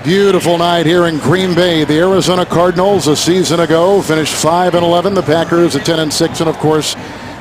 Beautiful night here in Green Bay. The Arizona Cardinals a season ago finished 5-11. The Packers at 10-6, and of course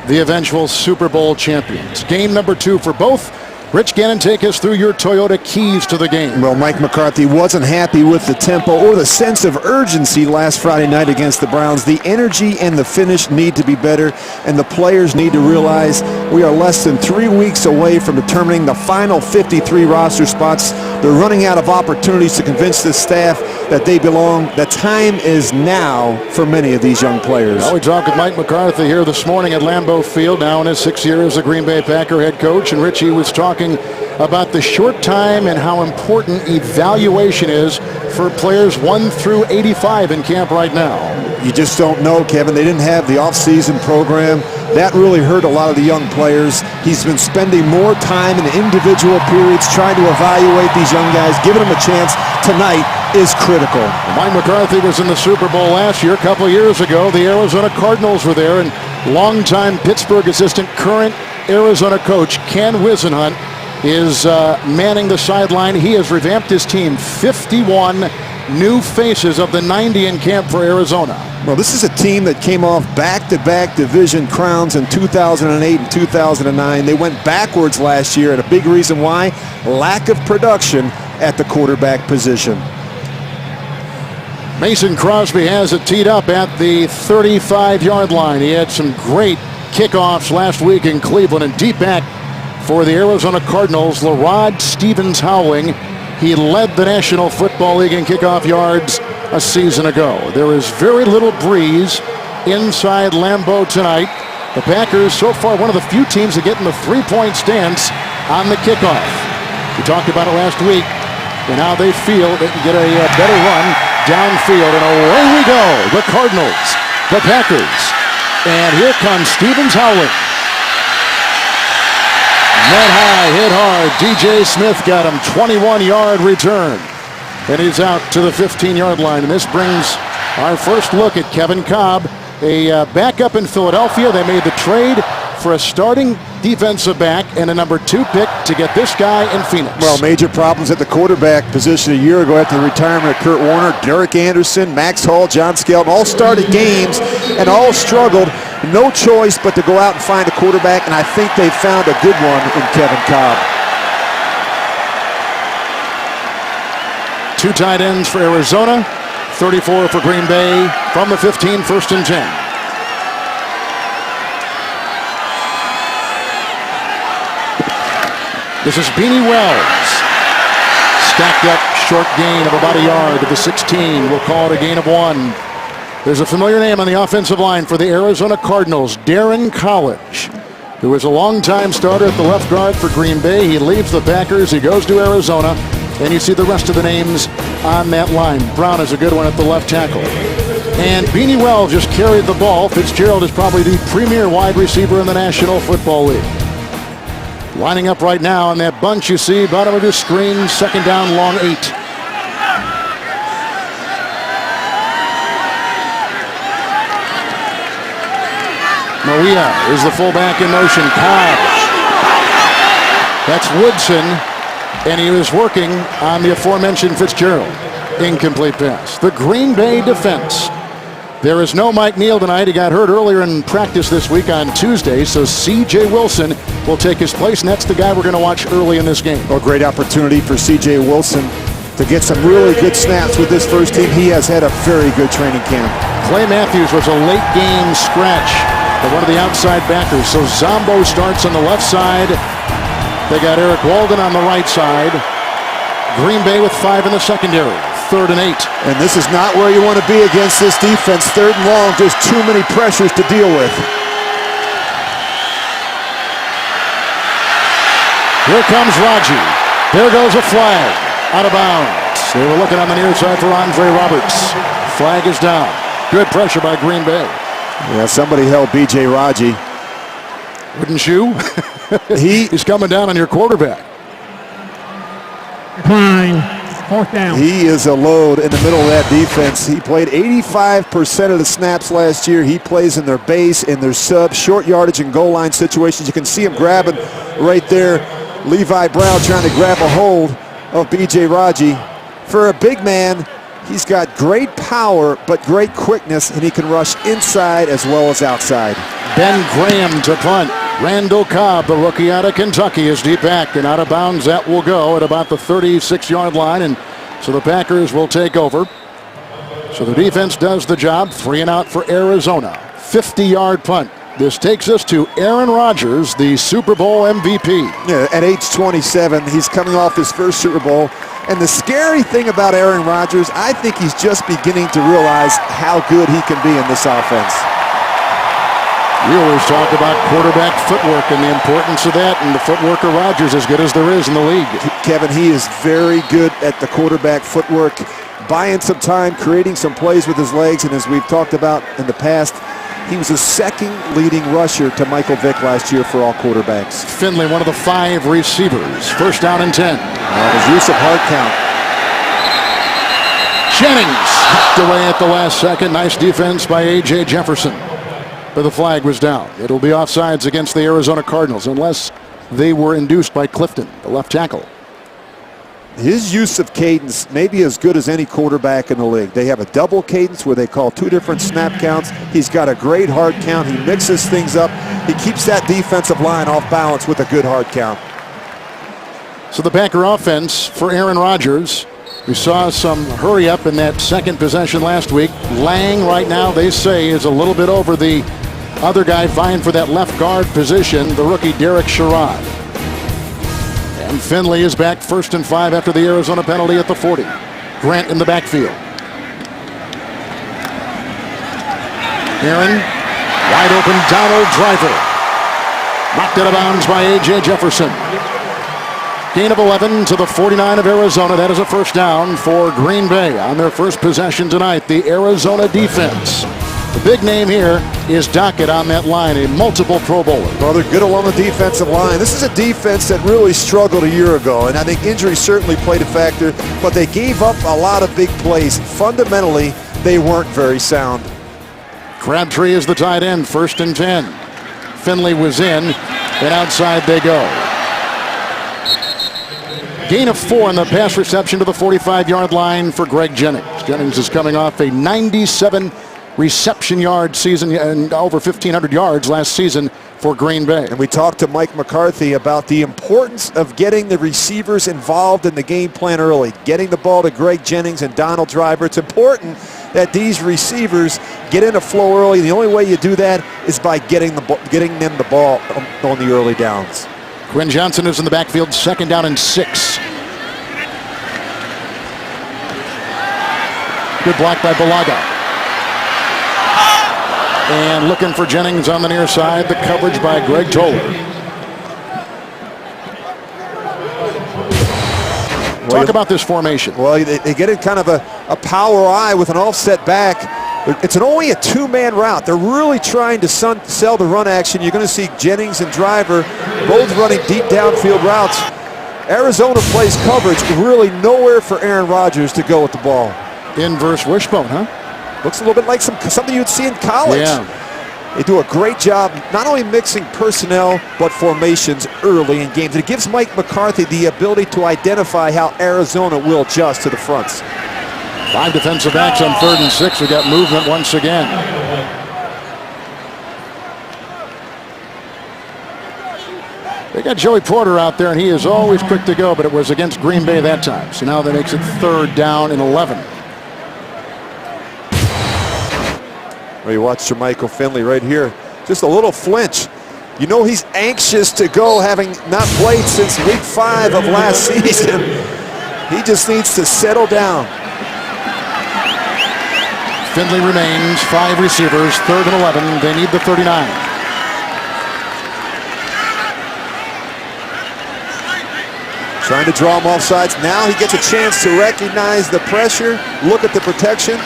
the eventual Super Bowl champions. Game number 2 for both. Rich Gannon, take us through your Toyota keys to the game. Well, Mike McCarthy wasn't happy with the tempo or the sense of urgency last Friday night against the Browns. The energy and the finish need to be better, and the players need to realize we are less than 3 weeks away from determining the final 53 roster spots. They're running out of opportunities to convince this staff that they belong. The time is now for many of these young players. Well, we talked with Mike McCarthy here this morning at Lambeau Field, now in his 6th year as a Green Bay Packer head coach, and Richie was talking about the short time and how important evaluation is for players 1 through 85 in camp right now. You just don't know, Kevin. They didn't have the off-season program. That really hurt a lot of the young players. He's been spending more time in individual periods trying to evaluate these young guys, giving them a chance. Tonight is critical. Mike McCarthy was in the Super Bowl last year. A couple of years ago, the Arizona Cardinals were there, and longtime Pittsburgh assistant, current Arizona coach Ken Whisenhunt is manning the sideline. He has revamped his team. 51 new faces of the 90 in camp for Arizona. Well, this is a team that came off back-to-back division crowns in 2008 and 2009. They went backwards last year, and a big reason why, lack of production at the quarterback position. Mason Crosby has it teed up at the 35-yard line. He had some great kickoffs last week in Cleveland, and deep back for the Arizona Cardinals, LaRod Stevens-Howling. He led the National Football League in kickoff yards a season ago. There is very little breeze inside Lambeau tonight. The Packers, so far, one of the few teams that get in the three-point stance on the kickoff. We talked about it last week and how they feel they can get a better run downfield. And away we go, the Cardinals, the Packers. And here comes Stevens-Howling. Net high, hit hard. DJ Smith got him. 21-yard return. And he's out to the 15-yard line. And this brings our first look at Kevin Kolb, a backup in Philadelphia. They made the trade for a starting defensive back and a number 2 pick to get this guy in Phoenix. Well, major problems at the quarterback position a year ago after the retirement of Kurt Warner. Derek Anderson, Max Hall, John Skelton all started games and all struggled. No choice but to go out and find a quarterback, and I think they found a good one in Kevin Kolb. 2 tight ends for Arizona, 34 for Green Bay. From the 15, 1st and 10. This is Beanie Wells. Stacked up, short gain of about a yard to the 16. We'll call it a gain of 1. There's a familiar name on the offensive line for the Arizona Cardinals, Darren College, who is a longtime starter at the left guard for Green Bay. He leaves the Packers, he goes to Arizona, and you see the rest of the names on that line. Brown is a good one at the left tackle. And Beanie Wells just carried the ball. Fitzgerald is probably the premier wide receiver in the National Football League. Lining up right now on that bunch you see, bottom of your screen, 2nd down, long 8. Maria is the fullback in motion. Cobb. That's Woodson, and he was working on the aforementioned Fitzgerald. Incomplete pass. The Green Bay defense. There is no Mike Neal tonight. He got hurt earlier in practice this week on Tuesday, so C.J. Wilson will take his place, and that's the guy we're going to watch early in this game. A great opportunity for C.J. Wilson to get some really good snaps with this first team. He has had a very good training camp. Clay Matthews was a late game scratch for one of the outside backers, so Zombo starts on the left side. They got Eric Walden on the right side. Green Bay with 5 in the secondary. 3rd and 8. And this is not where you want to be against this defense. 3rd and long, just too many pressures to deal with. Here comes Raji. There goes a flag. Out of bounds. They were looking on the near side for Andre Roberts. Flag is down. Good pressure by Green Bay. Yeah, somebody held B.J. Raji. Wouldn't you? He's coming down on your quarterback. Decline. 4th down. He is a load in the middle of that defense. He played 85% of the snaps last year. He plays in their base, in their sub, short yardage and goal line situations. You can see him grabbing right there. Levi Brown trying to grab a hold of B.J. Raji. For a big man, he's got great power, but great quickness, and he can rush inside as well as outside. Ben Graham to punt. Randall Cobb, the rookie out of Kentucky, is deep back and out of bounds. That will go at about the 36-yard line, and so the Packers will take over. So the defense does the job. 3 and out for Arizona. 50-yard punt. This takes us to Aaron Rodgers, the Super Bowl MVP. Yeah, at age 27, he's coming off his first Super Bowl. And the scary thing about Aaron Rodgers, I think he's just beginning to realize how good he can be in this offense. We always talk about quarterback footwork and the importance of that, and the footwork of Rodgers as good as there is in the league. Kevin, he is very good at the quarterback footwork, buying some time, creating some plays with his legs, and as we've talked about in the past, he was the second leading rusher to Michael Vick last year for all quarterbacks. Finley, one of the 5 receivers. First down and 10. His use of hard count. Jennings hooked away at the last second. Nice defense by A.J. Jefferson. But the flag was down. It'll be offsides against the Arizona Cardinals unless they were induced by Clifton, the left tackle. His use of cadence may be as good as any quarterback in the league. They have a double cadence where they call 2 different snap counts. He's got a great hard count. He mixes things up. He keeps that defensive line off balance with a good hard count. So the Packer offense for Aaron Rodgers. We saw some hurry up in that second possession last week. Lang right now, they say, is a little bit over the other guy vying for that left guard position, the rookie Derek Sherrod. And Finley is back 1st and 5 after the Arizona penalty at the 40. Grant in the backfield. Aaron, wide open Donald Driver. Knocked out of bounds by A.J. Jefferson. Gain of 11 to the 49 of Arizona. That is a first down for Green Bay on their first possession tonight. The Arizona defense. The big name here is Dockett on that line, a multiple Pro Bowler. Well, they're good along the defensive line. This is a defense that really struggled a year ago, and I think injuries certainly played a factor, but they gave up a lot of big plays. Fundamentally, they weren't very sound. Crabtree is the tight end, 1st and 10. Finley was in, and outside they go. Gain of 4 on the pass reception to the 45-yard line for Greg Jennings. Jennings is coming off a 97 reception yard season and over 1,500 yards last season for Green Bay. And we talked to Mike McCarthy about the importance of getting the receivers involved in the game plan early, getting the ball to Greg Jennings and Donald Driver. It's important that these receivers get in a flow early. The only way you do that is by getting them the ball on the early downs. Quinn Johnson is in the backfield, 2nd down and 6. Good block by Balaga. And looking for Jennings on the near side. The coverage by Greg Toller. Talk about this formation. Well, they get it kind of a power eye with an offset back. It's only a 2-man route. They're really trying to sell the run action. You're going to see Jennings and Driver both running deep downfield routes. Arizona plays coverage, really nowhere for Aaron Rodgers to go with the ball. Inverse wishbone, huh? Looks a little bit like something you'd see in college. Yeah. They do a great job not only mixing personnel but formations early in games. It gives Mike McCarthy the ability to identify how Arizona will adjust to the fronts. 5 defensive backs on 3rd and 6. We got movement once again. They got Joey Porter out there, and he is always quick to go, but it was against Green Bay that time. So now that makes it 3rd down and 11. Well, you watch Jermichael Finley right here. Just a little flinch. You know he's anxious to go, having not played since week 5 of last season. He just needs to settle down. Finley remains, 5 receivers, 3rd and 11. They need the 39. Trying to draw him off sides. Now he gets a chance to recognize the pressure, look at the protection.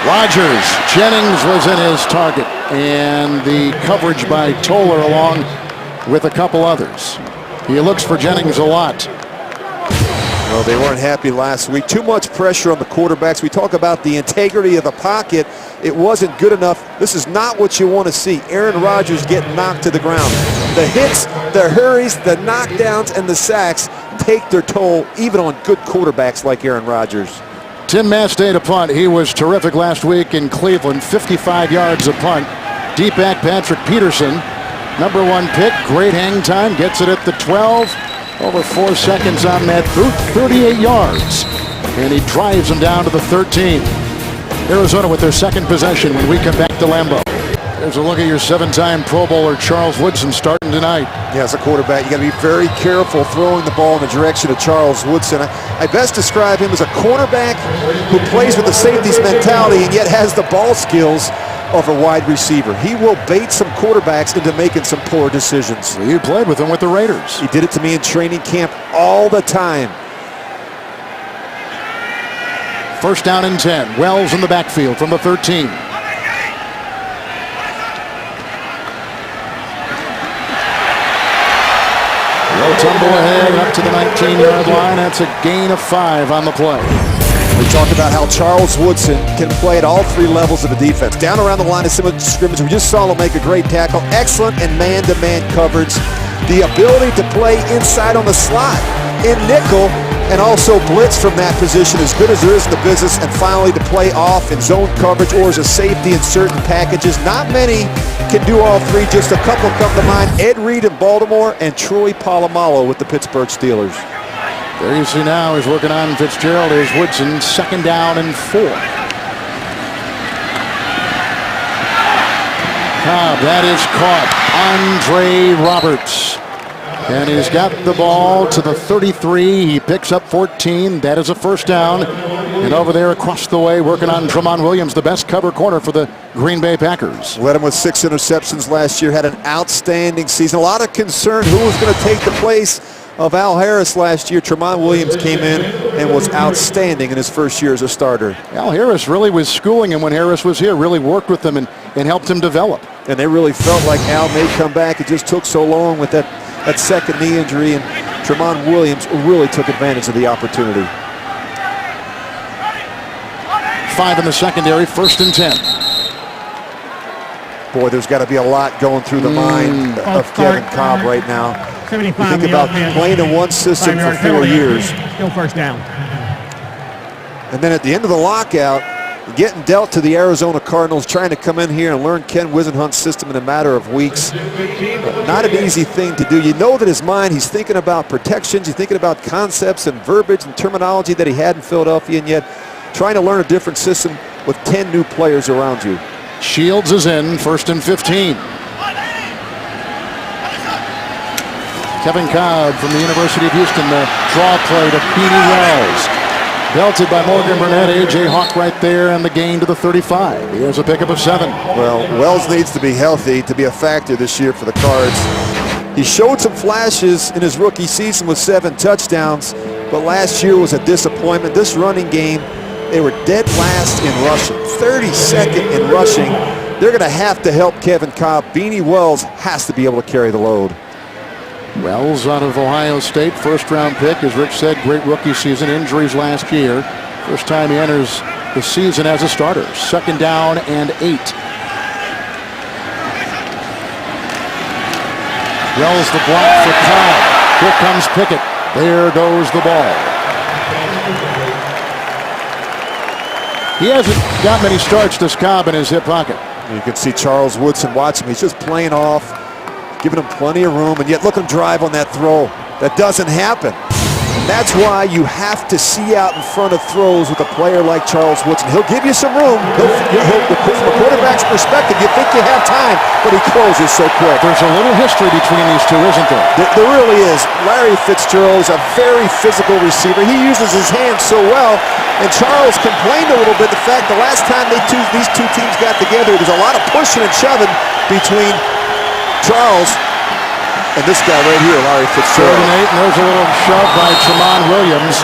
Rodgers, Jennings was in his target, and the coverage by Toller along with a couple others. He looks for Jennings a lot. Well, they weren't happy last week. Too much pressure on the quarterbacks. We talk about the integrity of the pocket. It wasn't good enough. This is not what you want to see. Aaron Rodgers getting knocked to the ground. The hits, the hurries, the knockdowns, and the sacks take their toll even on good quarterbacks like Aaron Rodgers. Tim Mastay to punt. He was terrific last week in Cleveland. 55 yards a punt. Deep back Patrick Peterson. Number 1 pick. Great hang time. Gets it at the 12. Over 4 seconds on that boot. 38 yards. And he drives them down to the 13. Arizona with their second possession when we come back to Lambeau. There's a look at your 7-time Pro Bowler Charles Woodson starting tonight. Yeah, as a quarterback, you got to be very careful throwing the ball in the direction of Charles Woodson. I best describe him as a cornerback who plays with the safeties mentality and yet has the ball skills of a wide receiver. He will bait some quarterbacks into making some poor decisions. You played with him with the Raiders. He did it to me in training camp all the time. First down and 10. Wells in the backfield from the 13. Low tumble ahead up to the 19-yard line. That's a gain of 5 on the play. We talked about how Charles Woodson can play at all 3 levels of a defense. Down around the line of scrimmage, we just saw him make a great tackle. Excellent in man-to-man coverage. The ability to play inside on the slot, in nickel, and also blitz from that position as good as there is in the business. And finally to play off in zone coverage or as a safety in certain packages. Not many can do all 3. Just a couple come to mind. Ed Reed in Baltimore and Troy Polamalu with the Pittsburgh Steelers. There you see now he's working on Fitzgerald. Here's Woodson, 2nd down and 4. Cobb, that is caught. Andre Roberts. And he's got the ball to the 33. He picks up 14. That is a first down. And over there across the way, working on Tramon Williams, the best cover corner for the Green Bay Packers. Led him with 6 interceptions last year. Had an outstanding season. A lot of concern who was going to take the place of Al Harris last year. Tramon Williams came in and was outstanding in his first year as a starter. Al Harris really was schooling him when Harris was here. Really worked with him and helped him develop. And they really felt like Al may come back. It just took so long with that second knee injury, and Tramon Williams really took advantage of the opportunity. 5 in the secondary, 1st and 10. Boy, there's got to be a lot going through the mind of Kevin Cobb right now. You think about playing in one system for 4 years. Still first down. And then at the end of the lockout, getting dealt to the Arizona Cardinals, trying to come in here and learn Ken Wisenhunt's system in a matter of weeks. Not an easy thing to do. You know that his mind, he's thinking about protections, he's thinking about concepts and verbiage and terminology that he had in Philadelphia, and yet trying to learn a different system with 10 new players around you. Shields is in, 1st and 15. Kevin Cobb from the University of Houston, the draw play to Beanie Wells. Belted by Morgan Burnett. A.J. Hawk right there, and the gain to the 35. He has a pickup of 7. Well, Wells needs to be healthy to be a factor this year for the Cards. He showed some flashes in his rookie season with 7 touchdowns, but last year was a disappointment. This running game, they were dead last in rushing, 32nd in rushing. They're going to have to help Kevin Cobb. Beanie Wells has to be able to carry the load. Wells out of Ohio State, 1st-round pick. As Rick said, great rookie season. Injuries last year. First time he enters the season as a starter. 2nd down and 8. Wells the block for Cobb. Here comes Pickett. There goes the ball. He hasn't got many starts, this Cobb, in his hip pocket. You can see Charles Woodson watching. He's just playing off, giving him plenty of room, and yet look him drive on that throw. That doesn't happen. And that's why you have to see out in front of throws with a player like Charles Woodson. He'll give you some room. From a quarterback's perspective, you think you have time, but he closes so quick. There's a little history between these two, isn't there? There really is. Larry Fitzgerald is a very physical receiver. He uses his hands so well, and Charles complained a little bit the fact the last time these two teams got together, there's a lot of pushing and shoving between Charles and this guy right here, Larry Fitzgerald. 3rd and 8, and there's a little shove by Tramon Williams.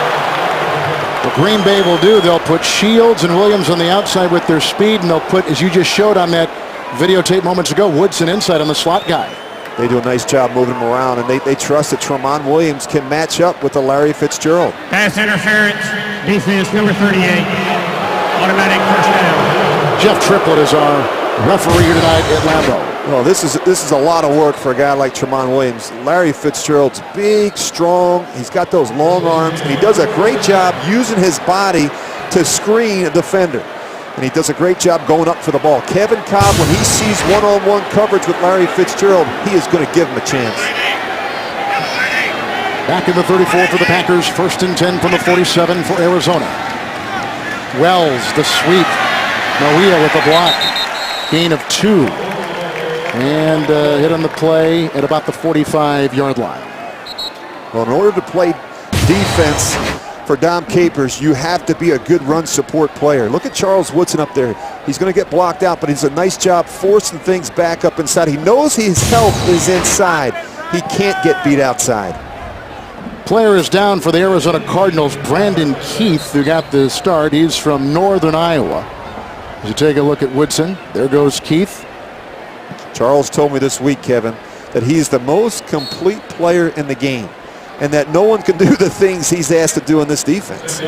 What Green Bay will do, they'll put Shields and Williams on the outside with their speed, and they'll put, as you just showed on that videotape moments ago, Woodson inside on the slot guy. They do a nice job moving him around, and they trust that Tramon Williams can match up with the Larry Fitzgerald. Pass interference, defense number 38. Automatic first down. Jeff Triplett is our referee here tonight at Lambeau. Well, this is a lot of work for a guy like Tramon Williams. Larry Fitzgerald's big, strong. He's got those long arms, and he does a great job using his body to screen a defender. And he does a great job going up for the ball. Kevin Cobb, when he sees one-on-one coverage with Larry Fitzgerald, he is going to give him a chance. Back in the 34 for the Packers. 1st and 10 from the 47 for Arizona. Wells, the sweep. Maria with the block. Gain of 2. And hit on the play at about the 45-yard line. Well, in order to play defense for Dom Capers, you have to be a good run support player. Look at Charles Woodson up there. He's going to get blocked out, but he's a nice job forcing things back up inside. He knows his help is inside. He can't get beat outside. Player is down for the Arizona Cardinals. Brandon Keith, who got the start. He's from northern Iowa. As you take a look at Woodson, there goes Keith. Charles told me this week, Kevin, that he's the most complete player in the game and that no one can do the things he's asked to do in this defense.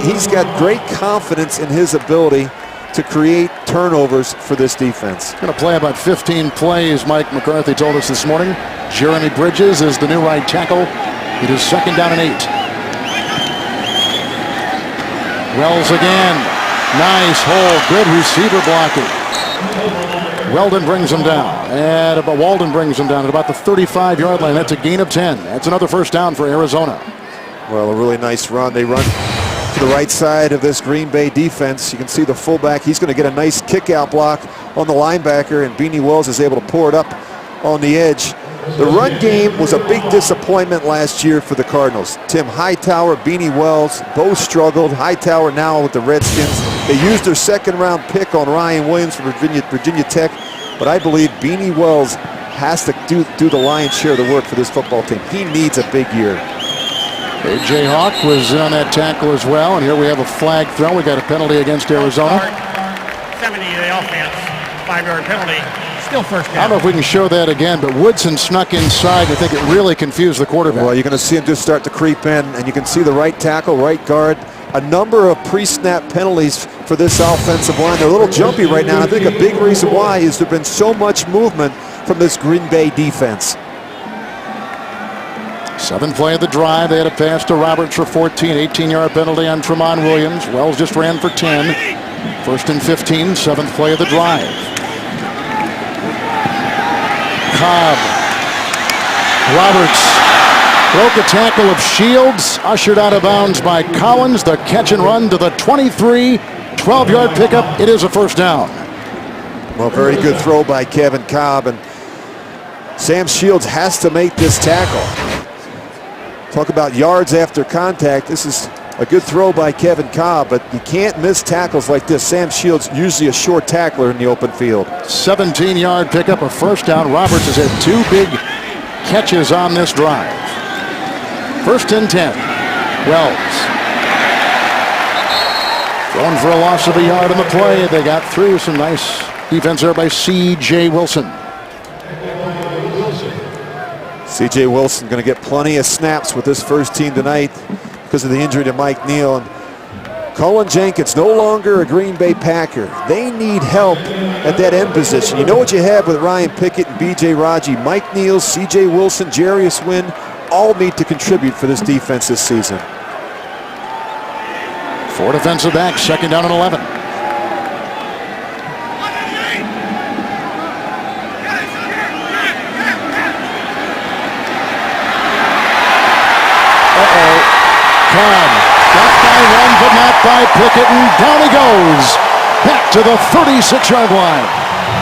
He's got great confidence in his ability to create turnovers for this defense. Going to play about 15 plays, Mike McCarthy told us this morning. Jeremy Bridges is the new right tackle. It is 2nd down and 8. Wells again. Nice hole. Good receiver blocking. Weldon brings him down. And Walden brings him down at about the 35-yard line. That's a gain of 10. That's another 1st down for Arizona. Well, a really nice run. They run to the right side of this Green Bay defense. You can see the fullback. He's going to get a nice kick-out block on the linebacker, and Beanie Wells is able to pour it up on the edge. The run game was a big disappointment last year for the Cardinals. Tim Hightower, Beanie Wells, both struggled. Hightower now with the Redskins. They used their 2nd-round pick on Ryan Williams from Virginia Tech, but I believe Beanie Wells has to do the lion's share of the work for this football team. He needs a big year. A.J. Hawk was on that tackle as well, and here we have a flag throw. We got a penalty against Arizona. 70 to the offense. 5-yard penalty. Still 1st down. I don't know if we can show that again, but Woodson snuck inside. I think it really confused the quarterback. Well, you're going to see him just start to creep in, and you can see the right tackle, right guard. A number of pre-snap penalties for this offensive line. They're a little jumpy right now, and I think a big reason why is there's been so much movement from this Green Bay defense. 7th play of the drive. They had a pass to Roberts for 14. 18-yard penalty on Tramon Williams. Wells just ran for 10. 1st and 15. 7th play of the drive. Cobb. Roberts broke a tackle of Shields. Ushered out of bounds by Collins. The catch and run to the 23. 12-yard pickup. It is a 1st down. Well, very good throw by Kevin Cobb. And Sam Shields has to make this tackle. Talk about yards after contact. This is a good throw by Kevin Cobb, but you can't miss tackles like this. Sam Shields, usually a short tackler in the open field. 17-yard pickup, a 1st down. Roberts has had 2 big catches on this drive. 1st and 10. Wells. Going for a loss of a yard on the play. They got through. Some nice defense there by C.J. Wilson. C.J. Wilson going to get plenty of snaps with this first team tonight because of the injury to Mike Neal. And Cullen Jenkins no longer a Green Bay Packer. They need help at that end position. You know what you have with Ryan Pickett and B.J. Raji. Mike Neal, C.J. Wilson, Jarius Wynn all need to contribute for this defense this season. 4 defensive backs, 2nd down and 11. Cobb got by one, but not by Pickett, and down he goes. Back to the 36-yard line.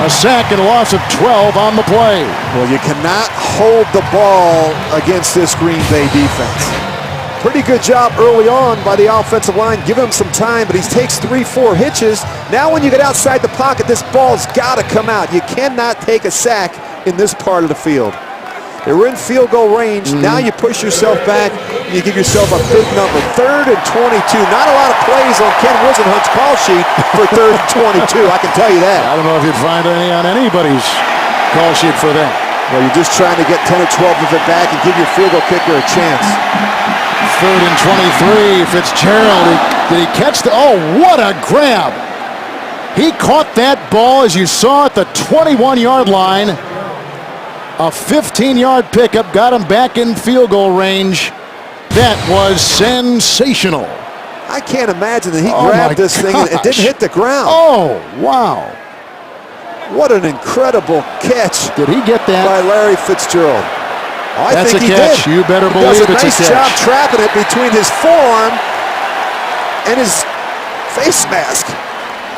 A sack and a loss of 12 on the play. Well, you cannot hold the ball against this Green Bay defense. Pretty good job early on by the offensive line. Give him some time, but he takes 3-4 hitches. Now when you get outside the pocket, this ball's got to come out. You cannot take a sack in this part of the field. They were in field goal range. Now you push yourself back and you give yourself a big number. 3rd and 22. Not a lot of plays on Ken Wisenhunt's call sheet for 3rd and 22. I can tell you that. I don't know if you'd find any on anybody's call sheet for that. Well, you're just trying to get 10 or 12 of it back and give your field goal kicker a chance. 3rd and 23. Fitzgerald. Did he catch the? Oh, what a grab! He caught that ball, as you saw, at the 21-yard line. A 15-yard pickup got him back in field goal range. That was sensational. I can't imagine that he grabbed this thing and it didn't hit the ground. Oh, wow. What an incredible catch. Did he get that? By Larry Fitzgerald. Oh, That's a catch. You better believe it's a catch. He does a nice job trapping it between his forearm and his face mask.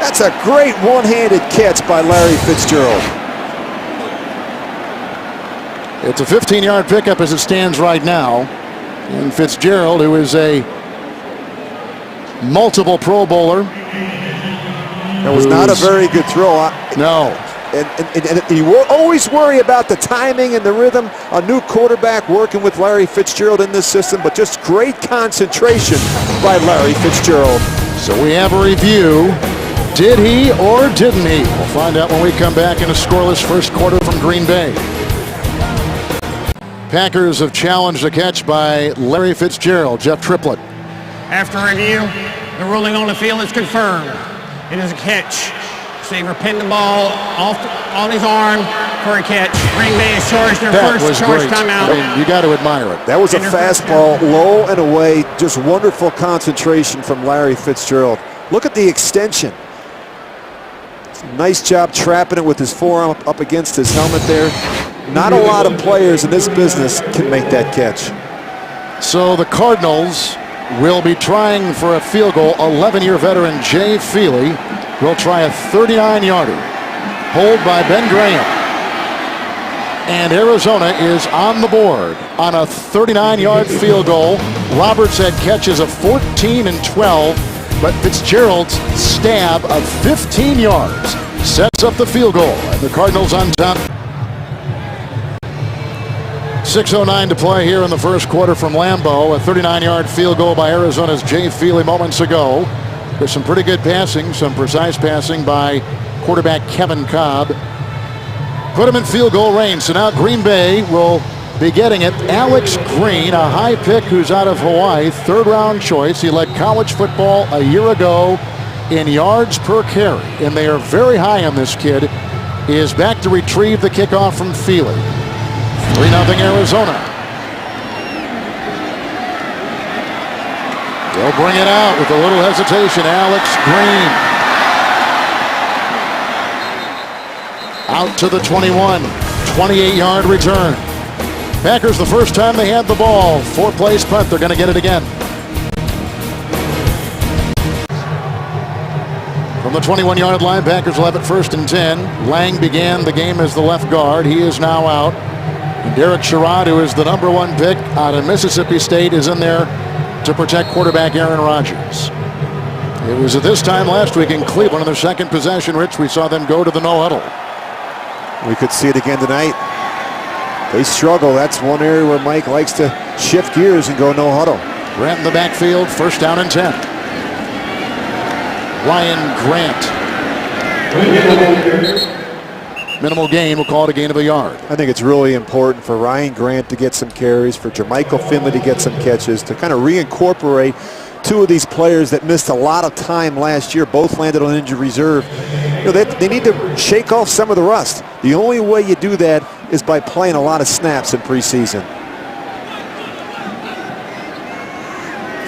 That's a great one-handed catch by Larry Fitzgerald. It's a 15-yard pickup as it stands right now. And Fitzgerald, who is a multiple Pro Bowler. That was not a very good throw. No. And you always worry about the timing and the rhythm. A new quarterback working with Larry Fitzgerald in this system, but just great concentration by Larry Fitzgerald. So we have a review. Did he or didn't he? We'll find out when we come back in a scoreless first quarter from Green Bay. Packers have challenged a catch by Larry Fitzgerald. Jeff Triplett. After review, the ruling on the field is confirmed. It is a catch. Receiver pinned the ball off on his arm for a catch. Green Bay has charged their first charge timeout. I mean, you got to admire it. That was a fastball, low and away. Just wonderful concentration from Larry Fitzgerald. Look at the extension. Nice job trapping it with his forearm up against his helmet there. Not a lot of players in this business can make that catch. So the Cardinals will be trying for a field goal. 11-year veteran Jay Feely will try a 39-yarder. Hold by Ben Graham. And Arizona is on the board on a 39-yard field goal. Roberts had catches of 14 and 12, but Fitzgerald's stab of 15 yards sets up the field goal. And the Cardinals on top. 6:09 to play here in the first quarter from Lambeau. A 39-yard field goal by Arizona's Jay Feely moments ago. There's some pretty good passing, some precise passing by quarterback Kevin Cobb. Put him in field goal range. So now Green Bay will be getting it. Alex Green, a high pick who's out of Hawaii, third-round choice. He led college football a year ago in yards per carry, and they are very high on this kid. He is back to retrieve the kickoff from Feely. 3-0 Arizona. They'll bring it out with a little hesitation. Alex Green. Out to the 21. 28-yard return. Packers, the first time they had the ball. 4-place punt. They're going to get it again. From the 21-yard line, Packers will have it 1st and 10. Lang began the game as the left guard. He is now out. And Derek Sherrod, who is the #1 pick out of Mississippi State, is in there to protect quarterback Aaron Rodgers. It was at this time last week in Cleveland in their second possession, Rich, we saw them go to the no-huddle. We could see it again tonight. They struggle. That's one area where Mike likes to shift gears and go no-huddle. Grant in the backfield, 1st down and 10. Ryan Grant. Minimal gain, we'll call it a gain of a yard. I think it's really important for Ryan Grant to get some carries, for Jermichael Finley to get some catches, to kind of reincorporate two of these players that missed a lot of time last year. Both landed on injured reserve. You know, they need to shake off some of the rust. The only way you do that is by playing a lot of snaps in preseason.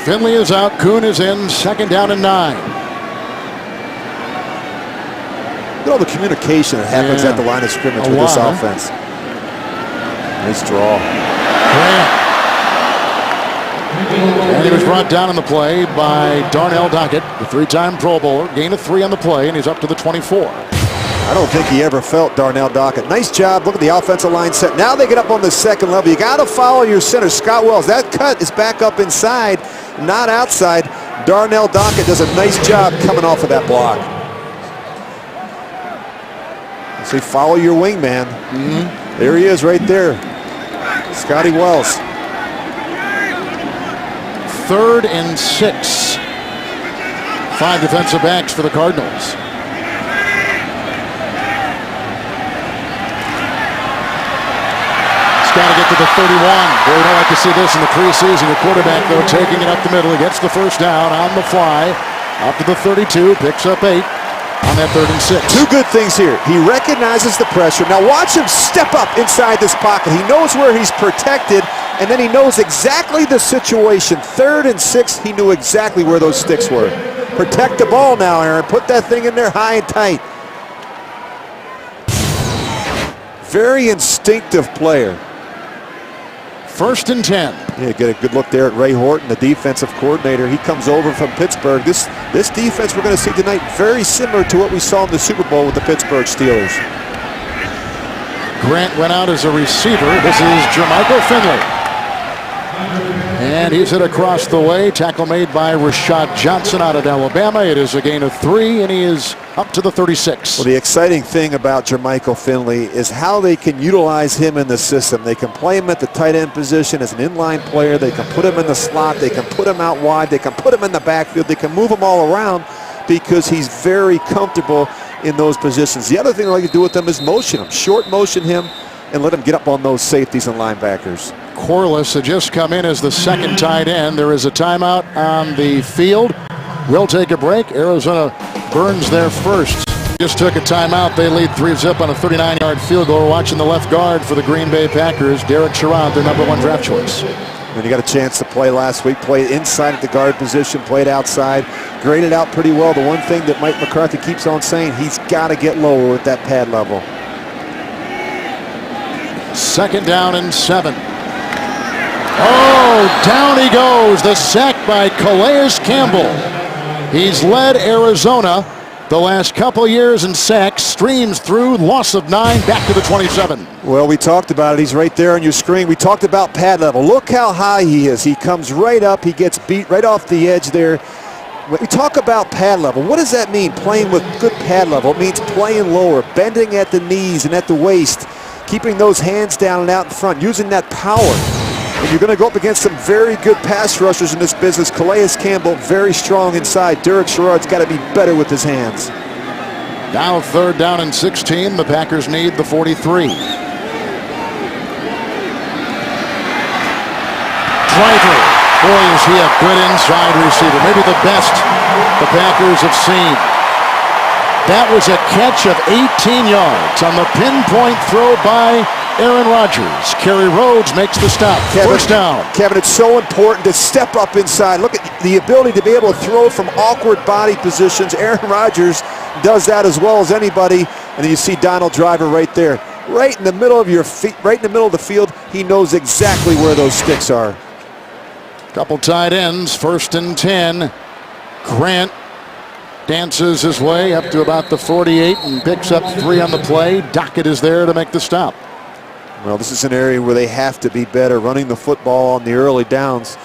Finley is out, Kuhn is in, 2nd down and 9. Look at all the communication that happens at the line of scrimmage with this offense. Nice draw. And he was brought down on the play by Darnell Dockett, the 3-time Pro Bowler. Gain of 3 on the play, and he's up to the 24. I don't think he ever felt Darnell Dockett. Nice job. Look at the offensive line set. Now they get up on the 2nd level. You got to follow your center, Scott Wells. That cut is back up inside, not outside. Darnell Dockett does a nice job coming off of that block. So follow your wingman. There he is right there. Scotty Wells. 3rd and 6. 5 defensive backs for the Cardinals. It's got to get to the 31. Boy, we don't like to see this in the preseason. The quarterback, though, taking it up the middle. He gets the 1st down on the fly. Up to the 32, picks up 8. on that 3rd and 6. Two good things here. He recognizes the pressure. Now watch him step up inside this pocket. He knows where he's protected, and then he knows exactly the situation. 3rd and 6, he knew exactly where those sticks were. Protect the ball now, Aaron. Put that thing in there high and tight. Very instinctive player. 1st and 10. Yeah, get a good look there at Ray Horton, the defensive coordinator. He comes over from Pittsburgh. This defense we're going to see tonight, very similar to what we saw in the Super Bowl with the Pittsburgh Steelers. Grant went out as a receiver. This is Jermichael Finley. And he's hit across the way. Tackle made by Rashad Johnson out of Alabama. It is a gain of 3, and he is up to the 36. Well, the exciting thing about Jermichael Finley is how they can utilize him in the system. They can play him at the tight end position as an inline player. They can put him in the slot. They can put him out wide. They can put him in the backfield. They can move him all around because he's very comfortable in those positions. The other thing I like to do with them is motion him, short motion him, and let him get up on those safeties and linebackers. Corliss had just come in as the 2nd tight end. There is a timeout on the field. We'll take a break. Arizona burns their first. Just took a timeout. They lead 3-0 on a 39-yard field goal. We're watching the left guard for the Green Bay Packers, Derek Sherrod, their #1 draft choice. And he got a chance to play last week, played inside at the guard position, played outside, graded out pretty well. The one thing that Mike McCarthy keeps on saying, he's got to get lower with that pad level. 2nd down and 7. Oh, down he goes. The sack by Calais Campbell. He's led Arizona the last couple years in sacks. Streams through, loss of 9, back to the 27. Well, we talked about it. He's right there on your screen. We talked about pad level. Look how high he is. He comes right up. He gets beat right off the edge there. When we talk about pad level, what does that mean, playing with good pad level? It means playing lower, bending at the knees and at the waist, keeping those hands down and out in front, using that power. And you're going to go up against some very good pass rushers in this business. Calais Campbell, very strong inside. Derek Sherrod's got to be better with his hands. Now 3rd down and 16. The Packers need the 43. Driver. Boy, is he a good inside receiver. Maybe the best the Packers have seen. That was a catch of 18 yards on the pinpoint throw by Aaron Rodgers. Kerry Rhodes makes the stop. Kevin, 1st down. Kevin, it's so important to step up inside. Look at the ability to be able to throw from awkward body positions. Aaron Rodgers does that as well as anybody. And then you see Donald Driver right there. Right in the middle of your feet, right in the middle of the field. He knows exactly where those sticks are. Couple tight ends. 1st and 10. Grant dances his way up to about the 48 and picks up 3 on the play. Dockett is there to make the stop. Well, this is an area where they have to be better running the football on the early downs.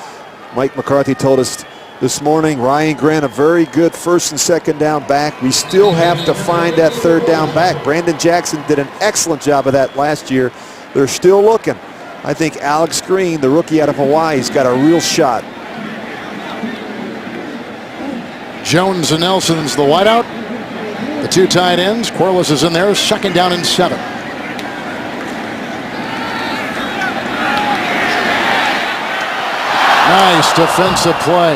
Mike McCarthy told us this morning, Ryan Grant, a very good 1st and 2nd down back. We still have to find that 3rd down back. Brandon Jackson did an excellent job of that last year. They're still looking. I think Alex Green, the rookie out of Hawaii, has got a real shot. Jones and Nelson's the wideout. The 2 tight ends. Corliss is in there. 2nd down and 7. Nice defensive play.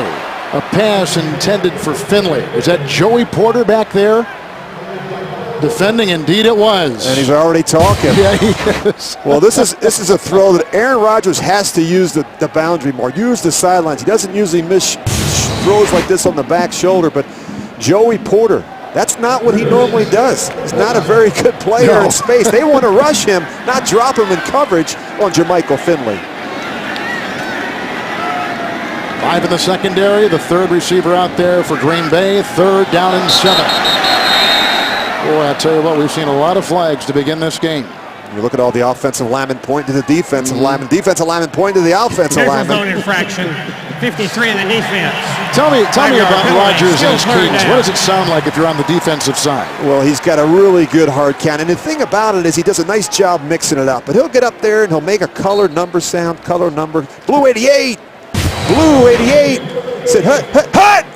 A pass intended for Finley. Was that Joey Porter back there? Defending, indeed it was. And he's already talking. Yeah, he is. Well, this is a throw that Aaron Rodgers has to use the boundary more. Use the sidelines. He doesn't usually miss throws like this on the back shoulder, but Joey Porter, that's not what he normally does. He's not a very good player in space. They want to rush him, not drop him in coverage on Jermichael Finley. 5 in the secondary. The 3rd receiver out there for Green Bay. 3rd down and 7. Boy, I tell you what, we've seen a lot of flags to begin this game. You look at all the offensive linemen pointing to the defensive lineman. Defensive lineman pointing to the offensive lineman. Zone infraction. 53 in the defense. Tell me about Rodgers and his cadence. down. What does it sound like if you're on the defensive side? Well, he's got a really good hard count. And the thing about it is he does a nice job mixing it up. But he'll get up there and he'll make a color number sound, color number. Blue 88. Blue 88. Said, hut, hut, hut.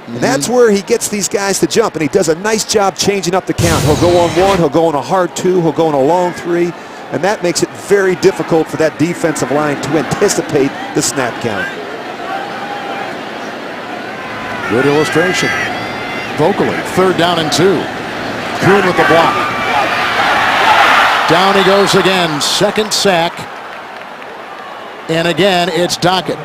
And that's where he gets these guys to jump. And he does a nice job changing up the count. He'll go on 1. He'll go on a hard 2. He'll go on a long 3. And that makes it very difficult for that defensive line to anticipate the snap count. Good illustration. Vocally, 3rd down and 2. Kuhn with the block. Down he goes again. Second sack. And again, it's Dockett.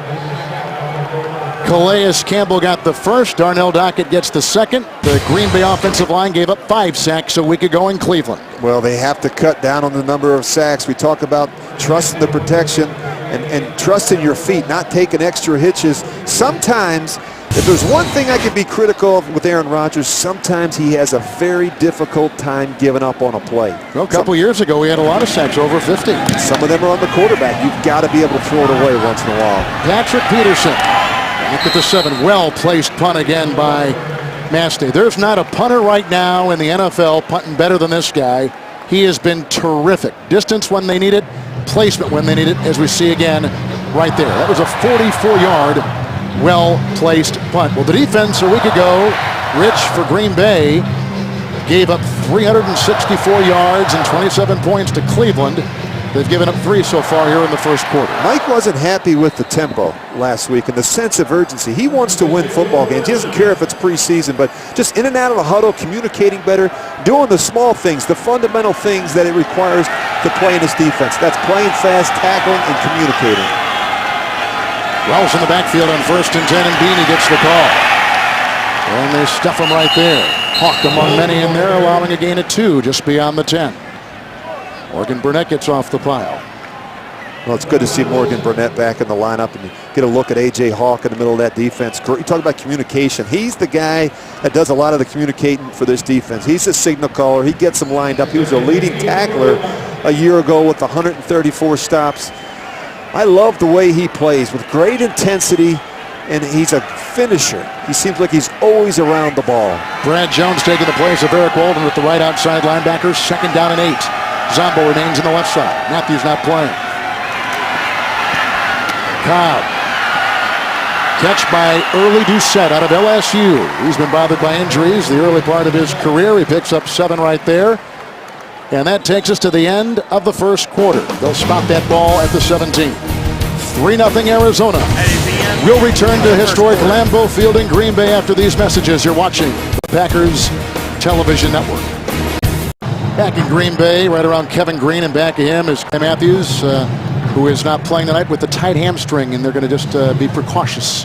Calais Campbell got the first. Darnell Dockett gets the second. The Green Bay offensive line gave up 5 sacks a week ago in Cleveland. Well, they have to cut down on the number of sacks. We talk about trusting the protection and trusting your feet, not taking extra hitches. Sometimes, if there's one thing I can be critical of with Aaron Rodgers, sometimes he has a very difficult time giving up on a play. Well, a couple years ago, we had a lot of sacks, over 50. Some of them are on the quarterback. You've got to be able to throw it away once in a while. Patrick Peterson back at the 7. Well-placed punt again by Mastey. There's not a punter right now in the NFL punting better than this guy. He has been terrific. Distance when they need it, placement when they need it, as we see again right there. That was a 44-yard well-placed punt. Well, the defense a week ago, Rich, for Green Bay, gave up 364 yards and 27 points to Cleveland. They've given up 3 so far here in the first quarter. Mike wasn't happy with the tempo last week and the sense of urgency. He wants to win football games. He doesn't care if it's preseason, but just in and out of the huddle, communicating better, doing the small things, the fundamental things that it requires to play in this defense. That's playing fast, tackling, and communicating. Wells in the backfield on 1st and 10, and Beanie gets the call. And they stuff him right there. Hawk among many in there, allowing a gain of 2 just beyond the 10. Morgan Burnett gets off the pile. Well, it's good to see Morgan Burnett back in the lineup, and you get a look at A.J. Hawk in the middle of that defense. You talk about communication. He's the guy that does a lot of the communicating for this defense. He's a signal caller. He gets them lined up. He was a leading tackler a year ago with 134 stops. I love the way he plays with great intensity, and he's a finisher. He seems like he's always around the ball. Brad Jones taking the place of Eric Walden with the right outside linebacker. 2nd down and 8. Zombo remains on the left side. Matthews not playing. Cobb. Catch by Early Doucette out of LSU. He's been bothered by injuries the early part of his career. He picks up 7 right there. And that takes us to the end of the first quarter. They'll stop that ball at the 17. 3-0 Arizona. We'll return to historic Lambeau Field in Green Bay after these messages. You're watching the Packers Television Network. Back in Green Bay, right around Kevin Green, and back of him is Matthews, who is not playing tonight with the tight hamstring, and they're going to just be precautious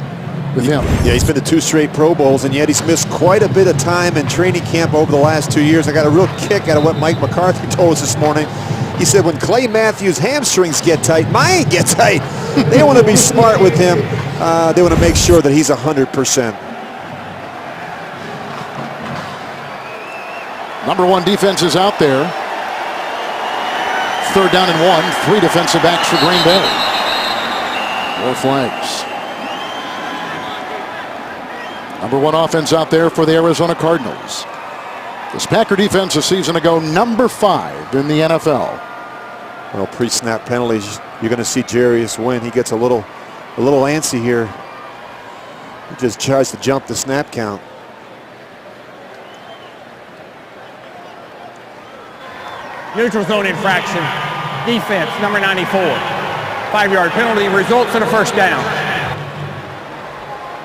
with him. Yeah, he's been to 2 straight Pro Bowls, and yet he's missed quite a bit of time in training camp over the last 2 years. I got a real kick out of what Mike McCarthy told us this morning. He said when Clay Matthews' hamstrings get tight, mine get tight. They want to be smart with him. They want to make sure that he's 100%. Number 1 defense is out there. 3rd down and 1. 3 defensive backs for Green Bay. 4 flags. Number 1 offense out there for the Arizona Cardinals. This Packer defense a season ago, number 5 in the NFL. Well, pre-snap penalties. You're going to see Jarius win. He gets a little antsy here. He just tries to jump the snap count. Neutral zone infraction. Defense, number 94. 5-yard penalty results in a 1st down.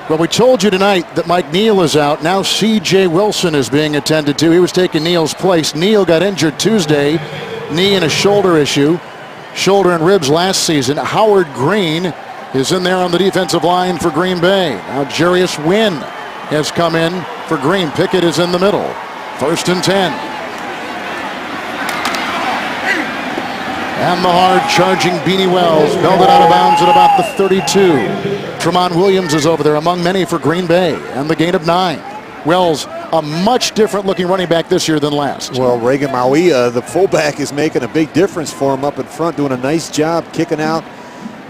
Well, we told you tonight that Mike Neal is out. Now C.J. Wilson is being attended to. He was taking Neal's place. Neal got injured Tuesday. Knee and a shoulder issue. Shoulder and ribs last season. Howard Green is in there on the defensive line for Green Bay. Now Jarius Wynn has come in for Green. Pickett is in the middle. 1st and 10. And the hard-charging Beanie Wells belted out of bounds at about the 32. Tramon Williams is over there among many for Green Bay, and the gain of 9. Wells, a much different-looking running back this year than last. Well, Reagan Mauia, the fullback, is making a big difference for him up in front, doing a nice job kicking out,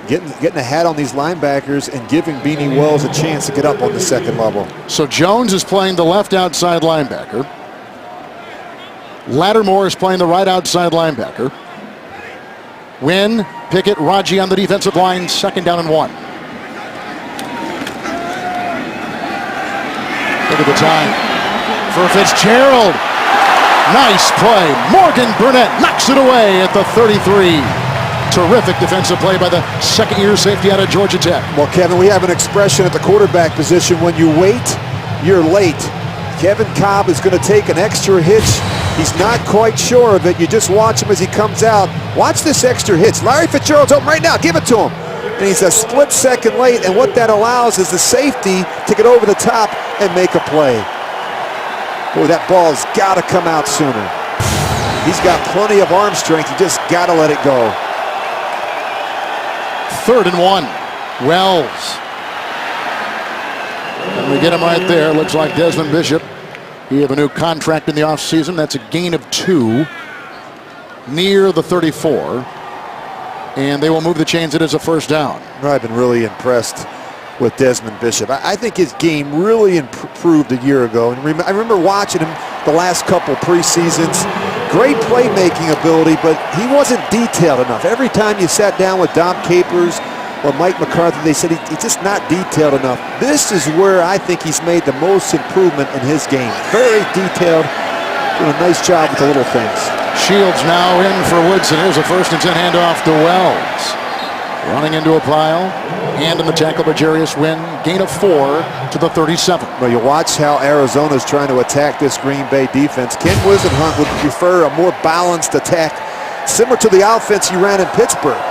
getting a hat on these linebackers, and giving Beanie Wells a chance to get up on the 2nd level. So Jones is playing the left outside linebacker. Lattimore is playing the right outside linebacker. Wynn, Pickett, Raji on the defensive line, 2nd down and 1. Look at the time for Fitzgerald. Nice play. Morgan Burnett knocks it away at the 33. Terrific defensive play by the 2nd-year safety out of Georgia Tech. Well, Kevin, we have an expression at the quarterback position: when you wait, you're late. Kevin Cobb is going to take an extra hitch He's not quite sure of it. You just watch him as he comes out. Watch this extra hitch. Larry Fitzgerald's open right now. Give it to him. And he's a split second late, and what that allows is the safety to get over the top and make a play. Boy, that ball's got to come out sooner. He's got plenty of arm strength. You just got to let it go. 3rd and 1. Wells. And we get him right there. Looks like Desmond Bishop. He have a new contract in the offseason. That's a gain of 2 near the 34. And they will move the chains. It is a first down. I've been really impressed with Desmond Bishop. I think his game really improved a year ago. And I remember watching him the last couple preseasons. Great playmaking ability, but he wasn't detailed enough. Every time you sat down with Dom Capers or Mike McCarthy, they said he's just not detailed enough. This is where I think he's made the most improvement in his game. Very detailed, doing a nice job with the little things. Shields now in for Woodson. Here's a 1st and 10 handoff to Wells. Running into a pile. Hand in the tackle by Jarius Wynn. Gain of 4 to the 37. Well, you watch how Arizona's trying to attack this Green Bay defense. Ken Wisenhunt would prefer a more balanced attack, similar to the offense he ran in Pittsburgh.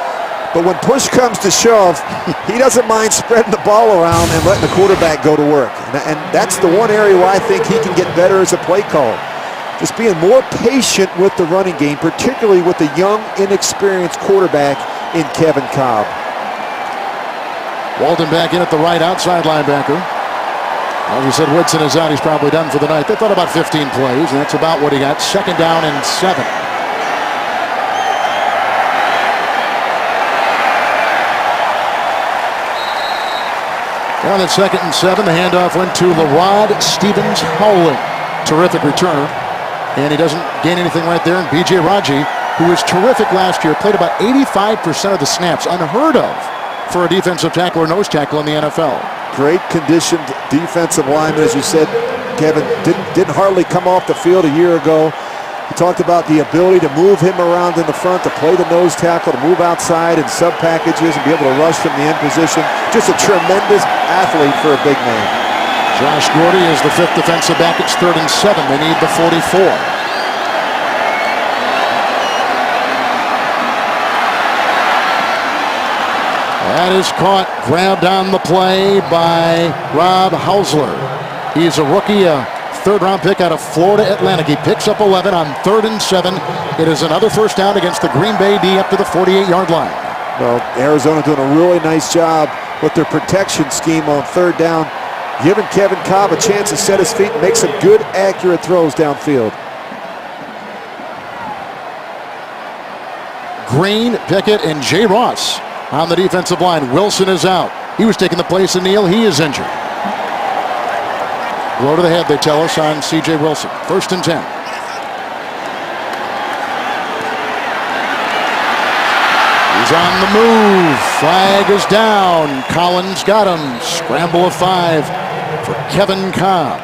But when push comes to shove, he doesn't mind spreading the ball around and letting the quarterback go to work. And that's the one area where I think he can get better as a play caller. Just being more patient with the running game, particularly with the young, inexperienced quarterback in Kevin Cobb. Walton back in at the right outside linebacker. As you said, Woodson is out. He's probably done for the night. They thought about 15 plays, and that's about what he got. 2nd down and 7. On that 2nd and 7, the handoff went to Larod Stevens Howling. Terrific returner. And he doesn't gain anything right there. And B.J. Raji, who was terrific last year, played about 85% of the snaps. Unheard of for a defensive tackle or nose tackle in the NFL. Great conditioned defensive lineman, as you said, Kevin. Didn't hardly come off the field a year ago. We talked about the ability to move him around in the front, to play the nose tackle, to move outside in sub packages and be able to rush from the end position. Just a tremendous athlete for a big man. Josh Gordy is the 5th defensive back. It's 3rd and 7. They need the 44. That is caught, grabbed on the play by Rob Hausler. He's a rookie, a 3rd-round pick out of Florida Atlantic. He picks up 11 on 3rd and 7. It is another first down against the Green Bay D up to the 48-yard line. Well, Arizona doing a really nice job with their protection scheme on 3rd down, giving Kevin Cobb a chance to set his feet and make some good, accurate throws downfield. Green, Pickett, and Jay Ross on the defensive line. Wilson is out. He was taking the place of Neal. He is injured. Blow to the head, they tell us, on C.J. Wilson. 1st and 10. He's on the move. Flag is down. Collins got him. Scramble of 5 for Kevin Cobb.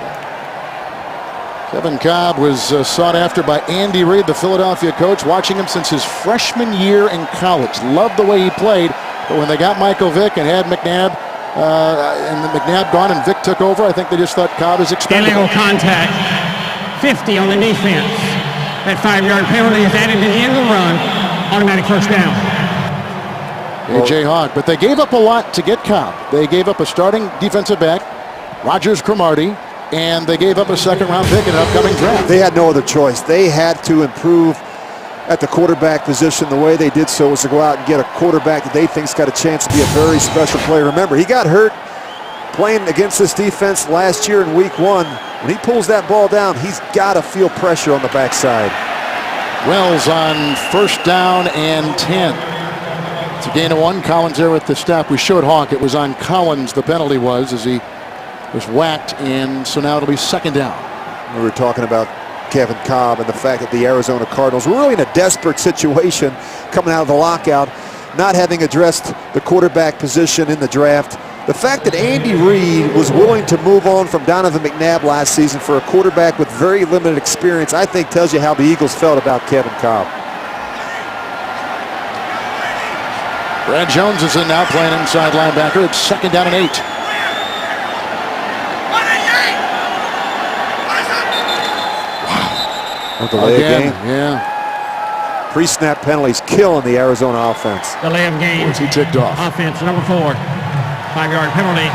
Kevin Cobb was sought after by Andy Reid, the Philadelphia coach, watching him since his freshman year in college. Loved the way he played, but when they got Michael Vick and had McNabb, and McNabb gone and Vick took over, I think they just thought Cobb is expendable. Illegal contact. 50 on the defense. That 5-yard penalty is added to the end of the run. Automatic first down. A.J. Hawk, but they gave up a lot to get Cobb. They gave up a starting defensive back, Rogers Cromartie, and they gave up a 2nd-round pick in an upcoming draft. They had no other choice. They had to improve at the quarterback position. The way they did so was to go out and get a quarterback that they think's got a chance to be a very special player. Remember, he got hurt playing against this defense last year in week 1. When he pulls that ball down, he's got to feel pressure on the backside. Wells on 1st down and 10. It's a gain of 1. Collins there with the stop. We showed Hawk. It was on Collins, the penalty was, as he was whacked, and so now it'll be 2nd down. We were talking about Kevin Cobb and the fact that the Arizona Cardinals were really in a desperate situation coming out of the lockout, not having addressed the quarterback position in the draft. The fact that Andy Reid was willing to move on from Donovan McNabb last season for a quarterback with very limited experience, I think tells you how the Eagles felt about Kevin Cobb. Brad Jones is in now, playing inside linebacker. It's 2nd down and 8. A delay of game. Yeah. Pre-snap penalties killing the Arizona offense. Delay of game. He ticked off. Offense, number 4. 5-yard penalty.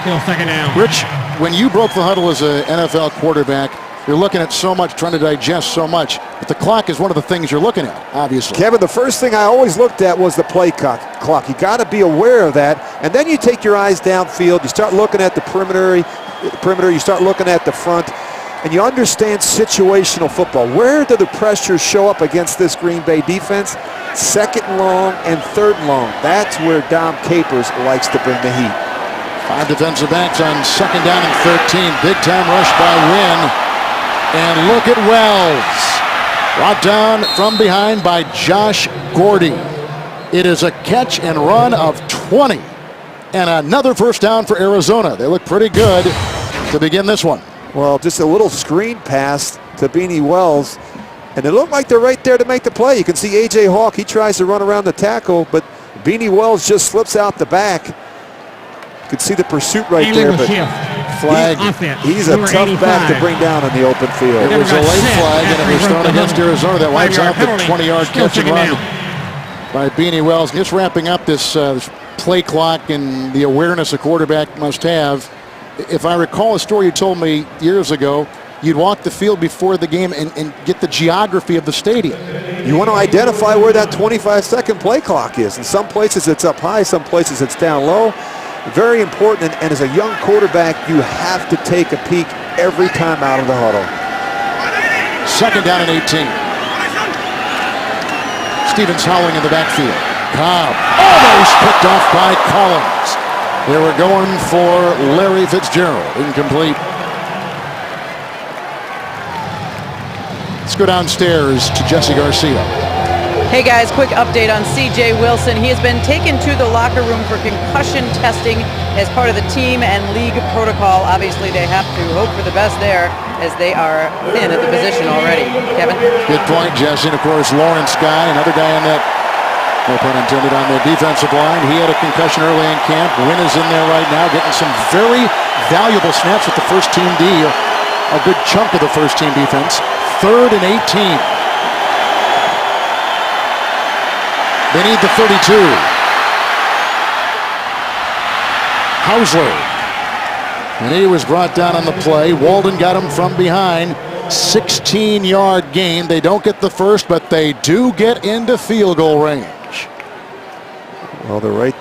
Still second down. Rich, when you broke the huddle as an NFL quarterback, you're looking at so much, trying to digest so much. But the clock is one of the things you're looking at, obviously. Kevin, the first thing I always looked at was the play clock. You got to be aware of that. And then you take your eyes downfield. You start looking at the perimeter. You start looking at the front. And you understand situational football. Where do the pressures show up against this Green Bay defense? Second and long and third and long. That's where Dom Capers likes to bring the heat. 5 defensive backs on second down and 13. Big time rush by Wynn. And look at Wells. Brought down from behind by Josh Gordy. It is a catch and run of 20. And another first down for Arizona. They look pretty good to begin this one. Well, just a little screen pass to Beanie Wells, and it looked like they're right there to make the play. You can see A.J. Hawk, he tries to run around the tackle, but Beanie Wells just slips out the back. You can see the pursuit right there, but flag. He's a tough back to bring down in the open field. It was a late flag, and it was thrown against Arizona. That wipes out the 20-yard catch and run by Beanie Wells. Just wrapping up this play clock and the awareness a quarterback must have. If I recall a story you told me years ago, you'd walk the field before the game and get the geography of the stadium. You want to identify where that 25-second play clock is. In some places it's up high, some places it's down low. Very important, and as a young quarterback, you have to take a peek every time out of the huddle. Second down and 18. Stevens howling in the backfield. Cobb almost picked off by Collins. They were going for Larry Fitzgerald. Incomplete. Let's go downstairs to Jesse Garcia. Hey guys, quick update on C.J. Wilson. He has been taken to the locker room for concussion testing as part of the team and league protocol. Obviously, they have to hope for the best there as they are thin at the position already. Kevin? Good point, Jesse. And of course, Lawrence Guy, another guy on that, no pun intended, on the defensive line. He had a concussion early in camp. Wynn is in there right now, getting some very valuable snaps with the first team D. A good chunk of the first team defense. 3rd and 18. They need the 32. Hausler. And he was brought down on the play. Walden got him from behind. 16-yard gain. They don't get the first, but they do get into field goal range. Well, they're right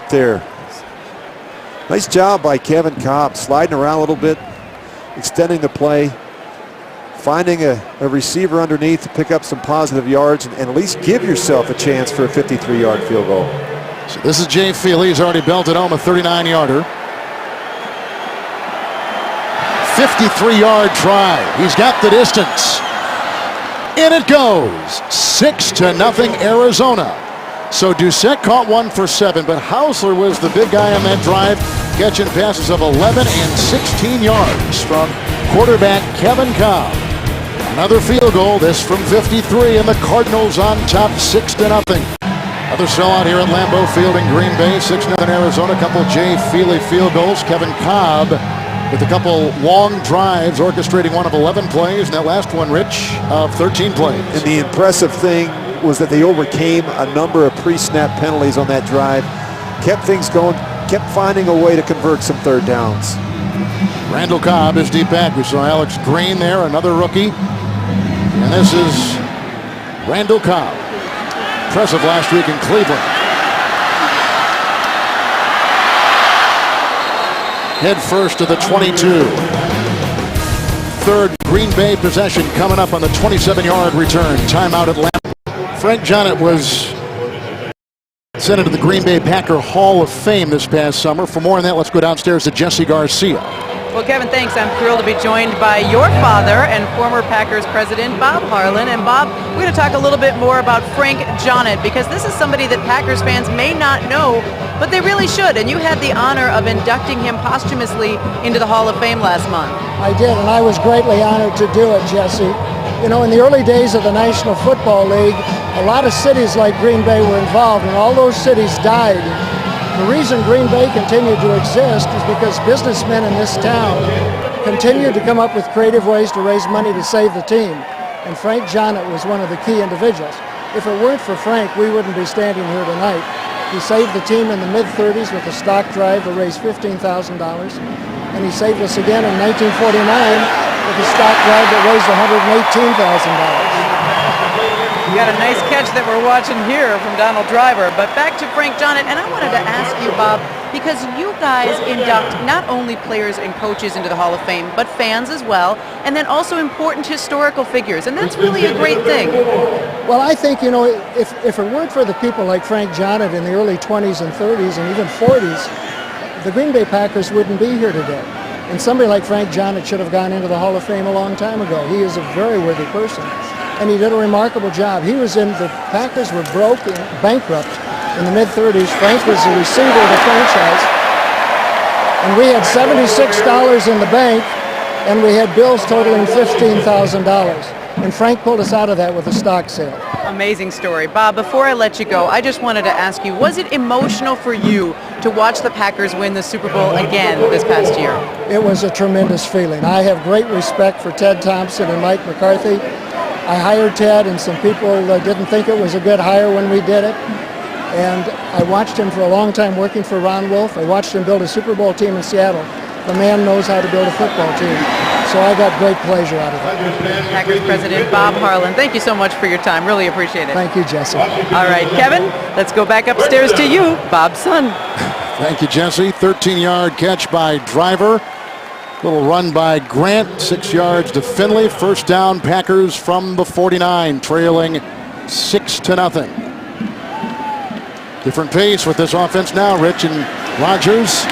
there. Nice job by Kevin Cobb, sliding around a little bit, extending the play, finding a receiver underneath to pick up some positive yards and at least give yourself a chance for a 53-yard field goal. So this is Jay Feely. He's already belted home a 39-yarder. 53-yard try. He's got the distance. In it goes. 6-0 Arizona. So Doucette caught one for 7, but Hausler was the big guy on that drive, catching passes of 11 and 16 yards from quarterback Kevin Cobb. Another field goal, this from 53, and the Cardinals on top 6-0. Another sellout here at Lambeau Field in Green Bay, 6-0 Arizona. A couple Jay Feely field goals. Kevin Cobb with a couple long drives, orchestrating one of 11 plays, and that last one, Rich, of 13 plays. And the impressive thing was that they overcame a number of pre-snap penalties on that drive, kept things going, kept finding a way to convert some third downs. Randall Cobb is deep back. We saw Alex Green there, another rookie. And this is Randall Cobb. Impressive last week in Cleveland. Head first to the 22. Third Green Bay possession coming up on the 27-yard return. Timeout at Lambeau. Frank Johnett was sent into the Green Bay Packer Hall of Fame this past summer. For more on that, let's go downstairs to Jesse Garcia. Well, Kevin, thanks. I'm thrilled to be joined by your father and former Packers president, Bob Harlan. And Bob, we're going to talk a little bit more about Frank Johnett, because this is somebody that Packers fans may not know, but they really should. And you had the honor of inducting him posthumously into the Hall of Fame last month. I did, and I was greatly honored to do it, Jesse. You know, in the early days of the National Football League, a lot of cities like Green Bay were involved, and all those cities died. The reason Green Bay continued to exist is because businessmen in this town continued to come up with creative ways to raise money to save the team. And Frank Johnett was one of the key individuals. If it weren't for Frank, we wouldn't be standing here tonight. He saved the team in the mid-30s with a stock drive to raise $15,000. And he saved us again in 1949 with a stock drive that raised $118,000. You got a nice catch that we're watching here from Donald Driver. But back to Frank Johnett, and I wanted to ask you, Bob, because you guys induct not only players and coaches into the Hall of Fame, but fans as well, and then also important historical figures, and that's really a great thing. Well, I think, you know, if it weren't for the people like Frank Johnett in the early 20s and 30s and even 40s, the Green Bay Packers wouldn't be here today. And somebody like Frank Johnett should have gone into the Hall of Fame a long time ago. He is a very worthy person. And he did a remarkable job. The Packers were bankrupt in the mid-30s. Frank was the receiver of the franchise. And we had $76 in the bank, and we had bills totaling $15,000. And Frank pulled us out of that with a stock sale. Amazing story. Bob, before I let you go, I just wanted to ask you, was it emotional for you to watch the Packers win the Super Bowl again this past year? It was a tremendous feeling. I have great respect for Ted Thompson and Mike McCarthy. I hired Ted, and some people didn't think it was a good hire when we did it. And I watched him for a long time working for Ron Wolf. I watched him build a Super Bowl team in Seattle. The man knows how to build a football team. So I got great pleasure out of it. Packers President Bob Harlan, thank you so much for your time. Really appreciate it. Thank you, Jesse. All right, Kevin, let's go back upstairs to you, Bob's son. Thank you, Jesse. 13-yard catch by Driver. Little run by Grant, 6 yards to Finley. First down, Packers from the 49, trailing 6-0. Different pace with this offense now. Rich and Rodgers.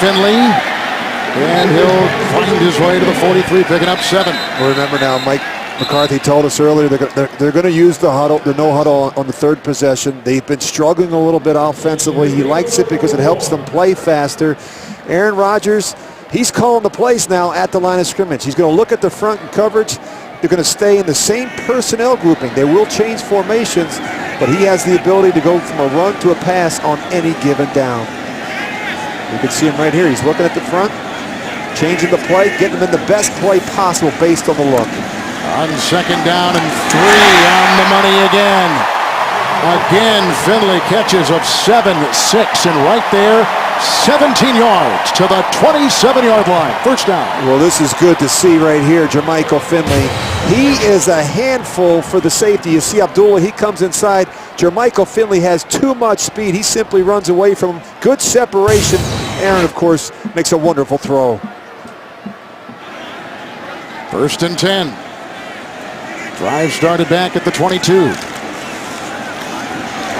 Finley, and he'll find his way to the 43, picking up 7. Well, remember now, Mike McCarthy told us earlier they're going to use the huddle, the no huddle on the third possession. They've been struggling a little bit offensively. He likes it because it helps them play faster. Aaron Rodgers, he's calling the plays now at the line of scrimmage. He's going to look at the front and coverage. They're going to stay in the same personnel grouping. They will change formations, but he has the ability to go from a run to a pass on any given down. You can see him right here. He's looking at the front, changing the play, getting them in the best play possible based on the look. On second down and 3, on the money again. Again, Finley catches of 7, 6, and right there, 17 yards to the 27-yard line. First down. Well, this is good to see right here, Jermichael Finley. He is a handful for the safety. You see Abdullah, he comes inside. Jermichael Finley has too much speed. He simply runs away from him. Good separation. Aaron, of course, makes a wonderful throw. First and 10. Drive started back at the 22.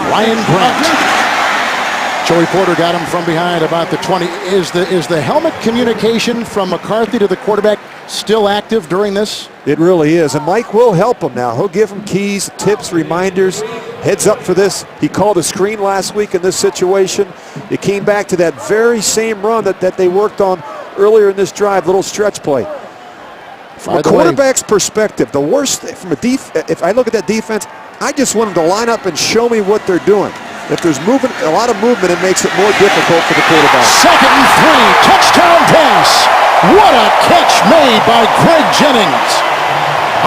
Ryan Grant. Joey Porter got him from behind about the 20. Is the helmet communication from McCarthy to the quarterback still active during this? It really is, and Mike will help him now. He'll give him keys, tips, reminders, heads up for this. He called a screen last week in this situation. It came back to that very same run that they worked on earlier in this drive, little stretch play. From a quarterback's perspective, the worst thing from if I look at that defense, I just want them to line up and show me what they're doing. If there's movement, a lot of movement, it makes it more difficult for the quarterback. Second and 3, touchdown pass. What a catch made by Greg Jennings.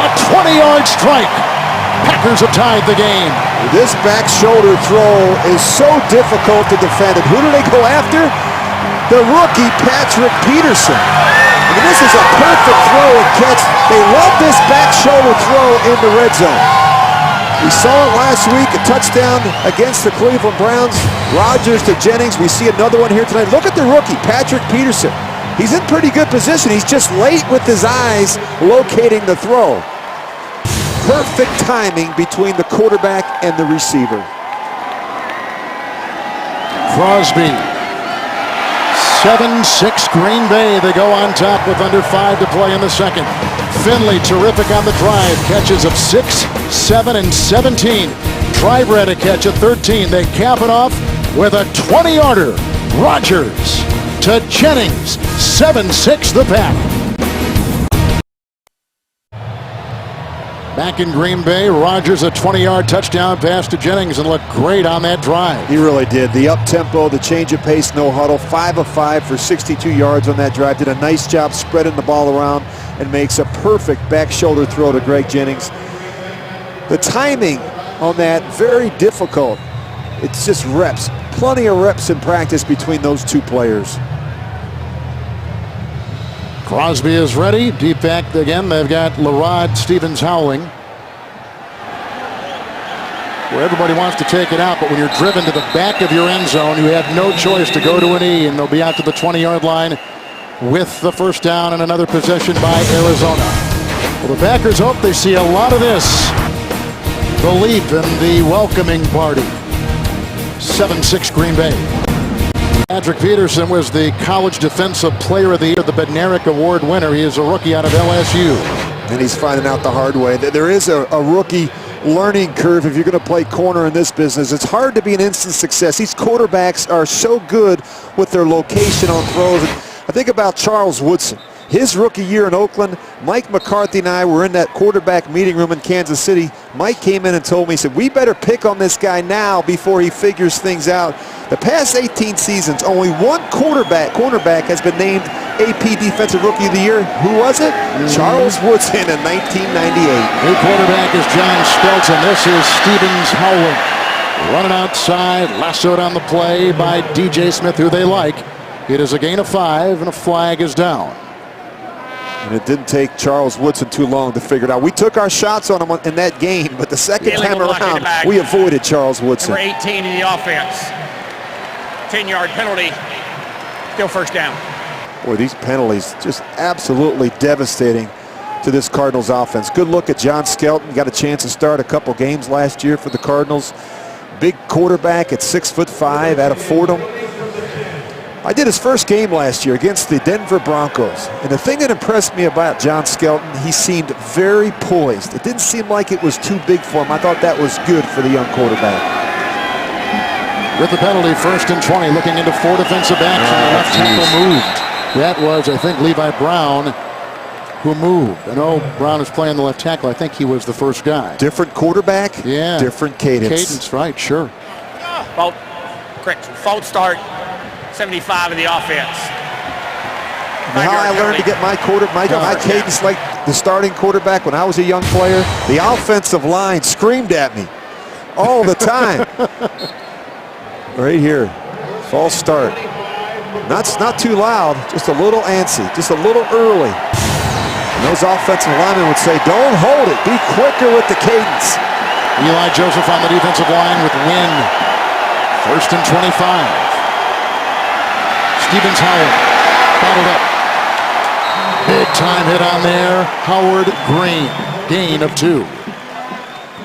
A 20-yard strike. Packers have tied the game. This back shoulder throw is so difficult to defend. And who do they go after? The rookie, Patrick Peterson. I mean, this is a perfect throw and catch. They love this back shoulder throw in the red zone. We saw it last week, a touchdown against the Cleveland Browns. Rodgers to Jennings. We see another one here tonight. Look at the rookie, Patrick Peterson. He's in pretty good position. He's just late with his eyes locating the throw. Perfect timing between the quarterback and the receiver. Crosby. 7-6 Green Bay. They go on top with under 5 to play in the second. Finley terrific on the drive. Catches of 6, 7, and 17. Driver had a catch at 13. They cap it off with a 20-yarder. Rodgers to Jennings. 7-6 the Pack. Back in Green Bay, Rodgers a 20-yard touchdown pass to Jennings and looked great on that drive. He really did. The up-tempo, the change of pace, no huddle, 5 of 5 for 62 yards on that drive. Did a nice job spreading the ball around and makes a perfect back shoulder throw to Greg Jennings. The timing on that, very difficult. It's just reps. Plenty of reps in practice between those two players. Crosby is ready. Deep back again. They've got Lerod Stevens Howling. Where everybody wants to take it out, but when you're driven to the back of your end zone, you have no choice to go to an E, and they'll be out to the 20-yard line with the first down and another possession by Arizona. Well, the Packers hope they see a lot of this. The leap and the welcoming party. 7-6 Green Bay. Patrick Peterson was the College Defensive Player of the Year, the Bednarik Award winner. He is a rookie out of LSU. And he's finding out the hard way. There is a rookie learning curve if you're going to play corner in this business. It's hard to be an instant success. These quarterbacks are so good with their location on throws. I think about Charles Woodson. His rookie year in Oakland, Mike McCarthy and I were in that quarterback meeting room in Kansas City. Mike came in and told me, he said, we better pick on this guy now before he figures things out. The past 18 seasons, only one cornerback has been named AP Defensive Rookie of the Year. Who was it? Charles Woodson in 1998. New quarterback is John Skelton. This is Stevens Howling. Running outside, lassoed on the play by DJ Smith, who they like. It is a gain of 5, and a flag is down. And it didn't take Charles Woodson too long to figure it out. We took our shots on him in that game, but the second time around, we avoided Charles Woodson. Number 18 in the offense. 10-yard penalty. Still first down. Boy, these penalties just absolutely devastating to this Cardinals offense. Good look at John Skelton. Got a chance to start a couple games last year for the Cardinals. Big quarterback at 6'5" out of Fordham. I did his first game last year against the Denver Broncos. And the thing that impressed me about John Skelton, he seemed very poised. It didn't seem like it was too big for him. I thought that was good for the young quarterback. With the penalty, 1st and 20, looking into 4 defensive backs, and the left tackle moved. That was, I think, Levi Brown who moved. I know Brown is playing the left tackle. I think he was the first guy. Different quarterback, yeah. Different cadence. Cadence, right, sure. Fault, correct, fault start, 75 of the offense. How I learned to get my cadence like the starting quarterback when I was a young player, the offensive line screamed at me all the time. Right here, false start. Not too loud, just a little antsy, just a little early. And those offensive linemen would say, don't hold it, be quicker with the cadence. Eli Joseph on the defensive line with Wynn. 1st and 25. Stevens Howard, bottled up. Big time hit on there. Howard Green, gain of 2.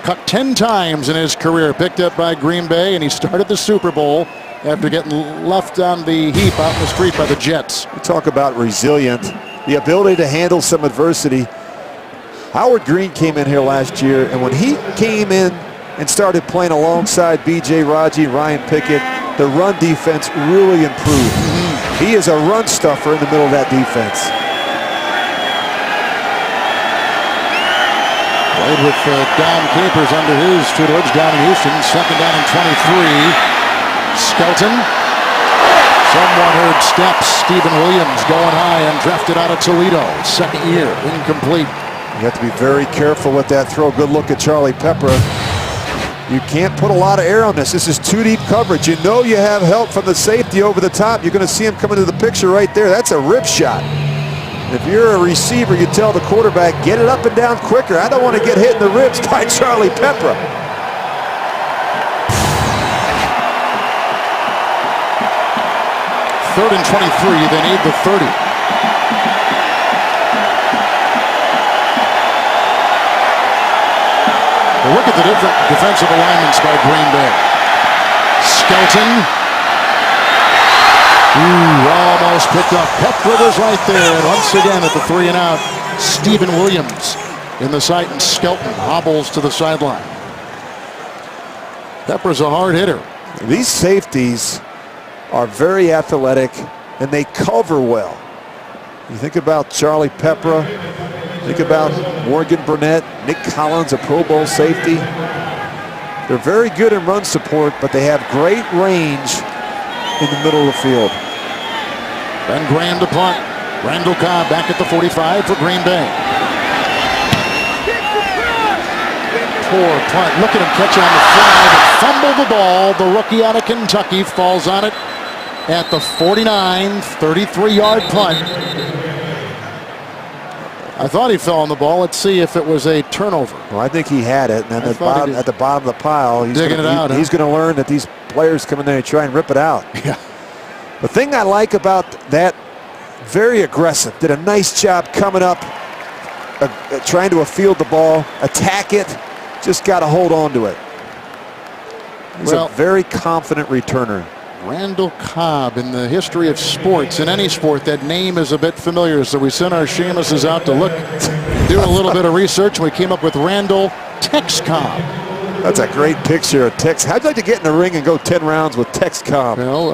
Cut 10 times in his career, picked up by Green Bay, and he started the Super Bowl after getting left on the heap out in the street by the Jets. We talk about resilient, the ability to handle some adversity. Howard Green came in here last year, and when he came in and started playing alongside B.J. Raji, Ryan Pickett, the run defense really improved. He is a run stuffer in the middle of that defense. Played with Don Capers under his tutelage down in Houston. 2nd down and 23. Skelton. Someone heard steps. Stephen Williams going high and drafted out of Toledo. 2nd year, incomplete. You have to be very careful with that throw. Good look at Charlie Pepper. You can't put a lot of air on this. This is too deep coverage. You know you have help from the safety over the top. You're going to see him come into the picture right there. That's a rip shot. If you're a receiver, you tell the quarterback, get it up and down quicker. I don't want to get hit in the ribs by Charlie Pepper. Third and 23, they need the 30. Well, look at the different defensive alignments by Green Bay. Skelton. Almost picked up. Pepper was right there. And once again at the 3 and out, Stephen Williams in the sight, and Skelton hobbles to the sideline. Pepper's a hard hitter. These safeties are very athletic, and they cover well. You think about Charlie Pepper, Think about Morgan Burnett, Nick Collins, a Pro Bowl safety. They're very good in run support, but they have great range in the middle of the field. Ben Graham to punt. Randall Cobb back at the 45 for Green Bay. Poor punt. Look at him catch on the fly. Fumble the ball. The rookie out of Kentucky falls on it at the 49, 33-yard punt. I thought he fell on the ball. Let's see if it was a turnover. Well, I think he had it. And then at the bottom of the pile, he's digging it out. He's going to learn that these players come in there and try and rip it out. Yeah. The thing I like about that, very aggressive. Did a nice job coming up, trying to field the ball, attack it. Just got to hold on to it. He's a very confident returner. Randall Cobb, in the history of sports, in any sport, that name is a bit familiar. So we sent our Seamuses out to look, do a little bit of research. We came up with Randall Tex Cobb. That's a great picture of Tex. How'd you like to get in the ring and go 10 rounds with Tex Cobb? Well,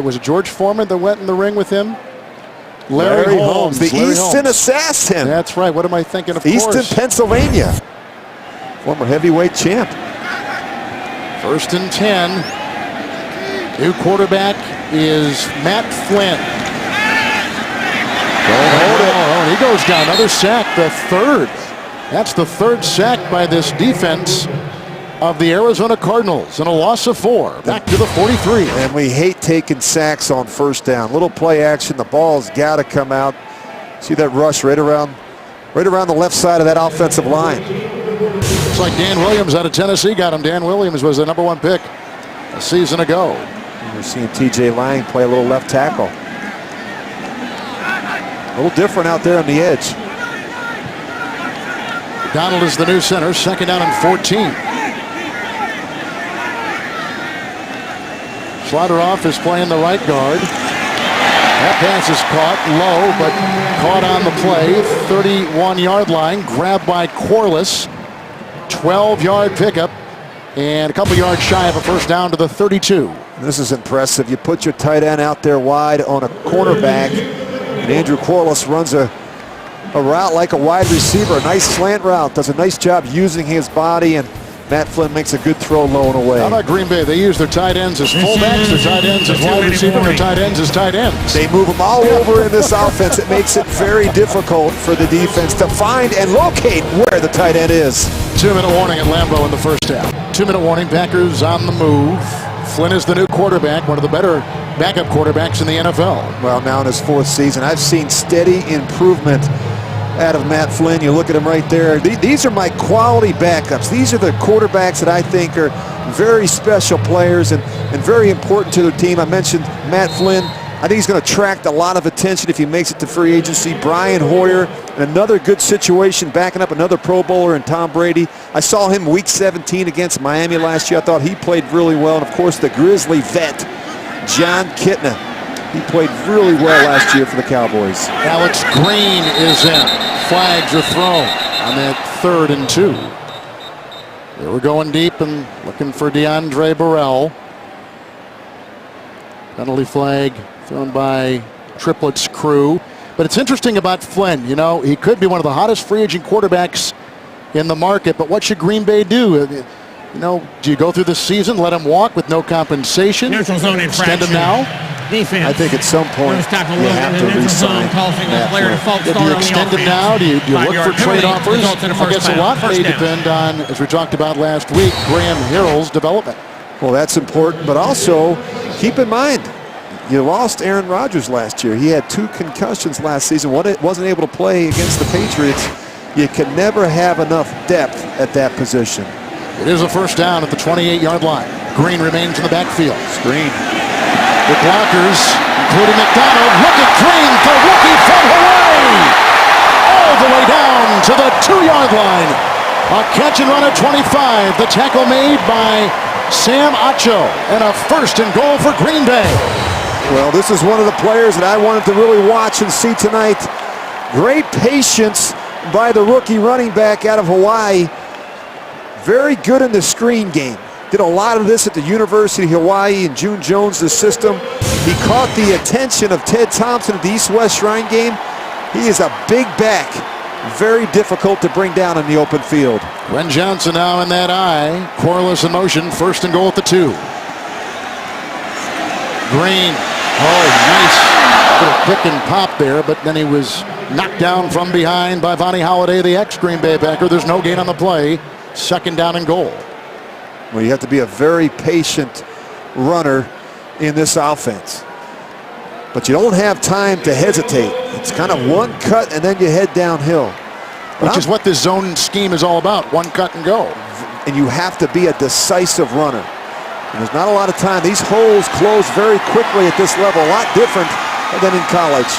was it George Foreman that went in the ring with him? Larry Holmes. The Easton Assassin. That's right. What am I thinking of? Easton, Pennsylvania. Former heavyweight champ. 1st and 10. New quarterback is Matt Flynn. He goes down. Another sack, the third. That's the third sack by this defense of the Arizona Cardinals, and a loss of 4. Back to the 43. And we hate taking sacks on first down. Little play action. The ball's got to come out. See that rush right around the left side of that offensive line. It's like Dan Williams out of Tennessee got him. Dan Williams was the #1 pick a season ago. We're seeing TJ Lang play a little left tackle. A little different out there on the edge. Donald is the new center. 2nd down and 14. Schlotteroff is playing the right guard. That pass is caught low, but caught on the play. 31-yard line. Grabbed by Corliss. 12-yard pickup. And a couple yards shy of a first down to the 32. This is impressive. You put your tight end out there wide on a cornerback, and Andrew Corliss runs a route like a wide receiver, a nice slant route. Does a nice job using his body, and Matt Flynn makes a good throw low and away. How about Green Bay? They use their tight ends as fullbacks, their tight ends as wide receivers, their tight ends as tight ends. They move them all over in this offense. It makes it very difficult for the defense to find and locate where the tight end is. 2-minute warning at Lambeau in the first half. 2-minute warning. Packers on the move. Flynn is the new quarterback, one of the better backup quarterbacks in the NFL. Well, now in his 4th season, I've seen steady improvement out of Matt Flynn. You look at him right there. These are my quality backups. These are the quarterbacks that I think are very special players and very important to their team. I mentioned Matt Flynn. I think he's going to attract a lot of attention if he makes it to free agency. Brian Hoyer, another good situation, backing up another Pro Bowler in Tom Brady. I saw him week 17 against Miami last year. I thought he played really well. And, of course, the Grizzly vet, John Kitna. He played really well last year for the Cowboys. Alex Green is in. Flags are thrown on that 3rd and 2. They were going deep and looking for DeAndre Burrell. Penalty flag thrown by Triplett's crew. But it's interesting about Flynn. You know, he could be one of the hottest free agent quarterbacks in the market, but what should Green Bay do? You know, do you go through the season, let him walk with no compensation? Neutral zone infraction. Extend him now? Defense. I think at some point you have to re-sign Matt Flynn. Do you extend him now? Do you look for trade offers? I guess a lot may depend on, as we talked about last week, Graham Harrell's development. Well, that's important, but also keep in mind, you lost Aaron Rodgers last year. He had 2 concussions last season. Wasn't able to play against the Patriots. You can never have enough depth at that position. It is a first down at the 28-yard line. Green remains in the backfield. Screen. The blockers, including McDonald. Look at Green, the rookie from Hawaii. All the way down to the 2-yard line. A catch and run at 25. The tackle made by Sam Acho. And a 1st and goal for Green Bay. Well, this is one of the players that I wanted to really watch and see tonight. Great patience by the rookie running back out of Hawaii. Very good in the screen game. Did a lot of this at the University of Hawaii in June Jones' system. He caught the attention of Ted Thompson at the East-West Shrine game. He is a big back. very difficult to bring down in the open field. Gwen Johnson now in that eye. Corliss in motion. First and goal at the 2. Green. Oh, nice little pick and pop there, but then he was knocked down from behind by Vonnie Holliday, the ex-Green Bay Packer. There's no gain on the play. Second down and goal. Well, you have to be a very patient runner in this offense. But you don't have time to hesitate. It's kind of one cut and then you head downhill. Which is what this zone scheme is all about. One cut and go. And you have to be a decisive runner. And there's not a lot of time. These holes close very quickly at this level. A lot different than in college.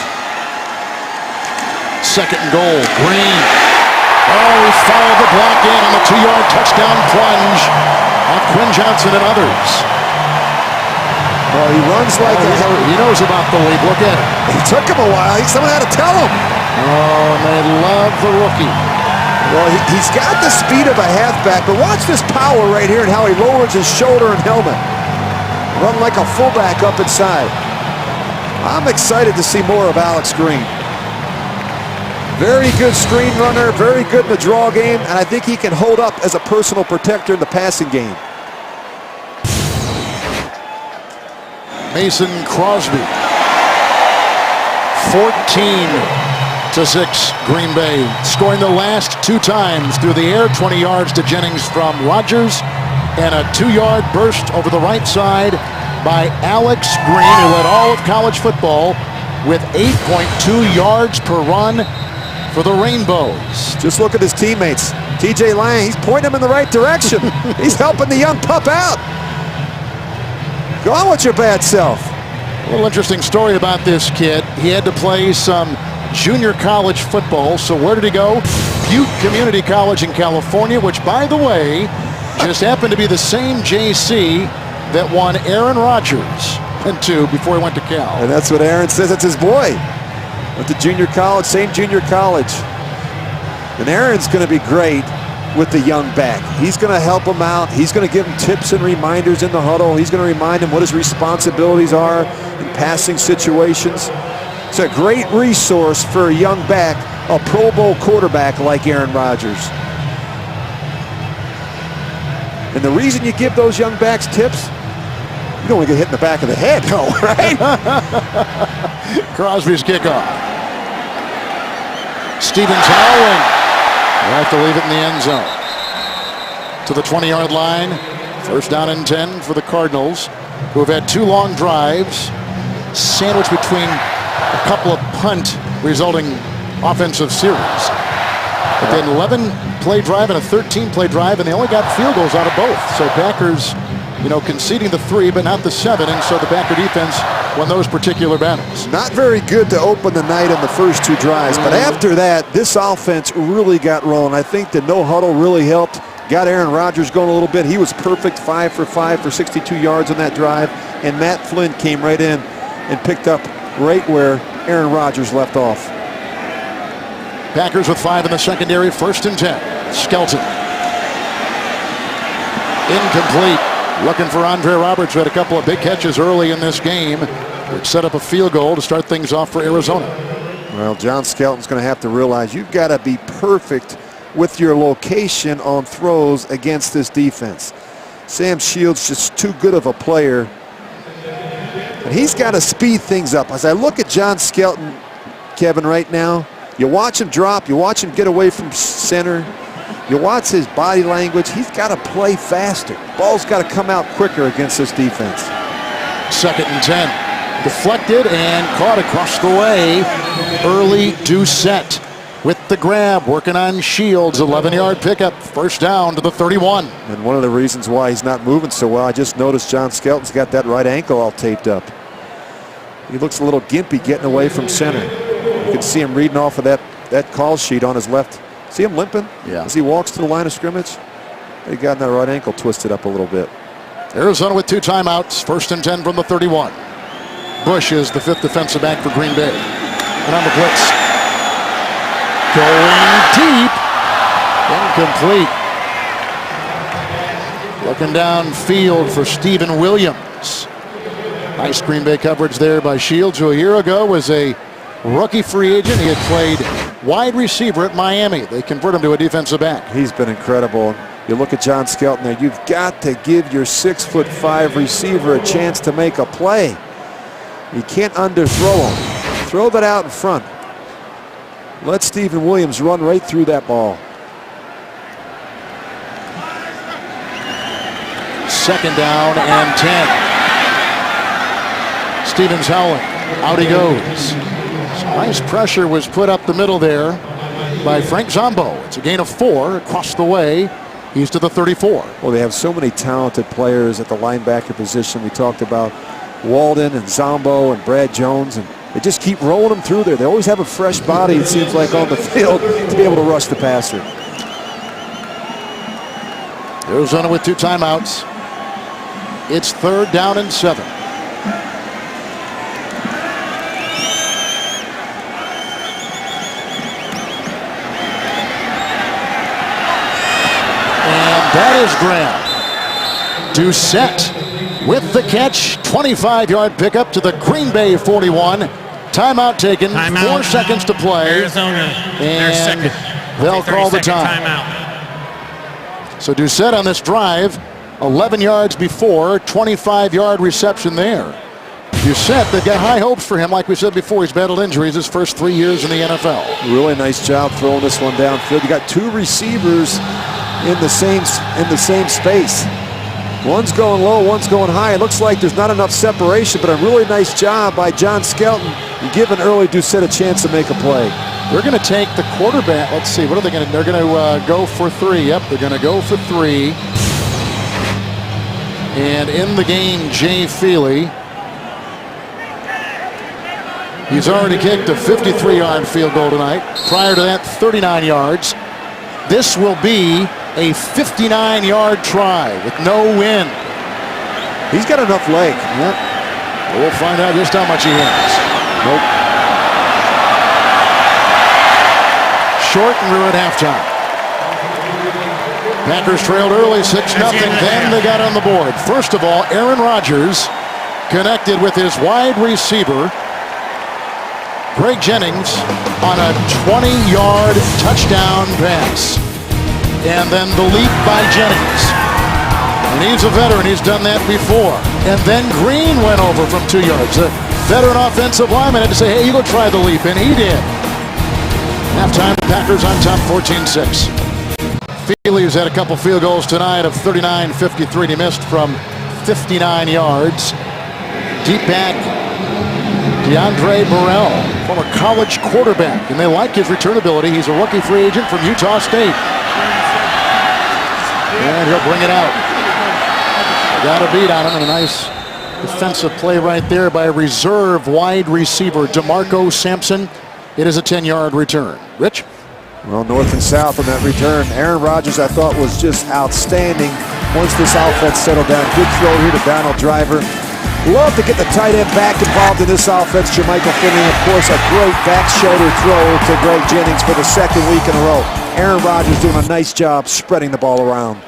Second and goal. Green. Oh, he followed the block in on the 2-yard touchdown plunge of Quinn Johnson and others. Well, he runs like he knows about the league. Look at him. It took him a while. Someone had to tell him. Oh, and they love the rookie. Well, he's got the speed of a halfback, but watch this power right here and how he lowers his shoulder and helmet. Run like a fullback up inside. I'm excited to see more of Alex Green. Very good screen runner, very good in the draw game, and I think he can hold up as a personal protector in the passing game. Mason Crosby. 14-6 Green Bay, scoring the last 2 times through the air. 20 yards to Jennings from Rodgers, and a 2-yard burst over the right side by Alex Green, who led all of college football with 8.2 yards per run for the Rainbows. Just look at his teammates. TJ Lang, he's pointing them in the right direction. He's helping the young pup out. Go on with your bad self. A little interesting story about this kid. He had to play some junior college football. So where did he go? Butte Community College in California, which, by the way, just happened to be the same JC that won Aaron Rodgers into before he went to Cal. And that's what Aaron says. It's his boy. Went to junior college, same junior college. And Aaron's going to be great with the young back. He's going to help him out. He's going to give him tips and reminders in the huddle. He's going to remind him what his responsibilities are in passing situations. It's a great resource for a young back, a Pro Bowl quarterback like Aaron Rodgers. And the reason you give those young backs tips, you don't want to get hit in the back of the head, no, right? Crosby's kickoff. Stevens howling. We'll have to leave it in the end zone. To the 20-yard line. First down and 10 for the Cardinals, who have had 2 long drives, sandwiched between a couple of punt resulting offensive series. But then 11-play drive and a 13-play drive, and they only got field goals out of both. So Packers, conceding the 3, but not the 7, and so the Packer defense won those particular battles. Not very good to open the night on the first 2 drives, but after that, this offense really got rolling. I think the no huddle really helped. Got Aaron Rodgers going a little bit. He was perfect, 5 for 5 for 62 yards on that drive, and Matt Flynn came right in and picked up right where Aaron Rodgers left off. Packers with 5 in the secondary, first and 10. Skelton. Incomplete. Looking for Andre Roberts, who had a couple of big catches early in this game, which set up a field goal to start things off for Arizona. Well, John Skelton's going to have to realize you've got to be perfect with your location on throws against this defense. Sam Shields just too good of a player. And he's got to speed things up. As I look at John Skelton, Kevin, right now, you watch him drop, you watch him get away from center, you watch his body language. He's got to play faster. Ball's got to come out quicker against this defense. Second and 10. Deflected and caught across the way. Early Doucette with the grab, working on Shields. 11-yard pickup, first down to the 31. And one of the reasons why he's not moving so well, I just noticed John Skelton's got that right ankle all taped up. He looks a little gimpy getting away from center. You can see him reading off of that call sheet on his left. See him limping as he walks to the line of scrimmage? He got that right ankle twisted up a little bit. Arizona with 2 timeouts, first and 10 from the 31. Bush is the 5th defensive back for Green Bay. And on the blitz. Going deep. Incomplete. Looking downfield for Stephen Williams. Nice Green Bay coverage there by Shields, who a year ago was a rookie free agent. He had played wide receiver at Miami. They convert him to a defensive back. He's been incredible. You look at John Skelton there. You've got to give your 6'5" receiver a chance to make a play. You can't underthrow him. Throw that out in front. Let Stephen Williams run right through that ball. Second down and 10. Stevens Howling. Out he goes. Some nice pressure was put up the middle there by Frank Zombo. It's a gain of 4 across the way. He's to the 34. Well, they have so many talented players at the linebacker position. We talked about Walden and Zombo and Brad Jones, and they just keep rolling them through there. They always have a fresh body, it seems like, on the field to be able to rush the passer. Arizona with 2 timeouts. It's 3rd down and 7. And that is Graham. Doucette with the catch. 25-yard pickup to the Green Bay 41. Timeout taken. Timeout. 4 seconds to play. Arizona. And they'll call the time. Timeout. So Doucette on this drive, 11 yards before, 25-yard reception there. Doucette, they've got high hopes for him. Like we said before, he's battled injuries his first 3 years in the NFL. Really nice job throwing this one downfield. You got 2 receivers in the same space. One's going low, one's going high. It looks like there's not enough separation, but a really nice job by John Skelton. You give an early Doucette a chance to make a play. They're going to take the quarterback. Let's see, what are they going to do? They're going to go for 3. Yep, they're going to go for 3. And in the game, Jay Feely. He's already kicked a 53-yard field goal tonight. Prior to that, 39 yards. This will be a 59-yard try with no wind. He's got enough leg. Yep. We'll find out just how much he has. Nope. Short and we're at halftime. Packers trailed early 6-0. Then they got on the board. First of all, Aaron Rodgers connected with his wide receiver, Greg Jennings, on a 20-yard touchdown pass. And then the leap by Jennings. And he's a veteran. He's done that before. And then Green went over from 2 yards. A veteran offensive lineman had to say, hey, you go try the leap. And he did. Halftime, the Packers on top 14-6. Feely's had a couple field goals tonight of 39-53. He missed from 59 yards. Deep back, DeAndre Burrell, former college quarterback. And they like his return ability. He's a rookie free agent from Utah State. And he'll bring it out. Got a beat on him, and a nice defensive play right there by reserve wide receiver DeMarco Sampson. It is a 10-yard return. Rich? Well, north and south on that return. Aaron Rodgers, I thought, was just outstanding once this offense settled down. Good throw here to Donald Driver. Love to get the tight end back involved in this offense. Jermichael Finley, of course, a great back shoulder throw to Greg Jennings for the 2nd week in a row. Aaron Rodgers doing a nice job spreading the ball around.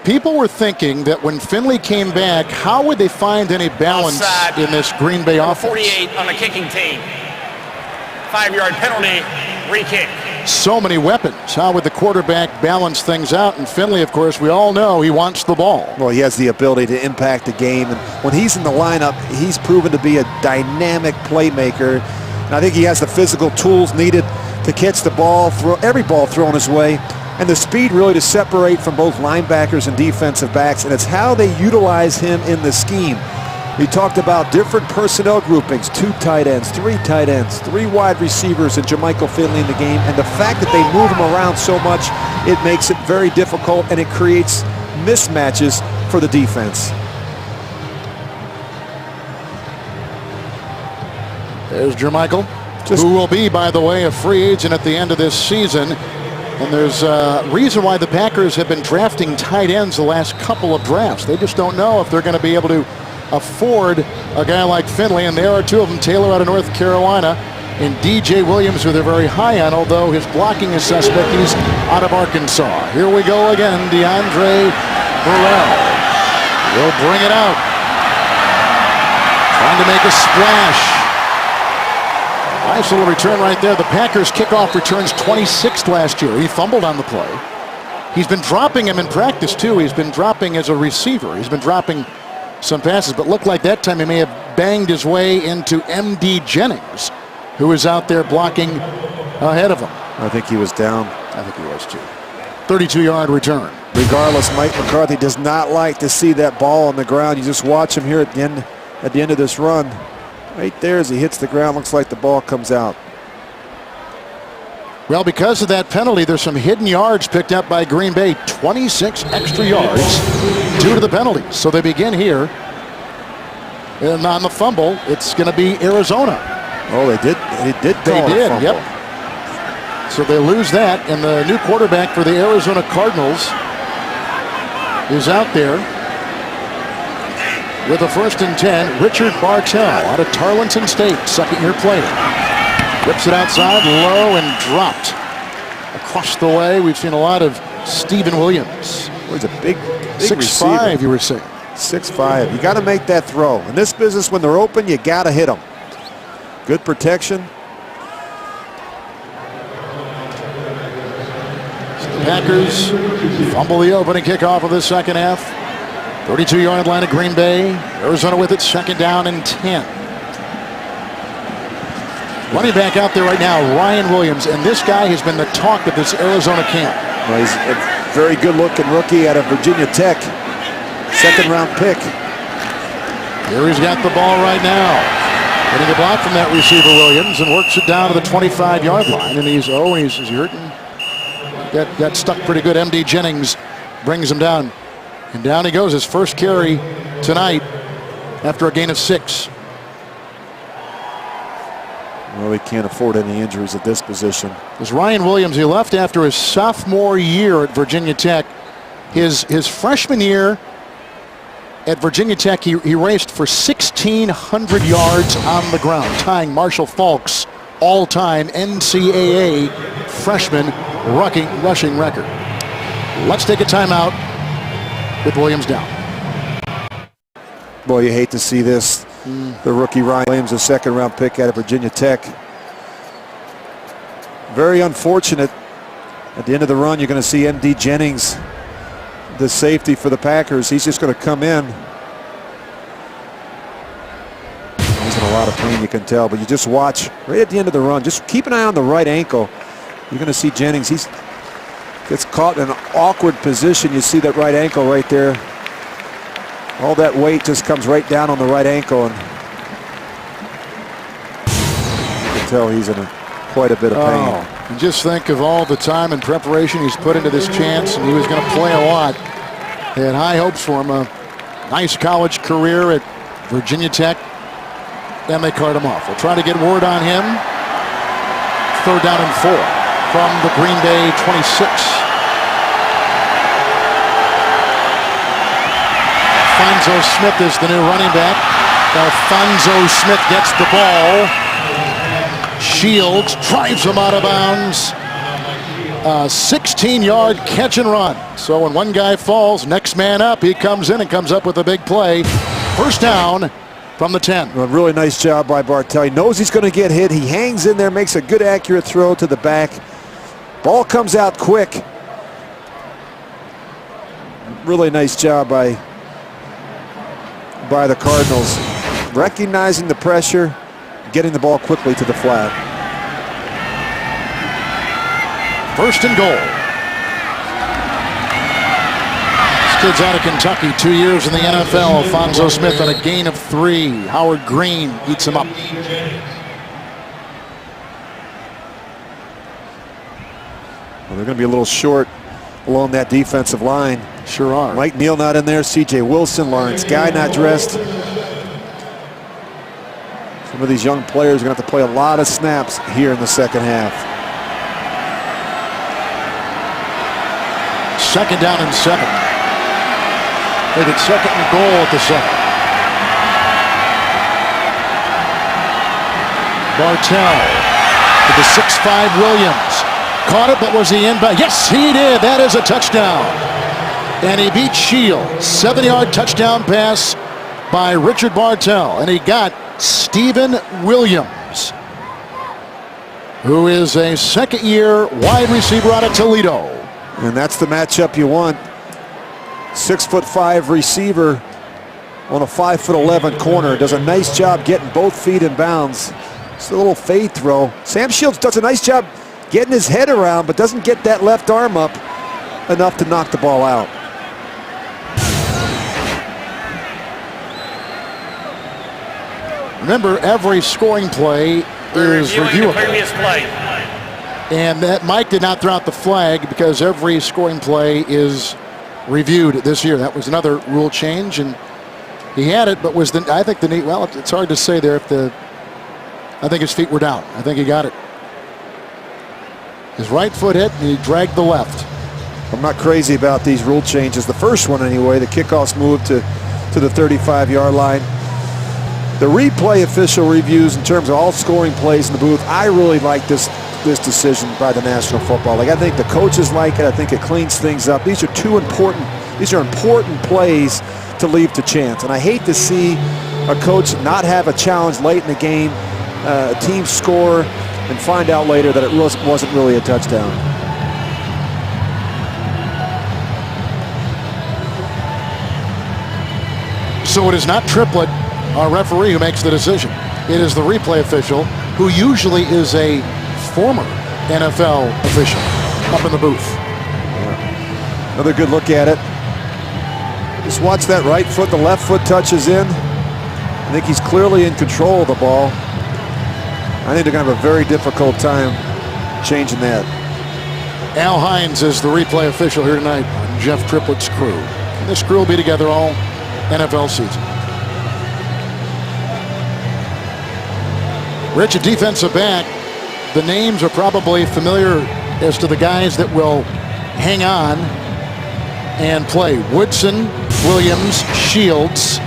People were thinking that when Finley came back, how would they find any balance in this Green Bay offense? 48 on the kicking team. 5-yard penalty, re-kick. So many weapons. How would the quarterback balance things out? And Finley, of course, we all know he wants the ball. Well, he has the ability to impact the game. And when he's in the lineup, he's proven to be a dynamic playmaker. And I think he has the physical tools needed to catch the ball, throw every ball thrown his way, and the speed really to separate from both linebackers and defensive backs. And it's how they utilize him in the scheme. We talked about different personnel groupings, 2 tight ends, 3 tight ends, 3 wide receivers, and Jermichael Finley in the game. And the fact that they move him around so much, it makes it very difficult, and it creates mismatches for the defense. There's Jermichael, who will be, by the way, a free agent at the end of this season. And there's a reason why the Packers have been drafting tight ends the last couple of drafts. They just don't know if they're going to be able to afford a guy like Finley. And there are 2 of them, Taylor out of North Carolina and DJ Williams, who they're very high on, although his blocking is suspect. He's out of Arkansas. Here we go again, DeAndre Burrell. Will bring it out. Trying to make a splash. Nice little return right there. The Packers kickoff returns 26th last year. He fumbled on the play. He's been dropping him in practice too. He's been dropping as a receiver. He's been dropping some passes, but looked like that time he may have banged his way into M.D. Jennings, who was out there blocking ahead of him. I think he was down. I think he was too. 32-yard return. Regardless, Mike McCarthy does not like to see that ball on the ground. You just watch him here at the end of this run. Right there as he hits the ground, looks like the ball comes out. Well, because of that penalty, there's some hidden yards picked up by Green Bay. 26 extra yards due to the penalty. So they begin here. And on the fumble, it's going to be Arizona. Oh, they did call They a did, fumble. yep. So they lose that, and the new quarterback for the Arizona Cardinals is out there with a 1st and 10. Richard Bartell out of Tarleton State, second-year player. Whips it outside, low, and dropped. Across the way, we've seen a lot of Stephen Williams. Well, he's a big 6'5", you were saying. 6'5". You got to make that throw. In this business, when they're open, you got to hit them. Good protection. Packers fumble the opening kickoff of the second half. 32-yard line of Green Bay. Arizona with it, second down and 10. Running back out there right now, Ryan Williams, and this guy has been the talk of this Arizona camp. Well, he's a very good-looking rookie out of Virginia Tech. Second-round pick. Here he's got the ball right now. Getting a block from that receiver, Williams, and works it down to the 25-yard line. And he's hurting. Got stuck pretty good. M.D. Jennings brings him down. And down he goes, his first carry tonight after a gain of 6. Well, he can't afford any injuries at this position. As Ryan Williams, he left after his sophomore year at Virginia Tech. His freshman year at Virginia Tech, he raced for 1,600 yards on the ground, tying Marshall Faulk's all-time NCAA freshman rushing record. Let's take a timeout with Williams down. Boy, you hate to see this. The rookie Ryan Williams, a second-round pick out of Virginia Tech. Very unfortunate. At the end of the run, you're going to see M.D. Jennings, the safety for the Packers. He's just going to come in. He's in a lot of pain, you can tell, but you just watch right at the end of the run. Just keep an eye on the right ankle. You're going to see Jennings. He gets caught in an awkward position. You see that right ankle right there. All that weight just comes right down on the right ankle, and you can tell he's in quite a bit of pain. And just think of all the time and preparation he's put into this chance, and he was going to play a lot. They had high hopes for him. A nice college career at Virginia Tech. Then they cart him off. We'll try to get word on him. 3rd down and 4 from the Green Bay 26. Alfonso Smith is the new running back. Alfonso Smith gets the ball. Shields drives him out of bounds. 16-yard catch and run. So when one guy falls, next man up, he comes in and comes up with a big play. First down from the 10. A really nice job by Bartell. He knows he's going to get hit. He hangs in there, makes a good accurate throw to the back. Ball comes out quick. Really nice job by the Cardinals. Recognizing the pressure, getting the ball quickly to the flat. 1st and goal. This kid's out of Kentucky, 2 years in the NFL. Alfonso Smith on a gain of 3. Howard Green eats him up. Well, they're going to be a little short along that defensive line. Sure are. Mike Neal not in there. C.J. Wilson, Lawrence Guy not dressed. Some of these young players are going to have to play a lot of snaps here in the second half. 2nd down and 7. They did 2nd and goal at the 2nd. Bartell to the 6'5" Williams. Caught it, but was he in? Yes, he did. That is a touchdown. And he beat Shields. 7-yard touchdown pass by Richard Bartell. And he got Stephen Williams. who is a second-year wide receiver out of Toledo. And that's the matchup you want. 6'5" receiver on a 5'11" corner. Does a nice job getting both feet in bounds. It's a little fade throw. Sam Shields does a nice job getting his head around, but doesn't get that left arm up enough to knock the ball out. Remember, every scoring play is reviewable. Previous play. And that Mike did not throw out the flag because every scoring play is reviewed this year. That was another rule change, and he had it, but was the, I think the knee, well, it's hard to say there if the, I think his feet were down. I think he got it. His right foot hit, and he dragged the left. I'm not crazy about these rule changes. The first one anyway, the kickoffs moved to the 35-yard line. The replay official reviews in terms of all scoring plays in the booth, I really like this decision by the National Football League. I think the coaches like it. I think it cleans things up. These are important plays to leave to chance. And I hate to see a coach not have a challenge late in the game, a team score, and find out later that it wasn't really a touchdown. So it is not Triplett, our referee, who makes the decision. It is the replay official, who usually is a former NFL official, up in the booth. Another good look at it. Just watch that right foot. The left foot touches in. I think he's clearly in control of the ball. I think they're going to have a very difficult time changing that. Al Hines is the replay official here tonight on Jeff Triplett's crew. And this crew will be together all NFL season. Rich, a defensive back. The names are probably familiar as to the guys that will hang on and play. Woodson, Williams, Shields,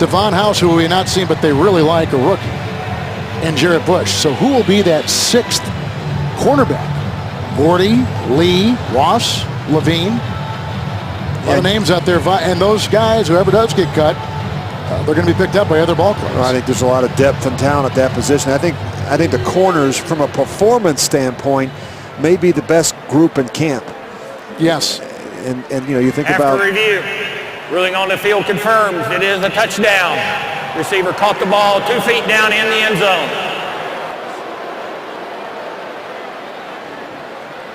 Devon House, who we have not seen, but they really like, a rookie, and Jarrett Bush. So who will be that sixth cornerback? Gordy, Lee, Ross, Levine. A lot of names out there. And those guys, whoever does get cut, they're going to be picked up by other ball players. Well, I think there's a lot of depth and talent at that position. I think the corners, from a performance standpoint, may be the best group in camp. Yes. And you know, you think After about review, ruling on the field confirms it is a touchdown. Receiver caught the ball 2 feet down in the end zone.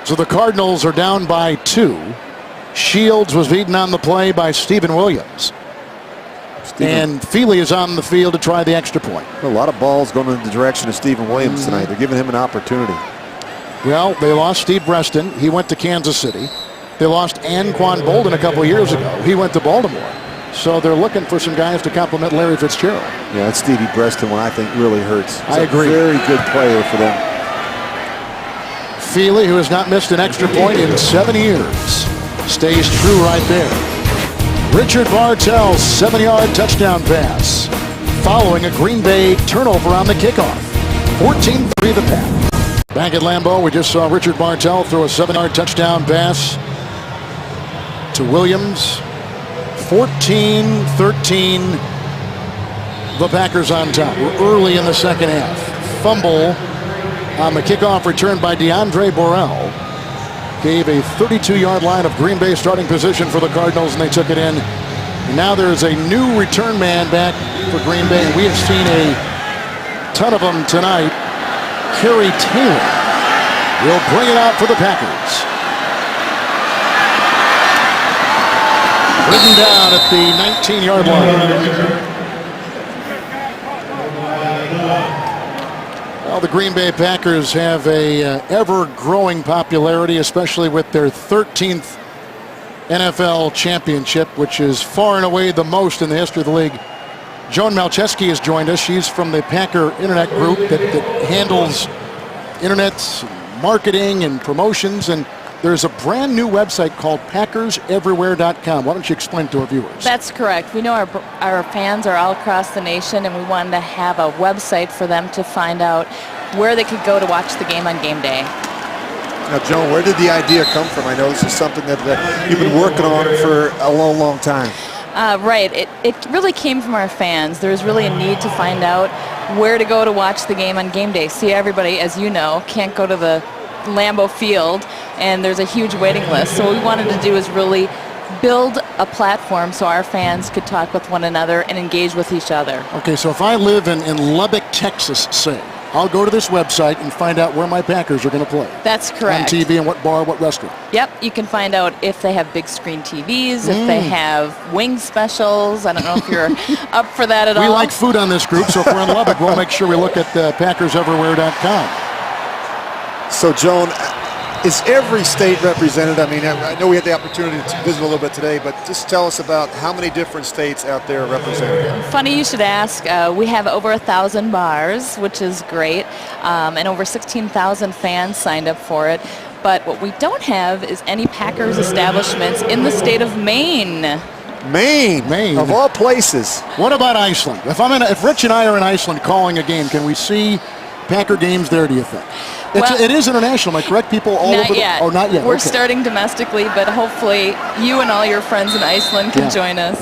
So the Cardinals are down by 2. Shields was beaten on the play by Stephen Williams. And Feely is on the field to try the extra point. A lot of balls going in the direction of Stephen Williams tonight. They're giving him an opportunity. Well, they lost Steve Breston. He went to Kansas City. They lost Anquan Bolden a couple of years ago. He went to Baltimore. So they're looking for some guys to complement Larry Fitzgerald. Yeah, that's Stevie Breston one I think really hurts. I agree. Very good player for them. Feely, who has not missed an extra point in 7 years, stays true right there. Richard Bartell's 7-yard touchdown pass following a Green Bay turnover on the kickoff. 14-3 the Pack. Back at Lambeau, we just saw Richard Bartell throw a 7-yard touchdown pass to Williams. 14-13, the Packers on top. We're early in the second half. Fumble on the kickoff return by DeAndre Borrell. Gave a 32-yard line of Green Bay starting position for the Cardinals, and they took it in. And now there's a new return man back for Green Bay, and we have seen a ton of them tonight. Kerry Taylor will bring it out for the Packers. Ridden down at the 19-yard line. Well, the Green Bay Packers have a ever-growing popularity, especially with their 13th NFL championship, which is far and away the most in the history of the league. Joan Malcheski has joined us. She's from the Packer Internet Group that handles internet marketing and promotions, and there's a brand new website called PackersEverywhere.com. Why don't you explain to our viewers? That's correct. We know our fans are all across the nation, and we wanted to have a website for them to find out where they could go to watch the game on game day. Now, Joan, where did the idea come from? I know this is something that you've been working on for a long, long time. Right. It really came from our fans. There was really a need to find out where to go to watch the game on game day. See, everybody, as you know, can't go to the Lambeau Field, and there's a huge waiting list. So what we wanted to do is really build a platform so our fans could talk with one another and engage with each other. Okay, so if I live in Lubbock, Texas, say, I'll go to this website and find out where my Packers are going to play. That's correct. On TV and what bar, what restaurant. Yep, you can find out if they have big screen TVs, if they have wing specials. I don't know if you're up for that at all. We like food on this group, so if we're in Lubbock, we'll make sure we look at PackersEverywhere.com. So, Joan, is every state represented? I mean, I know we had the opportunity to visit a little bit today, but just tell us about how many different states out there are represented. Funny you should ask. We have over 1,000 bars, which is great, and over 16,000 fans signed up for it. But what we don't have is any Packers establishments in the state of Maine. Maine, of all places. What about Iceland? If Rich and I are in Iceland calling a game, can we see Packer games there, do you think? It is international, am I correct? People all over yet. Oh, not yet. We're okay. starting domestically, but hopefully you and all your friends in Iceland can join us.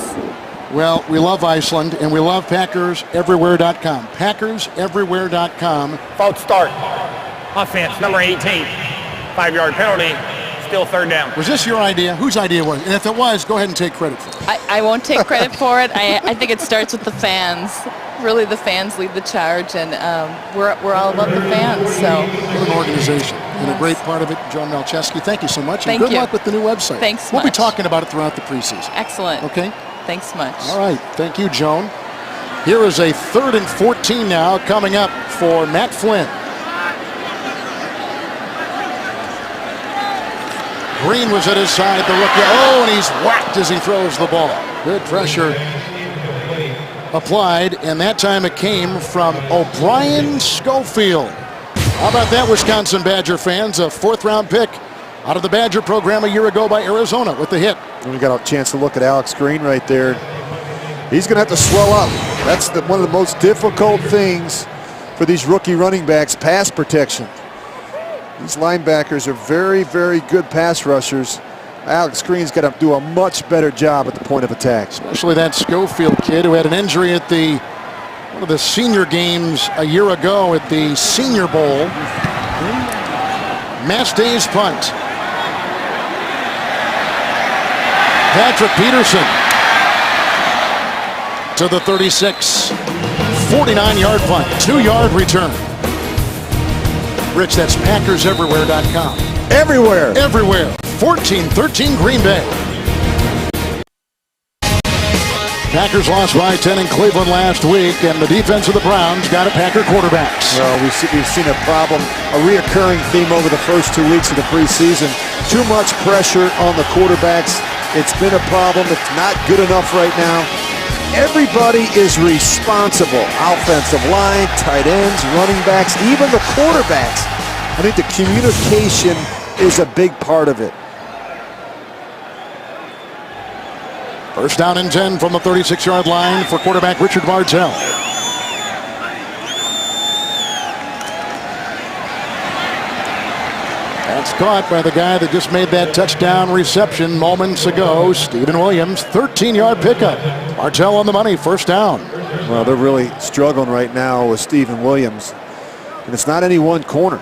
Well, we love Iceland, and we love PackersEverywhere.com. PackersEverywhere.com. False start. Offense, number 18. 5-yard penalty. Still third down. Was this your idea? Whose idea was it? And if it was, go ahead and take credit for it. I won't take credit for it. I think it starts with the fans. Really, the fans lead the charge, and we're all about the fans. So, what an organization, and a great part of it, Joan Malcheski. Thank you so much, and good luck with the new website. Thanks We'll much. be talking about it throughout the preseason. Excellent. Okay? Thanks much. All right. Thank you, Joan. Here is a 3rd and 14 now coming up for Matt Flynn. Green was at his side, the rookie. Oh, and he's whacked as he throws the ball. Good pressure applied, and that time it came from O'Brien Schofield. How about that, Wisconsin Badger fans? A 4th-round pick out of the Badger program a year ago by Arizona with the hit. And we got a chance to look at Alex Green right there. He's going to have to swell up. That's one of the most difficult things for these rookie running backs, pass protection. These linebackers are very, very good pass rushers. Alex Green's got to do a much better job at the point of attack. Especially that Schofield kid who had an injury at one of the senior games a year ago at the Senior Bowl. Mass Day's punt. Patrick Peterson to the 36. 49-yard punt, 2-yard return. Rich, that's PackersEverywhere.com. Everywhere. Everywhere. 14-13 Green Bay. Packers lost by 10 in Cleveland last week, and the defense of the Browns got at Packer quarterbacks. Well, we've seen a problem, a reoccurring theme over the first 2 weeks of the preseason. Too much pressure on the quarterbacks. It's been a problem. It's not good enough right now. Everybody is responsible. Offensive line, tight ends, running backs, even the quarterbacks. I think the communication is a big part of it. First down and 10 from the 36-yard line for quarterback Richard Bartell. That's caught by the guy that just made that touchdown reception moments ago, Stephen Williams. 13-yard pickup. Bartell on the money, first down. Well, they're really struggling right now with Stephen Williams. And it's not any one corner.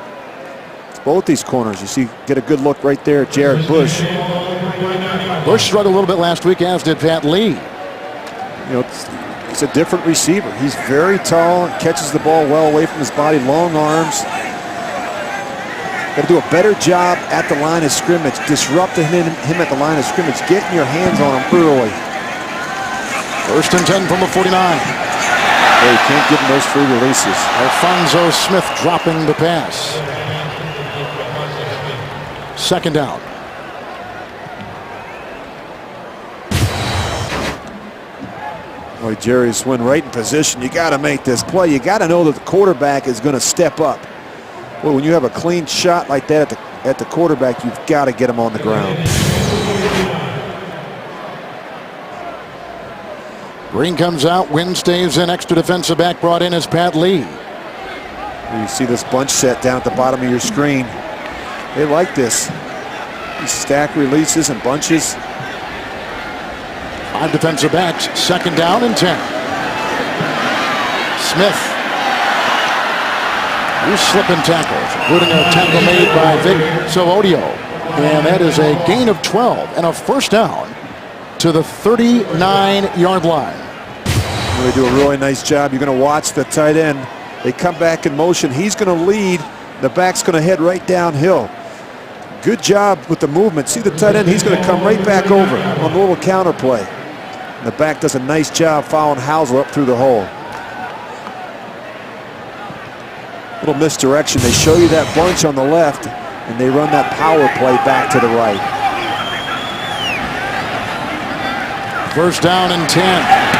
It's both these corners. You see, get a good look right there at Jared Bush. Bush struggled a little bit last week, as did Pat Lee. You know, it's a different receiver. He's very tall, catches the ball well away from his body, long arms. Got to do a better job at the line of scrimmage, disrupting him at the line of scrimmage, getting your hands on him early. First and 10 from the 49. Well, you can't give him those free releases. Alfonso Smith dropping the pass. Second down. Boy, Jerry Swin right in position. You got to make this play. You got to know that the quarterback is going to step up. Well, when you have a clean shot like that at the quarterback, you've got to get him on the ground. Green comes out. Wynn stays in. Extra defensive back brought in as Pat Lee. You see this bunch set down at the bottom of your screen. They like this. You stack releases and bunches. 5 defensive backs. Second down and 10. Smith Two slipping tackles, including a tackle made by Vic Sovodio. And that is a gain of 12 and a first down to the 39-yard line. They do a really nice job. You're going to watch the tight end. They come back in motion. He's going to lead. The back's going to head right downhill. Good job with the movement. See the tight end? He's going to come right back over on the little counter play. The back does a nice job following Housel up through the hole. Little misdirection. They show you that bunch on the left, and they run that power play back to the right. First down and 10.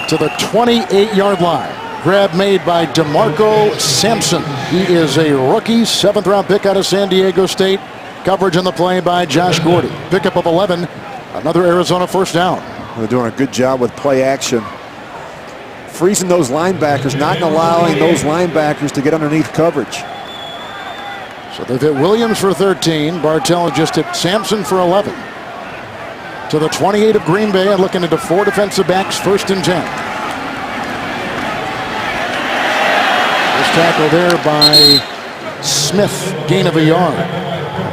To the 28-yard line. Grab made by DeMarco Sampson. He is a rookie, 7th-round pick out of San Diego State. Coverage on the play by Josh Gordy. Pickup of 11. Another Arizona first down. They're doing a good job with play action. Freezing those linebackers, not allowing those linebackers to get underneath coverage. So they've hit Williams for 13. Bartell just hit Sampson for 11. To the 28 of Green Bay and looking into 4 defensive backs, 1st and 10. This tackle there by Smith, gain of a yard.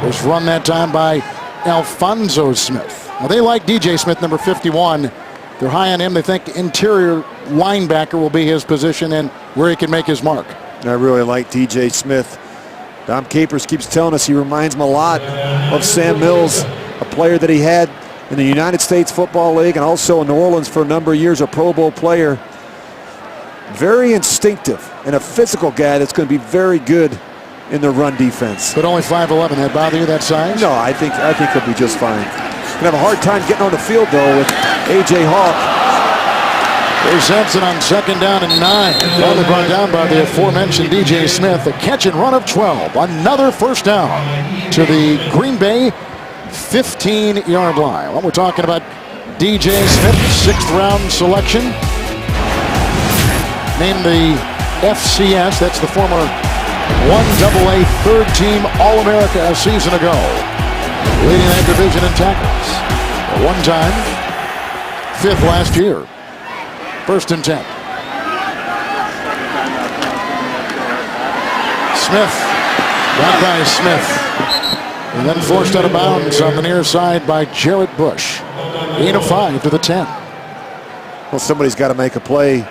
It was run that time by Alfonso Smith. Now they like DJ Smith, number 51. They're high on him. They think interior linebacker will be his position and where he can make his mark. I really like DJ Smith. Dom Capers keeps telling us he reminds him a lot of Sam Mills, a player that he had in the United States Football League and also in New Orleans for a number of years, a Pro Bowl player. Very instinctive and a physical guy that's going to be very good in the run defense. But only 5'11", that bother you, that size? No, I think he'll be just fine. Gonna have a hard time getting on the field though with A.J. Hawk. There's Sampson on 2nd down and 9. Finally brought down by the aforementioned DJ Smith. A catch and run of 12. Another first down to the Green Bay 15-yard line. Well, we're talking about DJ Smith, 6th-round selection. Named the FCS. That's the former 1AA 3rd-team All-America a season ago. Leading that division in tackles. At one time, 5th last year. 1st and 10. Smith. Got by Smith. And then forced out of bounds on the near side by Jarrett Bush. Gain of 5 to the 10. Well, somebody's got to make a play.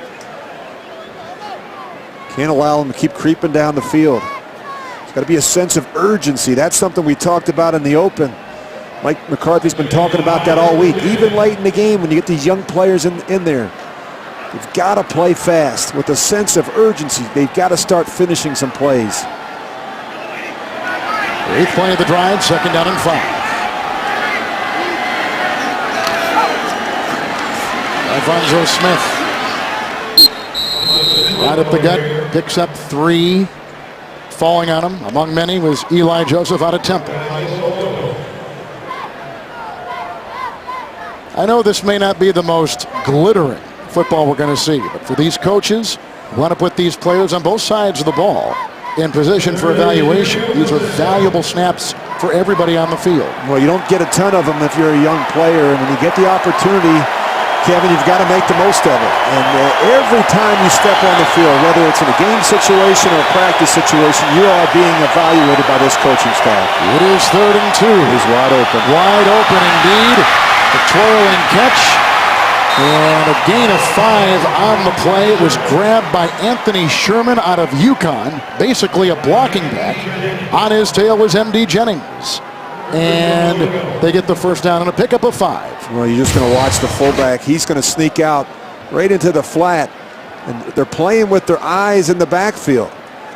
Can't allow them to keep creeping down the field. There's got to be a sense of urgency. That's something we talked about in the open. Mike McCarthy's been talking about that all week. Even late in the game when you get these young players in there. You've got to play fast with a sense of urgency. They've got to start finishing some plays. 8th play of the drive, 2nd down and 5. Alfonso Smith. Right up the gut, picks up 3. Falling on him, among many, was Eli Joseph out of Temple. I know this may not be the most glittering football we're going to see, but for these coaches who want to put these players on both sides of the ball in position for evaluation, these are valuable snaps for everybody on the field. Well, you don't get a ton of them if you're a young player, and when you get the opportunity, Kevin, you've got to make the most of it. And every time you step on the field, whether it's in a game situation or a practice situation, you are being evaluated by this coaching staff. It is 3rd and 2. He's wide open. Wide open indeed. A twirling catch. And a gain of 5 on the play. It was grabbed by Anthony Sherman out of UConn. Basically a blocking back. On his tail was M.D. Jennings. And they get the first down and a pickup of 5. Well, you're just going to watch the fullback. He's going to sneak out right into the flat. And they're playing with their eyes in the backfield.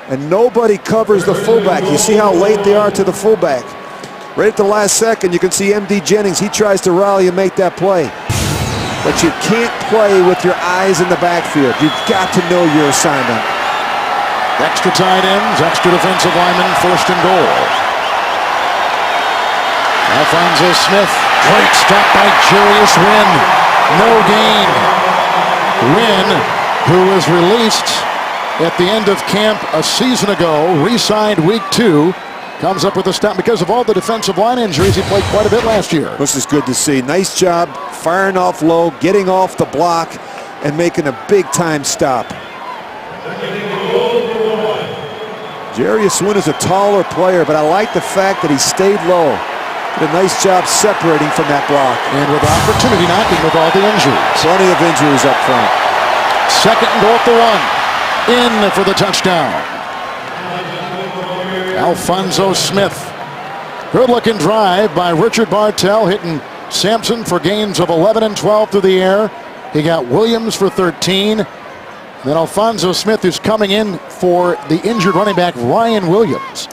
And nobody covers the fullback. You see how late they are to the fullback. Right at the last second, you can see M.D. Jennings. He tries to rally and make that play. But you can't play with your eyes in the backfield. You've got to know your assignment. Extra tight ends, extra defensive linemen, 1st and goal. Alfonso Smith, great stop by Julius Wynn. No gain. Wynn, who was released at the end of camp a season ago, re-signed week 2, comes up with a stop because of all the defensive line injuries. He played quite a bit last year. This is good to see. Nice job firing off low, getting off the block, and making a big-time stop. Jarius Wynn is a taller player, but I like the fact that he stayed low. Did a nice job separating from that block. And with opportunity knocking with all the injuries. Plenty of injuries up front. Second and goal at the 1. In for the touchdown. Alphonso Smith. Good-looking drive by Richard Bartell, hitting Sampson for gains of 11 and 12 through the air. He got Williams for 13. Then Alphonso Smith, who's coming in for the injured running back Ryan Williams,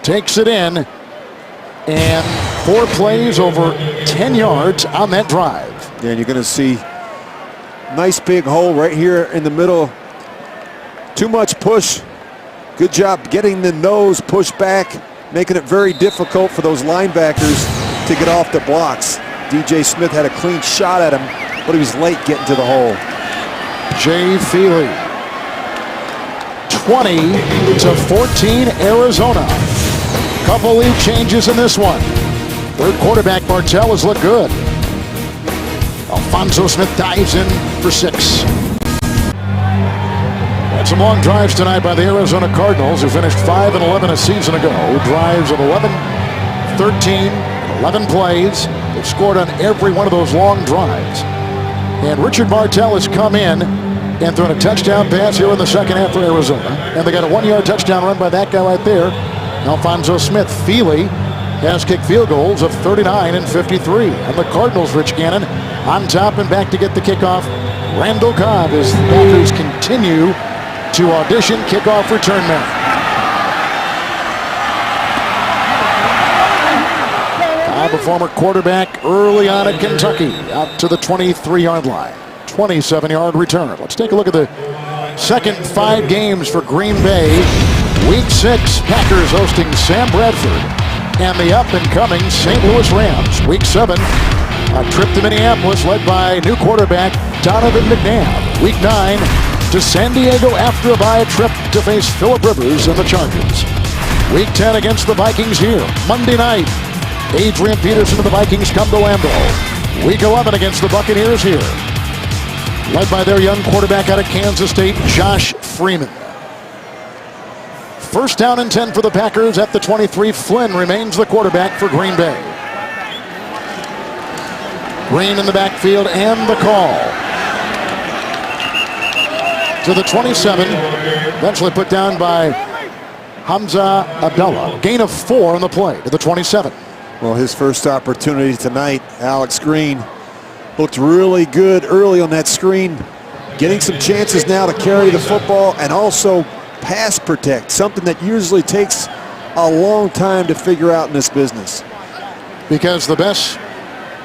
takes it in. And 4 plays over 10 yards on that drive. Yeah, and you're going to see nice big hole right here in the middle. Too much push. Good job getting the nose pushed back, making it very difficult for those linebackers to get off the blocks. DJ Smith had a clean shot at him, but he was late getting to the hole. Jay Feely. 20-14 Arizona. Couple lead changes in this one. Third quarterback Bartell has looked good. Alphonso Smith dives in for 6. Had some long drives tonight by the Arizona Cardinals, who finished 5-11 a season ago. Drives of 11, 13, 11 plays. They've scored on every one of those long drives. And Richard Bartell has come in and thrown a touchdown pass here in the second half for Arizona. And they got a 1-yard touchdown run by that guy right there, Alphonso Smith. Feely has kicked field goals of 39 and 53. And the Cardinals, Rich Gannon, on top and back to get the kickoff. Randall Cobb as the Packers continue to audition kickoff return man. Cobb, a former quarterback early on at Kentucky, out to the 23-yard line. 27-yard return. Let's take a look at the second 5 games for Green Bay. Week 6, Packers hosting Sam Bradford and the up-and-coming St. Louis Rams. Week 7, a trip to Minneapolis led by new quarterback Donovan McNabb. Week 9, to San Diego after a bye trip to face Phillip Rivers and the Chargers. Week 10 against the Vikings here. Monday night, Adrian Peterson and the Vikings come to Lambeau. Week 11 against the Buccaneers here, led by their young quarterback out of Kansas State, Josh Freeman. First down and 10 for the Packers at the 23. Flynn remains the quarterback for Green Bay. Green in the backfield and the call. To the 27, eventually put down by Hamza Abdullah. Gain of 4 on the play to the 27. Well, his first opportunity tonight, Alex Green looked really good early on that screen, getting some chances now to carry the football and also pass protect, something that usually takes a long time to figure out in this business. Because the best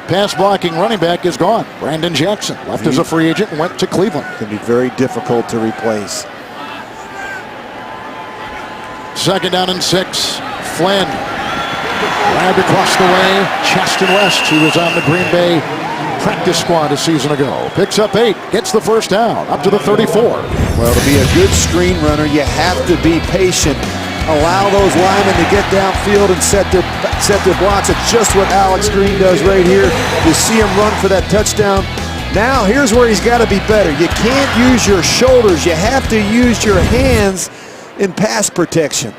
pass blocking running back is gone. Brandon Jackson left as a free agent and went to Cleveland. Can be very difficult to replace. Second down and 6. Flynn grabbed across the way. Chaston West, who was on the Green Bay practice squad a season ago, picks up 8, gets the first down up to the 34. Well, to be a good screen runner, you have to be patient. Allow those linemen to get downfield and set their blocks. It's just what Alex Green does right here. You see him run for that touchdown. Now, here's where he's got to be better. You can't use your shoulders. You have to use your hands in pass protection.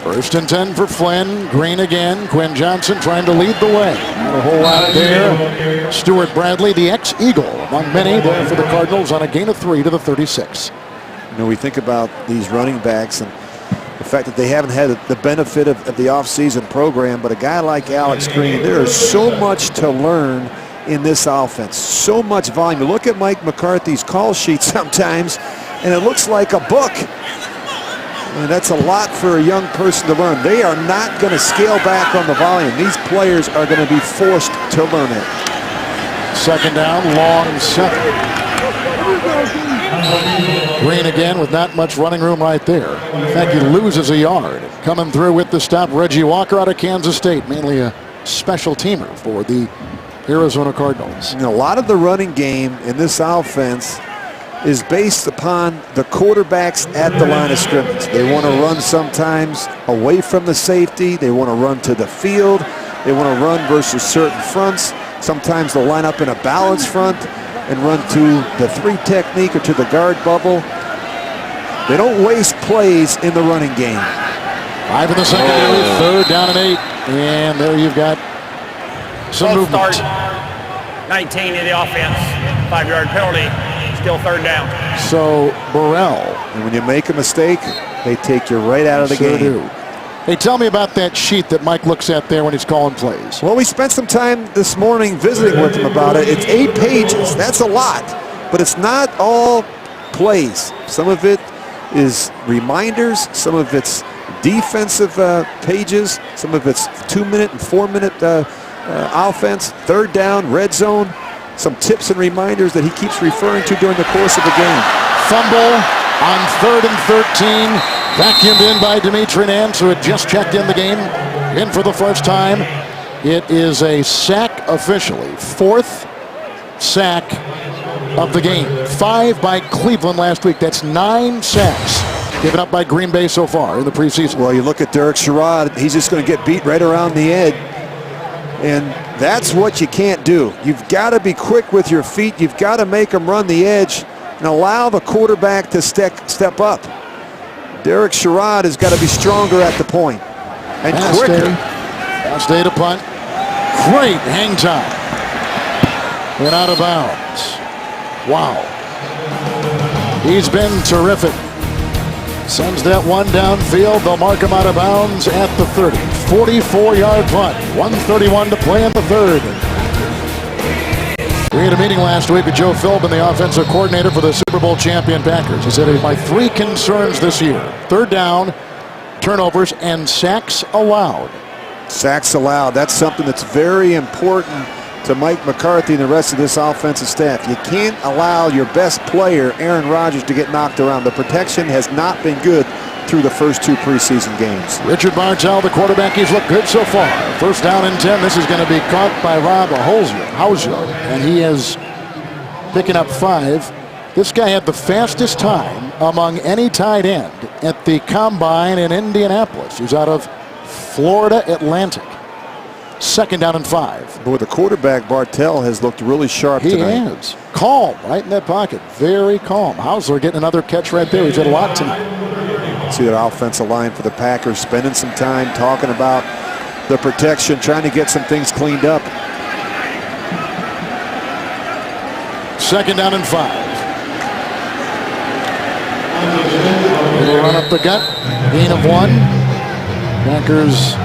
First and 10 for Flynn. Green again. Quinn Johnson trying to lead the way. Not a whole lot there. Stuart Bradley, the ex-Eagle, among many there for the Cardinals on a gain of 3 to the 36. You know, we think about these running backs and the fact that they haven't had the benefit of the offseason program, but a guy like Alex Green, there is so much to learn in this offense. So much volume. You look at Mike McCarthy's call sheet sometimes, and it looks like a book. And that's a lot for a young person to learn. They are not going to scale back on the volume. These players are going to be forced to learn it. Second down, long 7. Green again with not much running room right there. In fact, he loses a yard. Coming through with the stop, Reggie Walker out of Kansas State, mainly a special teamer for the Arizona Cardinals. And a lot of the running game in this offense is based upon the quarterbacks at the line of scrimmage. They want to run sometimes away from the safety. They want to run to the field. They want to run versus certain fronts. Sometimes they'll line up in a balance front and run to the 3 technique or to the guard bubble. They don't waste plays in the running game. 5 in the secondary, 3rd down and 8. And there you've got some movement. Start 19 in the offense. 5-yard penalty. Still 3rd down. So Burrell. And when you make a mistake, they take you right out of the game. Do. Hey, tell me about that sheet that Mike looks at there when he's calling plays. Well, we spent some time this morning visiting with him about it. It's 8 pages. That's a lot. But it's not all plays. Some of it is reminders. Some of it's defensive pages. Some of it's 2-minute and 4-minute offense. 3rd down, red zone. Some tips and reminders that he keeps referring to during the course of the game. Fumble on 3rd and 13. Vacuumed in by Dimitri Nance, who had just checked in the game, in for the first time. It is a sack officially. 4th sack of the game. 5 by Cleveland last week. That's 9 sacks given up by Green Bay so far in the preseason. Well, you look at Derek Sherrod, he's just going to get beat right around the edge. And that's what you can't do. You've got to be quick with your feet. You've got to make them run the edge and allow the quarterback to step up. Derek Sherrod has got to be stronger at the point and quicker. Last day to punt. Great hang time. Went out of bounds. Wow. He's been terrific. Sends that one downfield. They'll mark him out of bounds at the 30. 44-yard punt. 1:31 to play in the 3rd. We had a meeting last week with Joe Philbin, the offensive coordinator for the Super Bowl champion Packers. He said, my 3 concerns this year: 3rd down, turnovers, and sacks allowed. Sacks allowed. That's something that's very important to Mike McCarthy and the rest of this offensive staff. You can't allow your best player, Aaron Rodgers, to get knocked around. The protection has not been good through the first 2 preseason games. Richard Bartell, the quarterback, he's looked good so far. 1st down and 10. This is going to be caught by Rob Hauser, and he is picking up 5. This guy had the fastest time among any tight end at the Combine in Indianapolis. He's out of Florida Atlantic. 2nd down and 5. Boy, the quarterback, Bartell, has looked really sharp tonight. He is. Calm, right in that pocket. Very calm. Hauser getting another catch right there. He's had a lot tonight. See that offensive line for the Packers spending some time talking about the protection, trying to get some things cleaned up. 2nd down and 5. They'll run up the gut. Gain of 1. Packers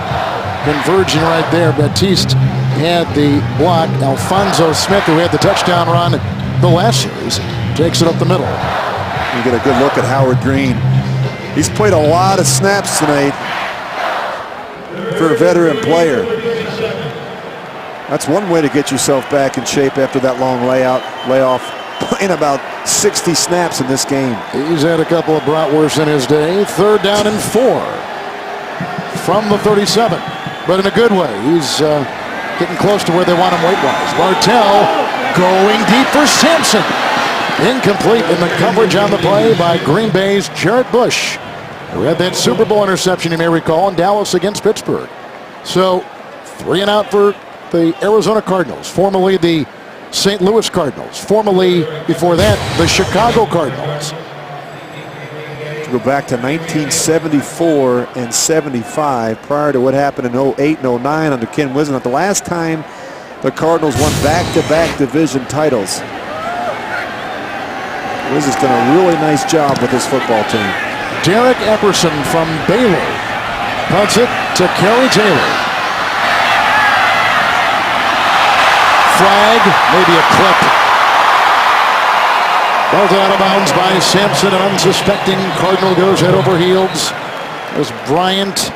converging right there. Batiste had the block. Alfonso Smith, who had the touchdown run the last series, takes it up the middle. You get a good look at Howard Green. He's played a lot of snaps tonight for a veteran player. That's one way to get yourself back in shape after that long layoff, playing about 60 snaps in this game. He's had a couple of bratwursts in his day. 3rd down and 4 from the 37, but in a good way. He's getting close to where they want him weight-wise. Bartell going deep for Sampson. Incomplete in the coverage on the play by Green Bay's Jarrett Bush, who had that Super Bowl interception, you may recall, in Dallas against Pittsburgh. So 3 and out for the Arizona Cardinals, formerly the St. Louis Cardinals, formerly, before that, the Chicago Cardinals. To go back to 1974 and 75, prior to what happened in 08 and 09 under Ken Whisenhunt, the last time the Cardinals won back-to-back division titles. Wiz has done a really nice job with this football team. Derek Epperson from Baylor punts it to Kerry Taylor. Flag, maybe a clip. Belted out of bounds by Sampson. An unsuspecting Cardinal goes head over heels. There's Bryant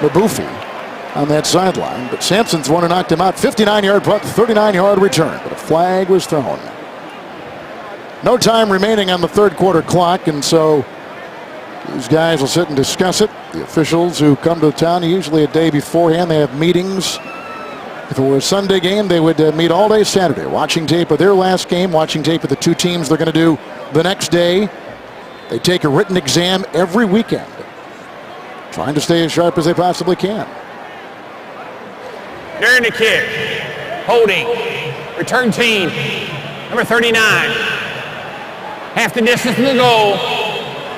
Mabufi on that sideline. But Sampson's the one who knocked him out. 59-yard punt, 39-yard return. But a flag was thrown. No time remaining on the 3rd quarter clock, and so these guys will sit and discuss it. The officials who come to town usually a day beforehand, they have meetings. If it were a Sunday game, they would meet all day Saturday, watching tape of their last game, watching tape of the 2 teams they're going to do the next day. They take a written exam every weekend, trying to stay as sharp as they possibly can. During the kick, Holding. Return team. Number 39. Half the distance to the goal.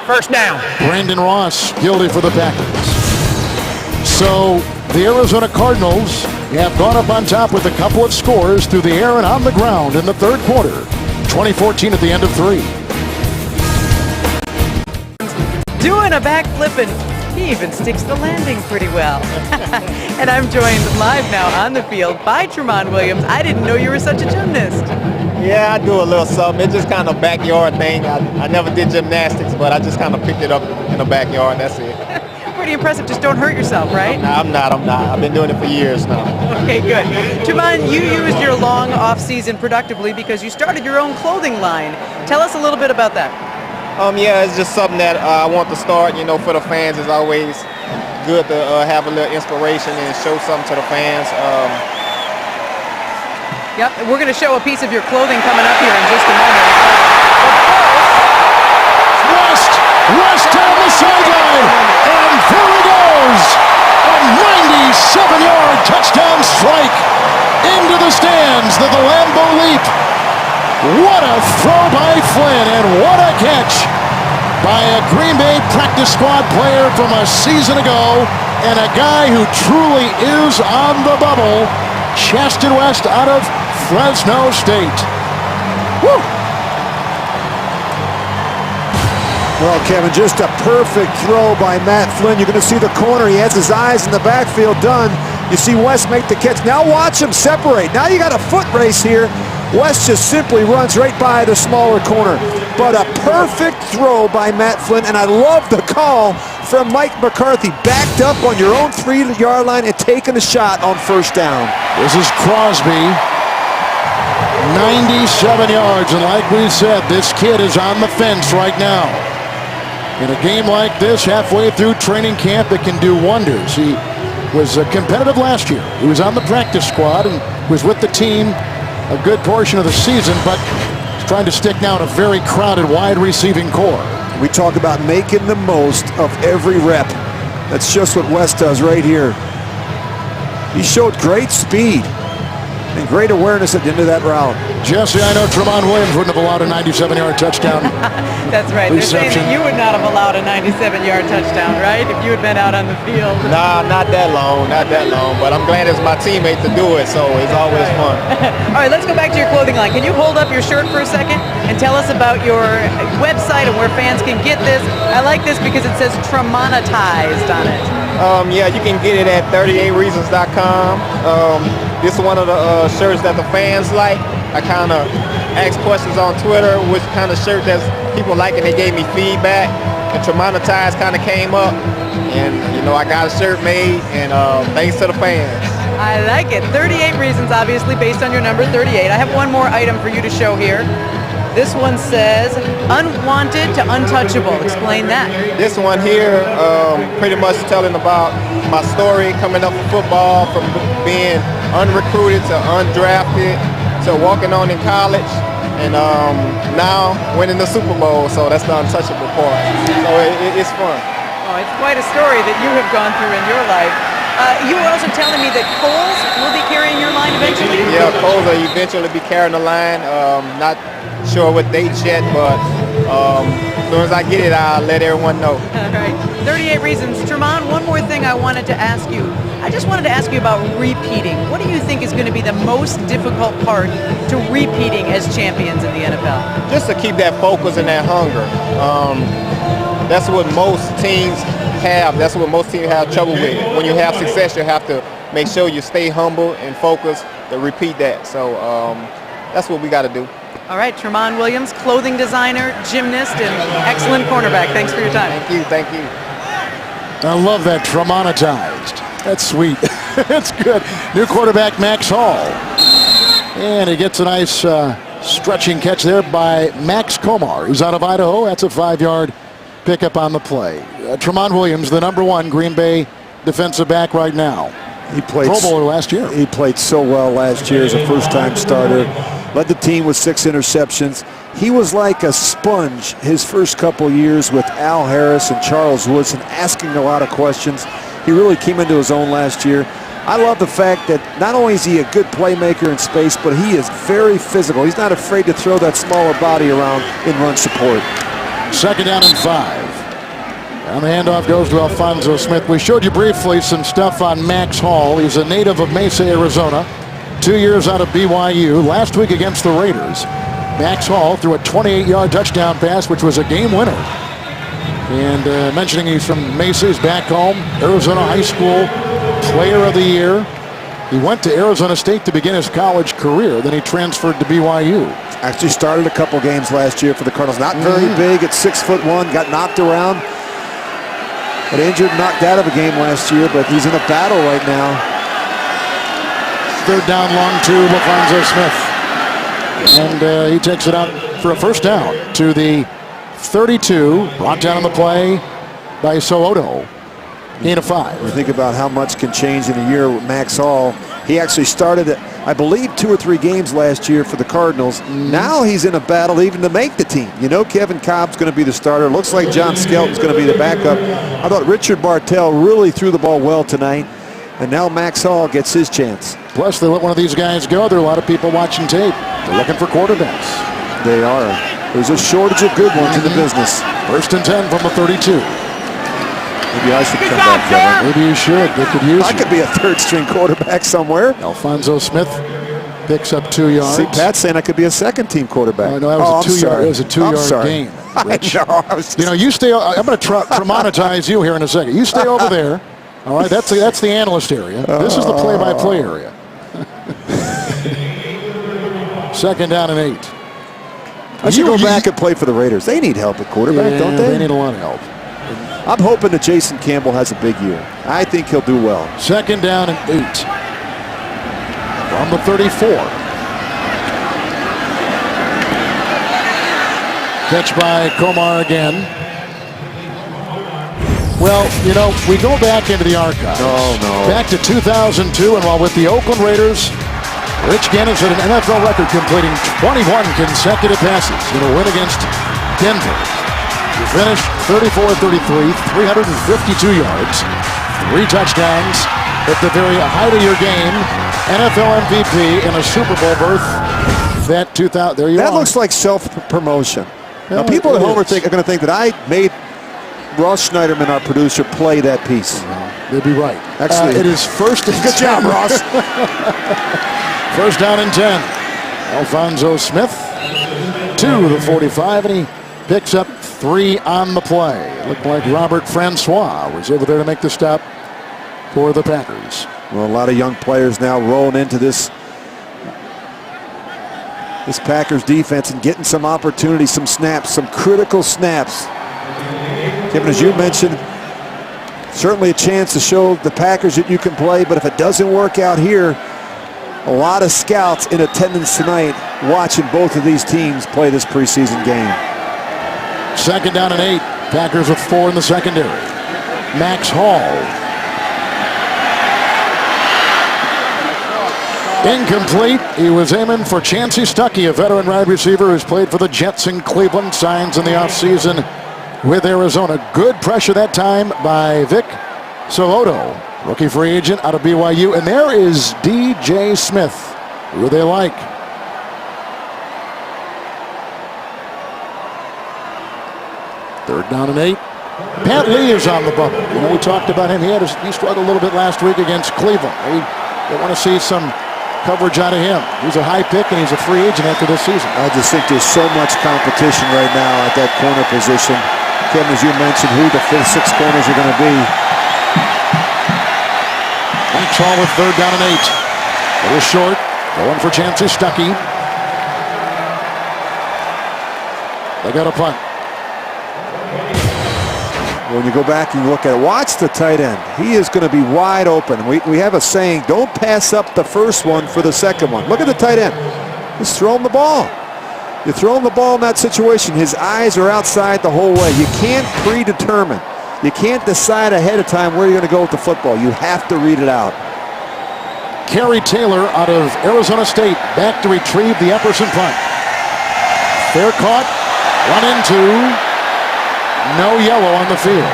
First down. Brandon Ross guilty for the Packers. So the Arizona Cardinals have gone up on top with a couple of scores through the air and on the ground in the third quarter. 2014 at the end of 3. Doing a backflip, and he even sticks the landing pretty well. And I'm joined live now on the field by Tramon Williams. I didn't know you were such a gymnast. Yeah, I do a little something. It's just kind of a backyard thing. I never did gymnastics, but I just kind of picked it up in the backyard. That's it. Pretty impressive. Just don't hurt yourself, right? No, I'm not. I've been doing it for years now. Okay, good. Tramon, you used your long off-season productively because you started your own clothing line. Tell us a little bit about that. Yeah, it's just something that I want to start. You know, for the fans, it's always good to have a little inspiration and show something to the fans. Yep, we're going to show a piece of your clothing coming up here in just a moment. West down the sideline, and there he goes! A 97-yard touchdown strike into the stands to the Lambeau Leap. What a throw by Flynn, and what a catch by a Green Bay practice squad player from a season ago, and a guy who truly is on the bubble, Chaston West out of Fresno State. Woo! Well, Kevin, just a perfect throw by Matt Flynn. You're going to see the corner. He has his eyes in the backfield done. You see West make the catch. Now watch him separate. Now you got a foot race here. West just simply runs right by the smaller corner. But a perfect throw by Matt Flynn, and I love the call from Mike McCarthy. Backed up on your own 3-yard line and taking a shot on first down. This is Crosby. 97 yards, and like we said, this kid is on the fence right now. In a game like this, halfway through training camp, it can do wonders. He was competitive last year. He was on the practice squad and was with the team a good portion of the season, but he's trying to stick now in a very crowded wide receiving core. We talk about making the most of every rep. That's just what West does right here. He showed great speed and great awareness at the end of that route. Jesse, I know Tramon Williams wouldn't have allowed a 97-yard touchdown. That's right. They're saying that you would not have allowed a 97-yard touchdown, right? If you had been out on the field. Nah, not that long. But I'm glad it's my teammate to do it, so it's always fun. All right, let's go back to your clothing line. Can you hold up your shirt for a second and tell us about your website and where fans can get this? I like this because it says Tramonetized on it. Yeah, you can get it at 38reasons.com. This is one of the shirts that the fans like. I kind of asked questions on Twitter which kind of shirt that people like, and they gave me feedback. And Tramonetized kind of came up, and you know, I got a shirt made, and thanks to the fans. I like it. 38 reasons, obviously, based on your number 38. I have one more item for you to show here. This one says, unwanted to untouchable. Explain that. This one here, pretty much telling about my story coming up in football, from being unrecruited to undrafted to walking on in college, and now winning the Super Bowl. So that's the untouchable part. So it's fun. Oh, it's quite a story that you have gone through in your life. You were also telling me that Kohl's will be carrying your line eventually? Yeah, Kohl's will eventually be carrying the line. Not sure what dates yet, but as soon as I get it, I'll let everyone know. All right. 38 reasons. Tramon, one more thing I wanted to ask you. I just wanted to ask you about repeating. What do you think is going to be the most difficult part to repeating as champions in the NFL? Just to keep that focus and that hunger. That's what most teams have. That's what most teams have trouble with. When you have success, you have to make sure you stay humble and focused to repeat that. So that's what we got to do. All right, Tramon Williams, clothing designer, gymnast, and excellent cornerback. Thanks for your time. Thank you. I love that, Tramonetized. That's sweet. That's good. New quarterback Max Hall. And he gets a nice stretching catch there by Max Komar, who's out of Idaho. That's a 5-yard pickup on the play. Tramon Williams, the number 1 Green Bay defensive back right now. He played Pro Bowler last year. He played so well last year as a first-time starter. Led the team with 6 interceptions. He was like a sponge his first couple years with Al Harris and Charles Woodson, asking a lot of questions. He really came into his own last year. I love the fact that not only is he a good playmaker in space, but he is very physical. He's not afraid to throw that smaller body around in run support. 2nd down and 5. And the handoff goes to Alphonso Smith. We showed you briefly some stuff on Max Hall. He's a native of Mesa, Arizona. 2 years out of BYU. Last week against the Raiders, Max Hall threw a 28-yard touchdown pass, which was a game winner. And mentioning he's from Mesa, he's back home. Arizona High School Player of the Year. He went to Arizona State to begin his college career. Then he transferred to BYU. Actually started a couple games last year for the Cardinals. Not very big at 6'1", got knocked around. Got injured, knocked out of a game last year, but he's in a battle right now. 3rd down, long 2, Alphonso Smith. And he takes it out for a 1st down to the 32. Brought down on the play by Soto. Gain of 5. We think about how much can change in a year with Max Hall. He actually started, I believe, 2 or 3 games last year for the Cardinals. Now he's in a battle even to make the team. You know, Kevin Cobb's going to be the starter. Looks like John Skelton's going to be the backup. I thought Richard Bartell really threw the ball well tonight. And now Max Hall gets his chance. Plus, they let one of these guys go. There are a lot of people watching tape. They're looking for quarterbacks. They are. There's a shortage of good ones in the business. 1st and 10 from the 32. Maybe I should come back, Kevin. Maybe you should. They could use I could be a 3rd-string quarterback somewhere. Alphonso Smith picks up 2 yards. See, Pat's saying I could be a 2nd-team quarterback. Oh, no, that was a 2-yard. It was a 2-yard gain. Rich. I know. I was just... You know, you stay. I'm going to monetize you here in a second. You stay over there. All right, that's the analyst area. This is the play-by-play area. 2nd down and 8. I should go back and play for the Raiders. They need help at quarterback, don't they? They need a lot of help. I'm hoping that Jason Campbell has a big year. I think he'll do well. 2nd down and 8. From the 34. Catch by Komar again. Well, you know, we go back into the archives. Back to 2002, and while with the Oakland Raiders, Rich Gannon set an NFL record completing 21 consecutive passes in a win against Denver. He finished 34-33, 352 yards, 3 touchdowns. At the very height of your game, NFL MVP and a Super Bowl berth. That 2000. There you are. That looks like self-promotion. Well, now, people at home are going to think that I made Ross Schneiderman, our producer, play that piece. They'd be right. Actually, it is 1st and 10. Good job, Ross. 1st down and 10. Alphonso Smith to the 45, and he picks up 3 on the play. It looked like Robert Francois was over there to make the stop for the Packers. Well, a lot of young players now rolling into this Packers defense and getting some opportunities, some snaps, some critical snaps. Kevin, as you mentioned, certainly a chance to show the Packers that you can play, but if it doesn't work out here, a lot of scouts in attendance tonight watching both of these teams play this preseason game. 2nd down and 8. Packers with 4 in the secondary. Max Hall. Incomplete. He was aiming for Chancey Stuckey, a veteran wide receiver who's played for the Jets in Cleveland, signs in the offseason with Arizona. Good pressure that time by Vic Soto, rookie free agent out of BYU. And there is DJ Smith, who they like. Third down and 8. Pat Lee is on the bubble. You know, we talked about him. He struggled a little bit last week against Cleveland. They want to see some coverage out of him. He's a high pick, and he's a free agent after this season. I just think there's so much competition right now at that corner position. Kevin, as you mentioned, who the 5th, 6th corners are going to be. Max Hall with 3rd down and 8. A little short. Going for Chancey Stuckey. They got a punt. When you go back and you look at it, watch the tight end. He is going to be wide open. We have a saying, don't pass up the first one for the second one. Look at the tight end. Just throw him the ball. You throw him the ball in that situation, his eyes are outside the whole way. You can't predetermine. You can't decide ahead of time where you're going to go with the football. You have to read it out. Kerry Taylor out of Arizona State back to retrieve the Epperson punt. Fair caught, run into, no yellow on the field.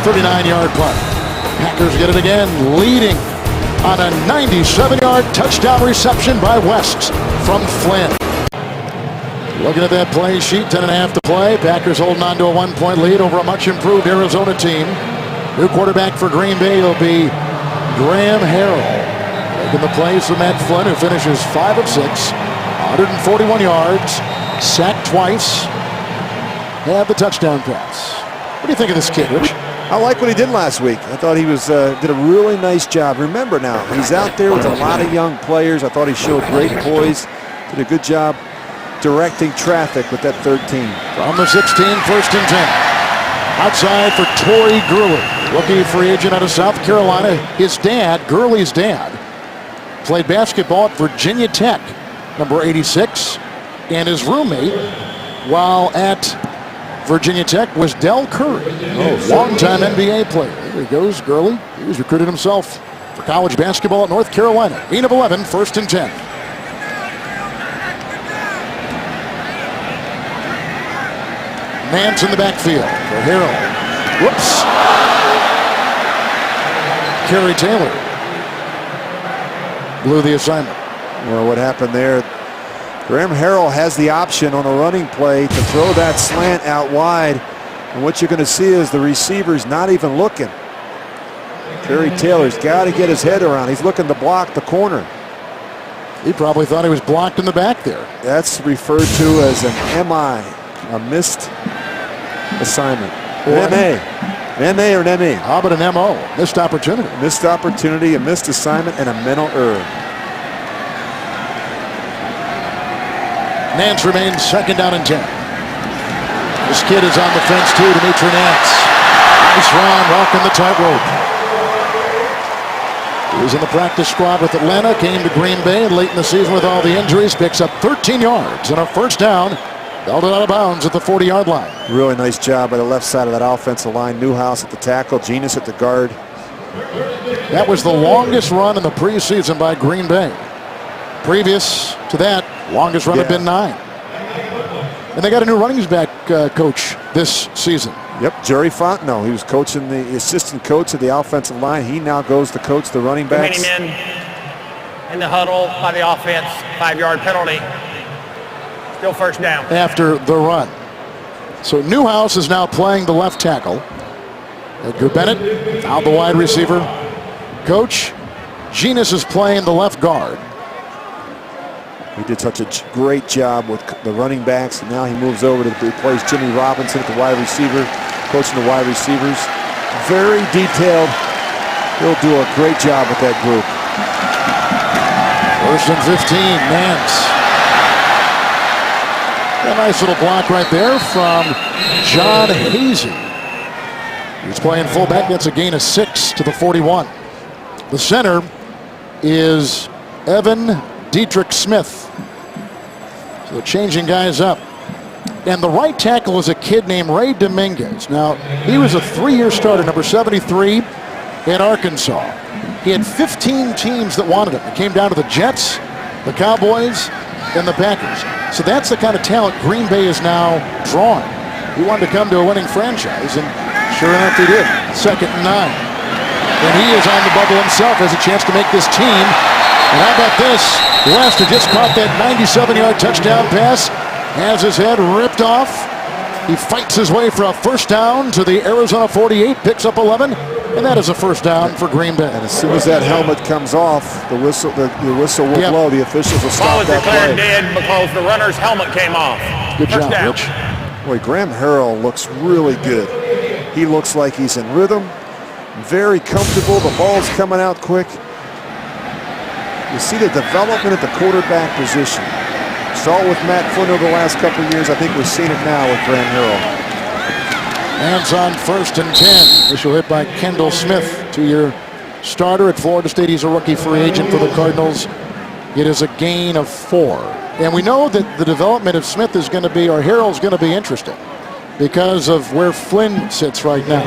39-yard punt. Packers get it again, leading on a 97-yard touchdown reception by West from Flynn. Looking at that play sheet, 10.5 to play. Packers holding on to a 1-point lead over a much improved Arizona team. New quarterback for Green Bay will be Graham Harrell. Making the plays for Matt Flynn, who finishes 5 of 6, 141 yards, sacked twice, had the touchdown pass. What do you think of this kid, Rich? I like what he did last week. I thought he did a really nice job. Remember now, he's out there with a lot of young players. I thought he showed great poise. Did a good job directing traffic with that 13. From the 16, first and 10. Outside for Torrey Gurley, rookie free agent out of South Carolina. His dad, Gurley's dad, played basketball at Virginia Tech, number 86. And his roommate, while at Virginia Tech, was Del Curry, longtime NBA player. There he goes, Gurley. He was recruited himself for college basketball at North Carolina. Gain of 11, first and 10. Nance in the backfield for Harrell. Whoops. Kerry Taylor blew the assignment. Well, what happened there? Graham Harrell has the option on a running play to throw that slant out wide. And what you're going to see is the receiver's not even looking. Kerry Taylor's got to get his head around. He's looking to block the corner. He probably thought he was blocked in the back there. That's referred to as an MI, a missed assignment. An MA. An MA or an ME? How about an MO? Missed opportunity. Missed opportunity, a missed assignment, and a mental error. Nance remains second down and 10. This kid is on the fence too, Dimitri Nance. Nice run, walking the tightrope. He was in the practice squad with Atlanta, came to Green Bay, and late in the season with all the injuries, picks up 13 yards and a first down. Held it out of bounds at the 40-yard line. Really nice job by the left side of that offensive line. Newhouse at the tackle, Genius at the guard. That was the longest run in the preseason by Green Bay. Previous to that, longest run had been 9. And they got a new running back coach this season. Yep, Jerry Fontenot. He was coaching the assistant coach of the offensive line. He now goes to coach the running backs. Many men in the huddle by the offense, 5-yard penalty. Still first down. After the run. So Newhouse is now playing the left tackle. Edgar Bennett, out the wide receiver. Coach Genius is playing the left guard. He did such a great job with the running backs. And now he moves over to replace Jimmy Robinson at the wide receiver, coaching the wide receivers. Very detailed. He'll do a great job with that group. First and 15, Nance. A nice little block right there from John Hazy. He's playing fullback. That's a gain of 6 to the 41. The center is Evan Dietrich Smith. So they're changing guys up. And the right tackle is a kid named Ray Dominguez. Now, he was a 3-year starter, number 73 in Arkansas. He had 15 teams that wanted him. It came down to the Jets, the Cowboys, and the Packers. So that's the kind of talent Green Bay is now drawing. He wanted to come to a winning franchise, and sure enough he did. Second and 9. And he is on the bubble himself, has a chance to make this team. And how about this? Lester just caught that 97-yard touchdown pass, has his head ripped off. He fights his way for a first down to the Arizona 48, picks up 11, and that is a first down for Green Bay. And as soon as that helmet comes off, the whistle will blow. The officials will stop that play. Ball was declared dead because the runner's helmet came off. Good first job, down. Rich. Boy, Graham Harrell looks really good. He looks like he's in rhythm, very comfortable. The ball's coming out quick. You see the development at the quarterback position. Saw it with Matt Flynn over the last couple of years. I think we're seeing it now with Graham Harrell. Hands on first and 10. Initial hit by Kendall Smith, 2-year starter at Florida State. He's a rookie free agent for the Cardinals. It is a gain of 4. And we know that the development of Smith is going to be, or Harrell's going to be interesting because of where Flynn sits right now.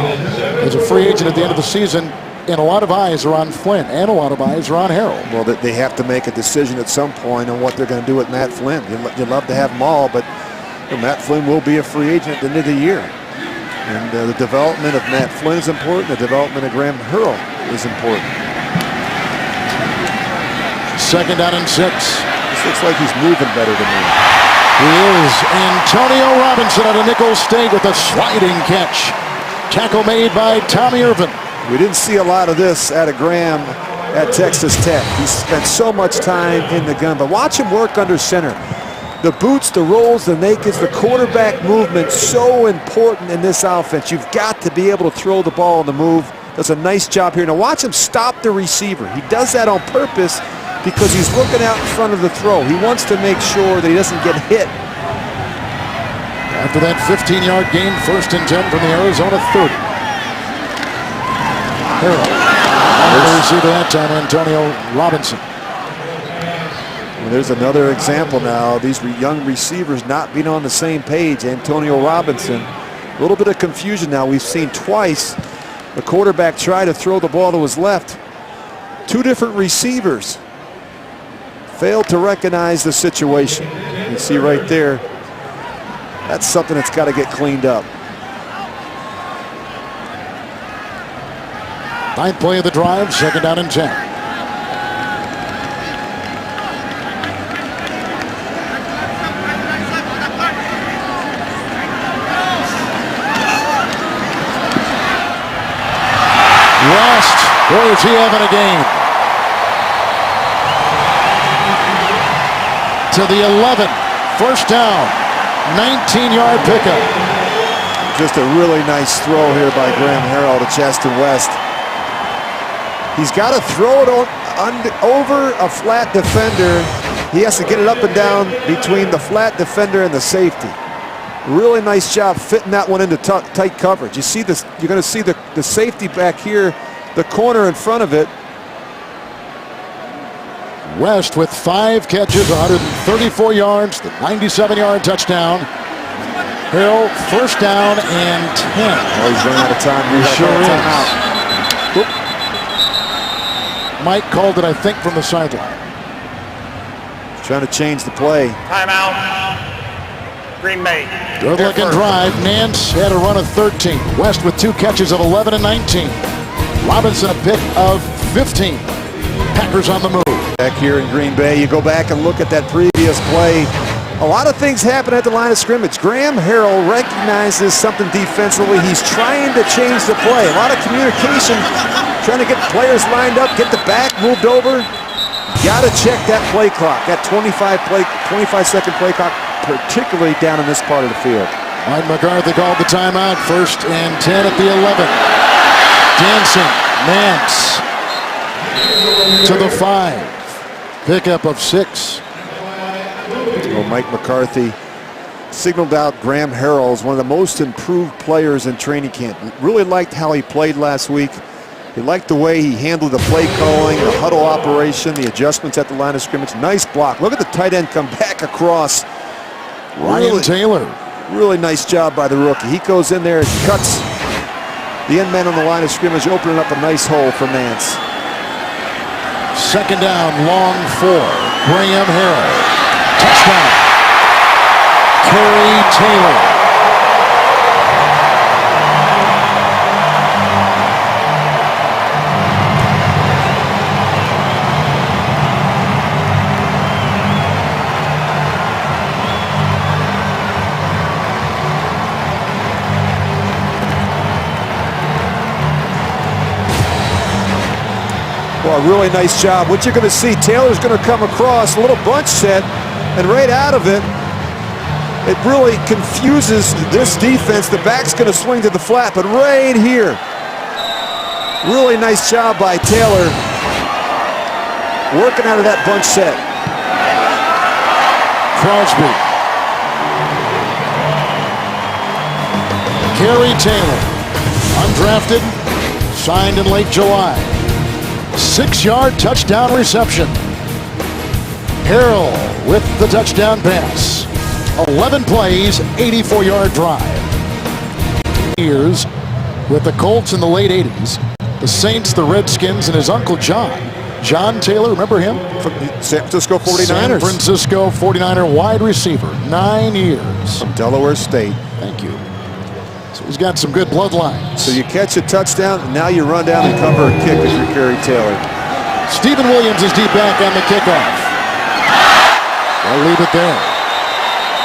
As a free agent at the end of the season, and a lot of eyes are on Flynn, and a lot of eyes are on Harrell. Well, they have to make a decision at some point on what they're going to do with Matt Flynn. You'd love to have them all, but Matt Flynn will be a free agent at the end of the year. And the development of Matt Flynn is important. The development of Graham Harrell is important. 2nd down and 6. This looks like he's moving better to me. He is. Antonio Robinson at a nickel state with a sliding catch. Tackle made by Tommy Irvin. We didn't see a lot of this out of Graham at Texas Tech. He spent so much time in the gun, but watch him work under center. The boots, the rolls, the nakeds, the quarterback movement, so important in this offense. You've got to be able to throw the ball on the move. Does a nice job here. Now watch him stop the receiver. He does that on purpose because he's looking out in front of the throw. He wants to make sure that he doesn't get hit. After that 15-yard gain, 1st and 10 from the Arizona 30. Harrell. The receiver that time, Antonio Robinson. Well, there's another example now. These young receivers not being on the same page. Antonio Robinson. A little bit of confusion now. We've seen twice the quarterback try to throw the ball to his left. 2 different receivers failed to recognize the situation. You see right there, that's something that's got to get cleaned up. 9th play of the drive, 2nd down and 10. West, where is he having a game? To the 11, 1st down, 19-yard pickup. Just a really nice throw here by Graham Harrell to Cheston West. He's got to throw it over a flat defender. He has to get it up and down between the flat defender and the safety. Really nice job fitting that one into tight coverage. You see this, you're going to see the safety back here, the corner in front of it. West with 5 catches, 134 yards, the 97-yard touchdown. Hill, 1st down and 10. Oh, he's running out of time. He sure is. Mike called it, I think, from the sideline. Trying to change the play. Timeout. Green Bay. Good-looking drive. Nance had a run of 13. West with 2 catches of 11 and 19. Robinson a pick of 15. Packers on the move. Back here in Green Bay, you go back and look at that previous play. A lot of things happen at the line of scrimmage. Graham Harrell recognizes something defensively. He's trying to change the play. A lot of communication, trying to get players lined up, get the back moved over. Got to check that play clock, that 25-second play clock, particularly down in this part of the field. Mike McCarthy called the timeout. 1st and 10 at the 11. Jansen, Nance to the 5. Pickup of 6. Well, Mike McCarthy signaled out Graham Harrell as one of the most improved players in training camp. Really liked how he played last week. He liked the way he handled the play calling, the huddle operation, the adjustments at the line of scrimmage. Nice block. Look at the tight end come back across. Ryan Taylor. Really nice job by the rookie. He goes in there and cuts the end man on the line of scrimmage, opening up a nice hole for Nance. 2nd down, long 4. Graham Harrell. Touchdown. Kerry Taylor. Well, a really nice job. What you're going to see, Taylor's going to come across, a little bunch set, and right out of it, it really confuses this defense. The back's going to swing to the flat, but right here, really nice job by Taylor working out of that bunch set. Crosby. Kerry Taylor, undrafted, signed in late July. 6-yard touchdown reception. Harrell with the touchdown pass. 11 plays, 84-yard drive. Years with the Colts in the late 80s, the Saints, the Redskins, and his uncle John. John Taylor, remember him? From San Francisco 49ers. San Francisco 49er wide receiver, 9 years. From Delaware State. Thank you. So he's got some good bloodlines. So you catch a touchdown, and now you run down and cover a kick if you're Kerry Taylor. Stephen Williams is deep back on the kickoff. I'll leave it there.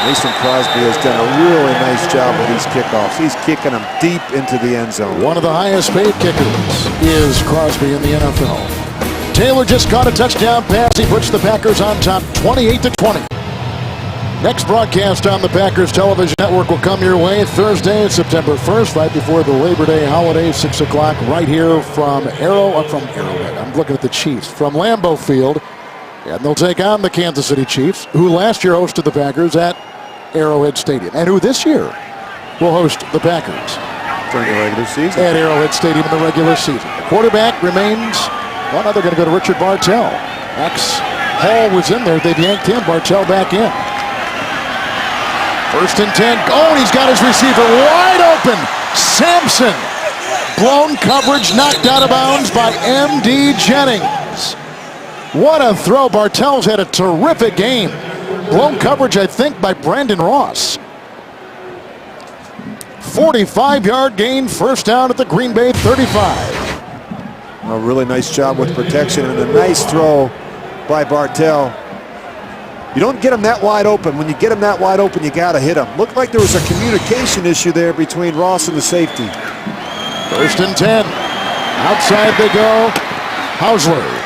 Mason Crosby has done a really nice job with these kickoffs. He's kicking them deep into the end zone. One of the highest paid kickers is Crosby in the NFL. Taylor just caught a touchdown pass. He puts the Packers on top 28-20. Next broadcast on the Packers television network will come your way Thursday, September 1st, right before the Labor Day holiday, 6 o'clock, right here from Arrowhead. I'm looking at the Chiefs. From Lambeau Field. And they'll take on the Kansas City Chiefs, who last year hosted the Packers at Arrowhead Stadium, and who this year will host the Packers during the regular season at Arrowhead Stadium in the regular season. The quarterback remains, well, now they're going to go to Richard Bartell. Hall was in there. They've yanked him, Bartell back in. 1st and 10. Oh, and he's got his receiver wide open. Sampson. Blown coverage, knocked out of bounds by M.D. Jennings. What a throw. Bartell's had a terrific game. Blown coverage, I think, by Brandon Ross. 45-yard gain, first down at the Green Bay 35. A really nice job with protection and a nice throw by Bartell. You don't get him that wide open. When you get him that wide open, you got to hit him. Looked like there was a communication issue there between Ross and the safety. 1st and 10. Outside they go. Hausler.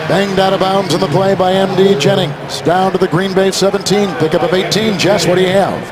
Banged out of bounds in the play by M.D. Jennings. Down to the Green Bay 17. Pickup of 18. Jess, what do you have?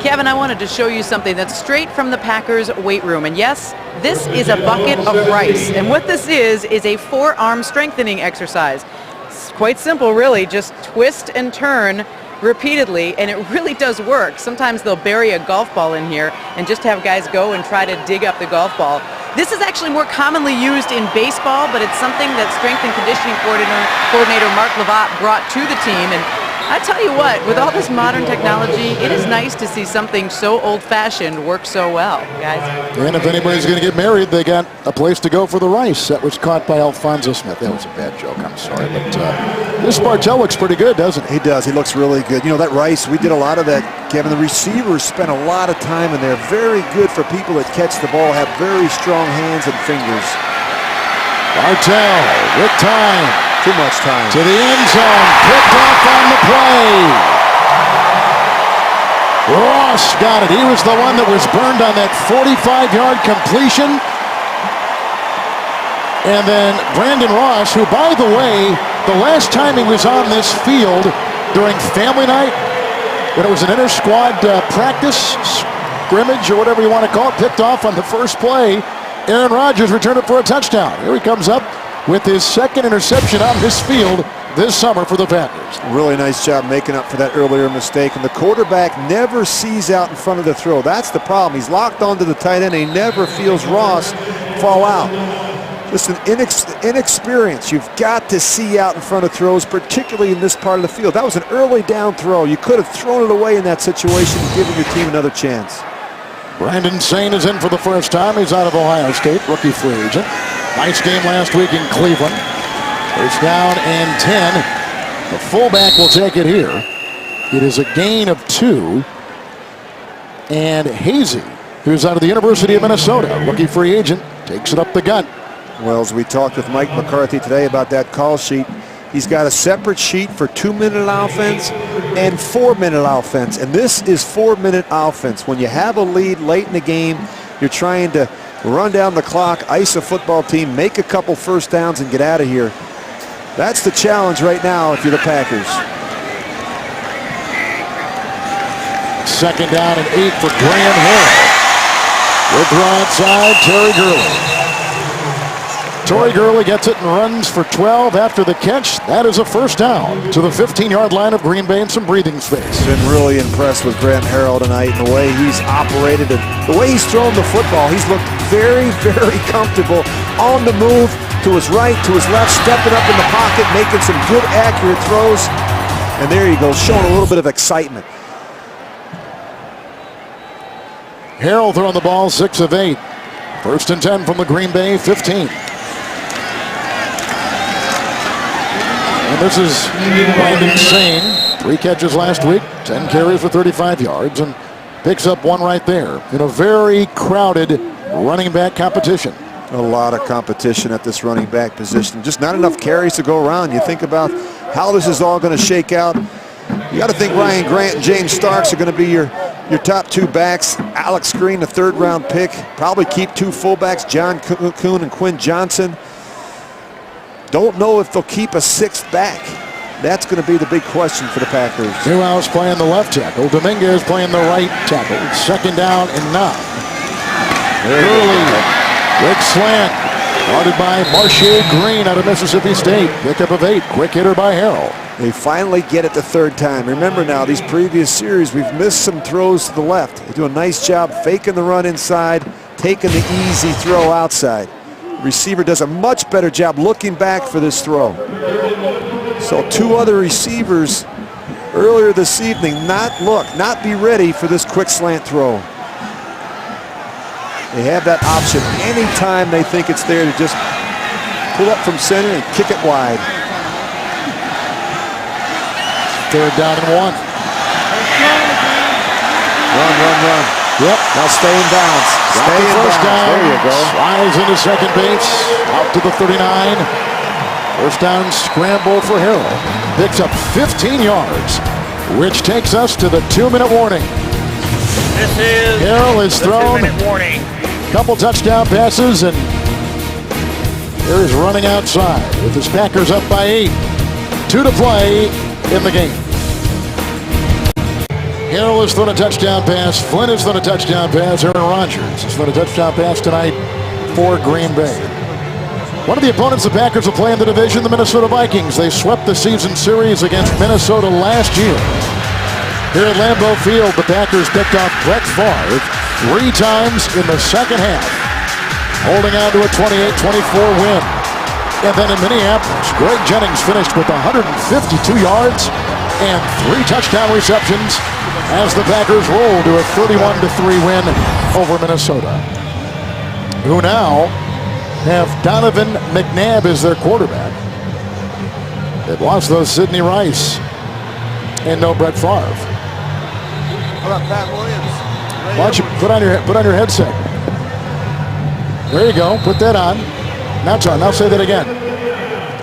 Kevin, I wanted to show you something that's straight from the Packers weight room. And yes, this is a bucket of rice. And what this is a forearm strengthening exercise. It's quite simple, really. Just twist and turn repeatedly, and it really does work. Sometimes they'll bury a golf ball in here and just have guys go and try to dig up the golf ball. This is actually more commonly used in baseball, but it's something that strength and conditioning coordinator Mark Lavatt brought to the team. And I tell you what, with all this modern technology, it is nice to see something so old-fashioned work so well, guys. And if anybody's going to get married, they got a place to go for the rice. That was caught by Alphonso Smith. That was a bad joke, I'm sorry. But this Bartell looks pretty good, doesn't he? He does. He looks really good. You know, that rice, we did a lot of that, Kevin. The receivers spent a lot of time in there. Very good for people that catch the ball, have very strong hands and fingers. Bartell with time. Too much time. To the end zone. Picked off on the play. Ross got it. He was the one that was burned on that 45-yard completion. And then Brandon Ross, who, by the way, the last time he was on this field during family night, when it was an inter-squad practice, scrimmage, or whatever you want to call it, picked off on the first play, Aaron Rodgers returned it for a touchdown. Here he comes up with his second interception on this field this summer for the Packers. Really nice job making up for that earlier mistake. And the quarterback never sees out in front of the throw. That's the problem. He's locked onto the tight end. And he never feels Ross fall out. Listen, inexperience. You've got to see out in front of throws, particularly in this part of the field. That was an early down throw. You could have thrown it away in that situation and given your team another chance. Brandon Sane is in for the first time. He's out of Ohio State, rookie free agent. Nice game last week in Cleveland. First down and 10. The fullback will take it here. It is a gain of 2. And Hazy, who's out of the University of Minnesota, rookie free agent, takes it up the gut. Well, as we talked with Mike McCarthy today about that call sheet, he's got a separate sheet for 2-minute offense and 4-minute offense. And this is 4-minute offense. When you have a lead late in the game, you're trying to run down the clock, ice a football team, make a couple first downs, and get out of here. That's the challenge right now if you're the Packers. Second down and 8 for Graham Hill. With throw outside, Terry Gurley. Tory Gurley gets it and runs for 12 after the catch. That is a first down to the 15-yard line of Green Bay and some breathing space. Been really impressed with Graham Harrell tonight and the way he's operated and the way he's thrown the football. He's looked very, very comfortable on the move, to his right, to his left, stepping up in the pocket, making some good, accurate throws. And there you go, showing a little bit of excitement. Harrell throwing the ball, 6 of 8. First and 10 from the Green Bay 15. And this is Brandon Sane. 3 catches last week, 10 carries for 35 yards. And Picks up one right there in a very crowded running back competition. A lot of competition at this running back position. Just not enough carries to go around. You think about how this is all going to shake out. You got to think Ryan Grant and James Starks are going to be your top two backs. Alex Green, the third-round pick. Probably keep two fullbacks, John Kuhn and Quinn Johnson. Don't know if they'll keep a sixth back. That's going to be the big question for the Packers. Newhouse playing the left tackle. Dominguez playing the right tackle. Second down and 9. Early. Quick slant. Guarded by Marche Green out of Mississippi State. Pickup of 8. Quick hitter by Harrell. They finally get it the third time. Remember now, these previous series, we've missed some throws to the left. They do a nice job faking the run inside, taking the easy throw outside. Receiver does a much better job looking back for this throw. So 2 other receivers earlier this evening not be ready for this quick slant throw. They have that option anytime they think it's there to just pull up from center and kick it wide. Third down and 1. Run. Yep. Now stay in bounds. Stay in first bounds. down. There you go. Slides into second base. Out to the 39. First down scramble for Harrell. Picks up 15 yards, which takes us to the 2-minute warning. This is Harrell is thrown. 2-minute warning. Couple touchdown passes, and there is running outside with his Packers up by 8. 2 to play in the game. Harrell has thrown a touchdown pass. Flynn has thrown a touchdown pass. Aaron Rodgers has thrown a touchdown pass tonight for Green Bay. One of the opponents the Packers will play in the division, the Minnesota Vikings. They swept the season series against Minnesota last year. Here at Lambeau Field, the Packers picked off Brett Favre 3 times in the second half, holding on to a 28-24 win. And then in Minneapolis, Greg Jennings finished with 152 yards and 3 touchdown receptions as the Packers roll to a 31-3 win over Minnesota, who now have Donovan McNabb as their quarterback. They've lost those Sidney Rice and no Brett Favre. How about Pat Williams? Why don't you put on your headset? There you go. Put that on. Now, John. Now say that again.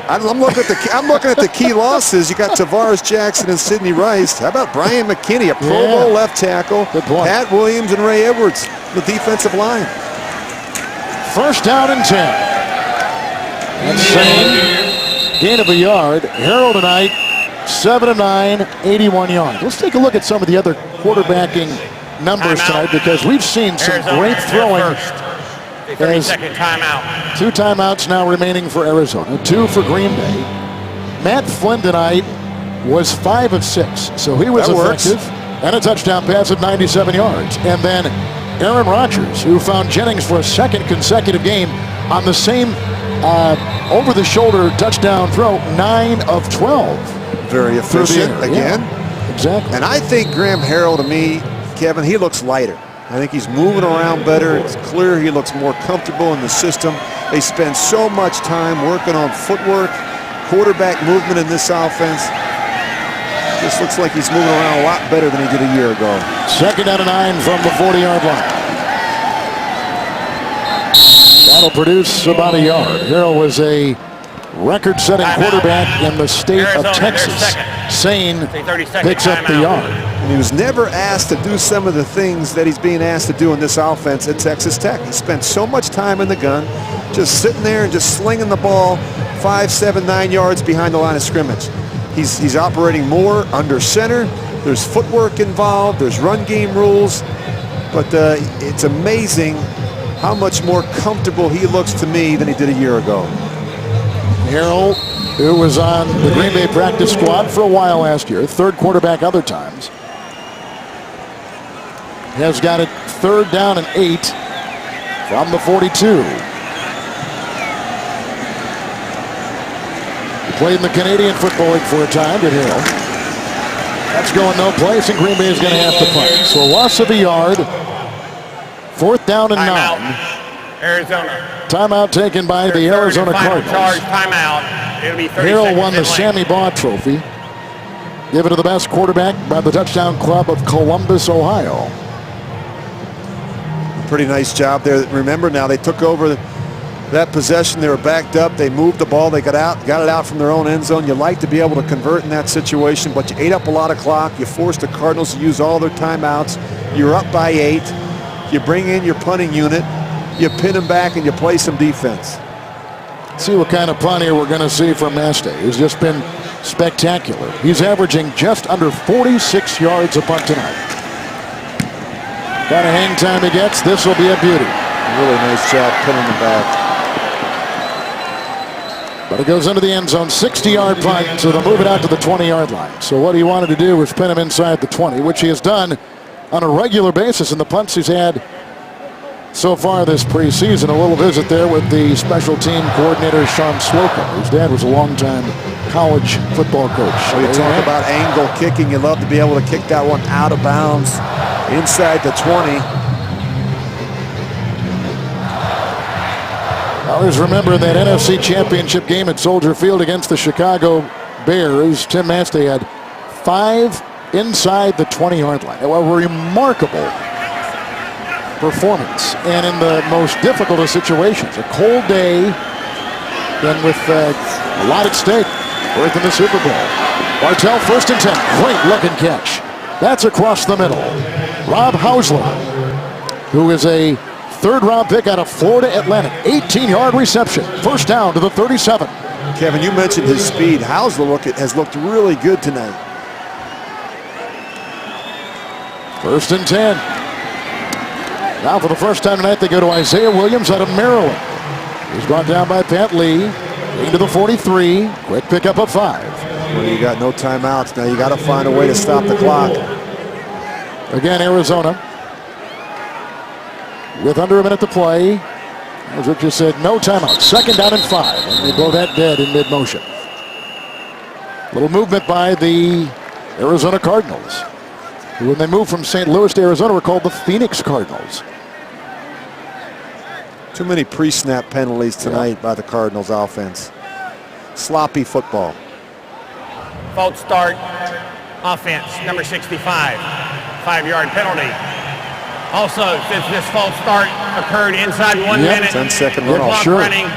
I'm looking at the key losses. You got Tavares Jackson and Sidney Rice. How about Brian McKinney, a Pro Bowl left tackle? Good point. Pat Williams and Ray Edwards, the defensive line. First down and 10. And same gain of a yard. Harrell tonight, 7 of 9, 81 yards. Let's take a look at some of the other quarterbacking numbers tonight, because we've seen some great throwing. 30-second timeout. 2 timeouts now remaining for Arizona, 2 for Green Bay. Matt Flynn tonight was 5 of 6, so he was effective. And a touchdown pass of 97 yards. And then Aaron Rodgers, who found Jennings for a second consecutive game on the same over-the-shoulder touchdown throw, 9 of 12. Very efficient again. Yeah, exactly. And I think Graham Harrell, to me, Kevin, he looks lighter. I think he's moving around better. It's clear he looks more comfortable in the system. They spend so much time working on footwork, quarterback movement in this offense. Just looks like he's moving around a lot better than he did a year ago. Second down and 9 from the 40-yard line. That'll produce about a yard. Harrell was a record-setting quarterback in the state Arizona, of Texas. Sane picks up the yard. And he was never asked to do some of the things that he's being asked to do in this offense at Texas Tech. He spent so much time in the gun, just sitting there and just slinging the ball 5, 7, 9 yards behind the line of scrimmage. He's operating more under center. There's footwork involved. There's run game rules. But it's amazing how much more comfortable he looks to me than he did a year ago. Harrell, who was on the Green Bay practice squad for a while last year, third quarterback other times, has got it 3rd down and 8 from the 42. He played in the Canadian Football League for a time, did Harrell. That's going no place, and Green Bay is going to have to punt. So a loss of a yard. 4th down and 9. Arizona. Timeout taken by the Arizona Cardinals. Charge timeout. It'll be 30 Harrell seconds won the in length. Sammy Baugh Trophy. Given to the best quarterback by the Touchdown Club of Columbus, Ohio. Pretty nice job there. Remember now, they took over that possession. They were backed up. They moved the ball. They got it out from their own end zone. You like to be able to convert in that situation, but you ate up a lot of clock. You forced the Cardinals to use all their timeouts. You're up by 8. You bring in your punting unit. You pin them back, and you play some defense. See what kind of punt here we're going to see from Mastey. He's just been spectacular. He's averaging just under 46 yards a punt tonight. Kind of hang time he gets. This will be a beauty. Really nice job pinning them back. But it goes into the end zone, 60-yard punt, so they'll move it out to the 20-yard line. So what he wanted to do was pin him inside the 20, which he has done on a regular basis in the punts he's had so far this preseason. A little visit there with the special team coordinator, Sean Slocum, whose dad was a longtime college football coach. Well, you talk about angle kicking. You love to be able to kick that one out of bounds inside the 20. Always remember that NFC Championship game at Soldier Field against the Chicago Bears. Tim Mastey had 5 inside the 20-yard line. A remarkable performance, and in the most difficult of situations. A cold day, and with a lot at stake. Worth in the Super Bowl. Bartell, 1st and 10. Great looking catch. That's across the middle. Rob Hausler, who is a 3rd-round pick out of Florida Atlantic. 18-yard reception. 1st down to the 37. Kevin, you mentioned his speed. Hausler has looked really good tonight. 1st and 10. Now for the first time tonight, they go to Isaiah Williams out of Maryland. He's brought down by Pat Lee. Into the 43. Quick pickup of 5. Well, you got no timeouts. Now you got to find a way to stop the clock. Again, Arizona with under a minute to play. As Rick just said, no timeout. 2nd down and 5. And they blow that dead in mid-motion. Little movement by the Arizona Cardinals, who, when they moved from St. Louis to Arizona, were called the Phoenix Cardinals. Too many pre-snap penalties tonight by the Cardinals offense. Sloppy football. False start offense, number 65. 5-yard penalty. Also, since this false start occurred inside 1 minute, 10-second clock sure. running,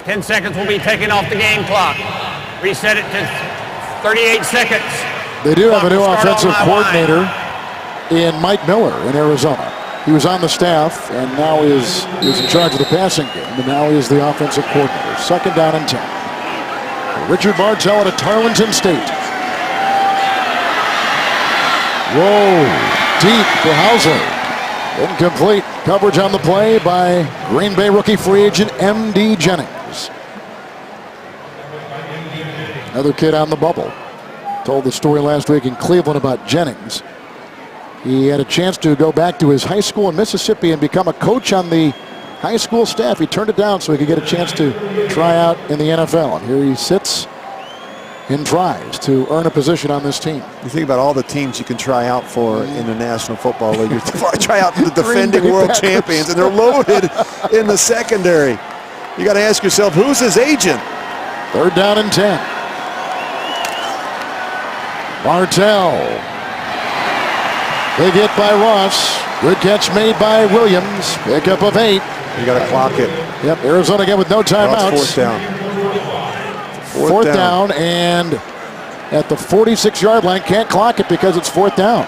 10 seconds will be taken off the game clock. Reset it to 38 seconds. They do have a new offensive coordinator in Mike Miller in Arizona. He was on the staff and now is in charge of the passing game, and now he is the offensive coordinator. 2nd down and 10. Richard Bartell at Tarleton State. Whoa, deep for Hausler. Incomplete. Coverage on the play by Green Bay rookie free agent M.D. Jennings. Another kid on the bubble. Told the story last week in Cleveland about Jennings. He had a chance to go back to his high school in Mississippi and become a coach on the high school staff. He turned it down so he could get a chance to try out in the NFL. And here he sits and tries to earn a position on this team. You think about all the teams you can try out for in the National Football League. You try out for the defending world champions, and they're loaded in the secondary. You got to ask yourself, who's his agent? 3rd down and 10. Bartell. Big hit by Ross. Good catch made by Williams. Pickup of 8. You got to clock it. Yep, Arizona again with no timeouts. 4th down. 4th down, and at the 46-yard line, can't clock it because it's 4th down.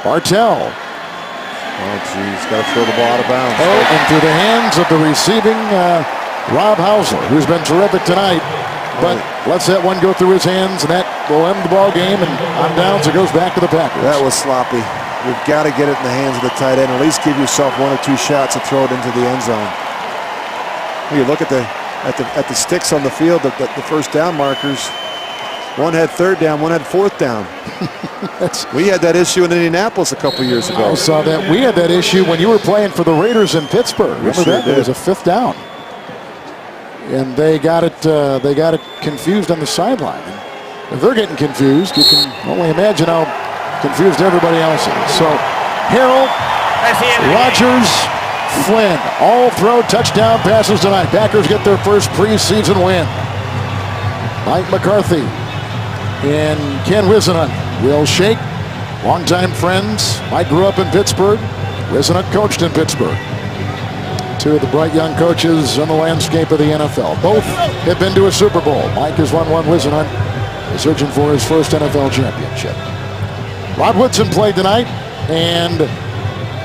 Bartell. Oh, geez, got to throw the ball out of bounds. Oh, and through the hands of the receiving Rob Hausler, who's been terrific tonight. But lets that one go through his hands, and that will end the ball game. And on downs, it goes back to the Packers. That was sloppy. You've got to get it in the hands of the tight end. At least give yourself 1 or 2 shots to throw it into the end zone. You look at the sticks on the field, the 1st down markers. One had 3rd down, one had 4th down. We had that issue in Indianapolis a couple years ago. I saw that. We had that issue when you were playing for the Raiders in Pittsburgh. Remember sure that? did. It was a 5th down, and they got it confused on the sideline. And if they're getting confused, you can only imagine how confused everybody else is. So Harrell, Rogers, Flynn, all throw touchdown passes tonight. Packers get their first preseason win. Mike McCarthy and Ken Whisenhunt will shake. Longtime friends. Mike grew up in Pittsburgh. Whisenant coached in Pittsburgh. Two of the bright young coaches on the landscape of the NFL. Both have been to a Super Bowl. Mike has won one. Whisenant is searching for his first NFL championship. Rod Woodson played tonight, and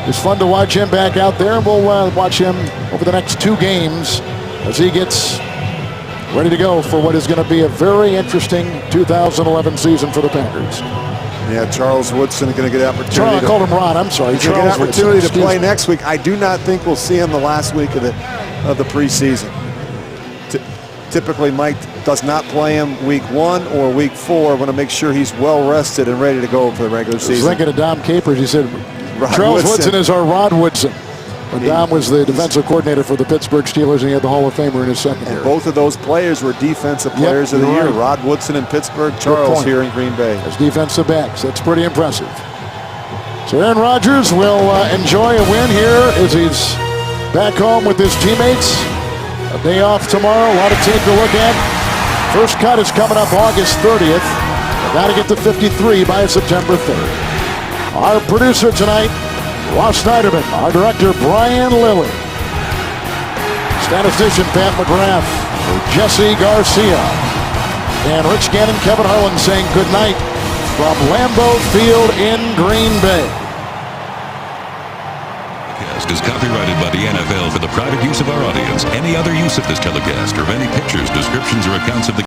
it's fun to watch him back out there. We'll watch him over the next 2 games as he gets ready to go for what is going to be a very interesting 2011 season for the Packers. Yeah, Charles Woodson is going to get an opportunity. Charles, I called him Ron. I'm sorry. He's going to get an opportunity to play next week. I do not think we'll see him the last week of the preseason. Typically, Mike does not play him week 1 or week 4. Want to make sure he's well rested and ready to go for the regular season. I was thinking of Dom Capers. He said, Charles Woodson is our Rod Woodson. When Dom was the defensive coordinator for the Pittsburgh Steelers, and he had the Hall of Famer in his secondary. And both of those players were defensive players of the year. Right. Rod Woodson in Pittsburgh, Charles here in Green Bay. As defensive backs. That's pretty impressive. So Aaron Rodgers will enjoy a win here as he's back home with his teammates. A day off tomorrow. A lot of tape to look at. First cut is coming up August 30th. Got to get to 53 by September 3rd. Our producer tonight, Ross Snyderman. Our director, Brian Lilly. Statistician, Pat McGrath. Jesse Garcia. And Rich Gannon, Kevin Harlan saying good night from Lambeau Field in Green Bay. Telecast is copyrighted by the NFL for the private use of our audience. Any other use of this telecast or of any pictures, descriptions, or accounts of the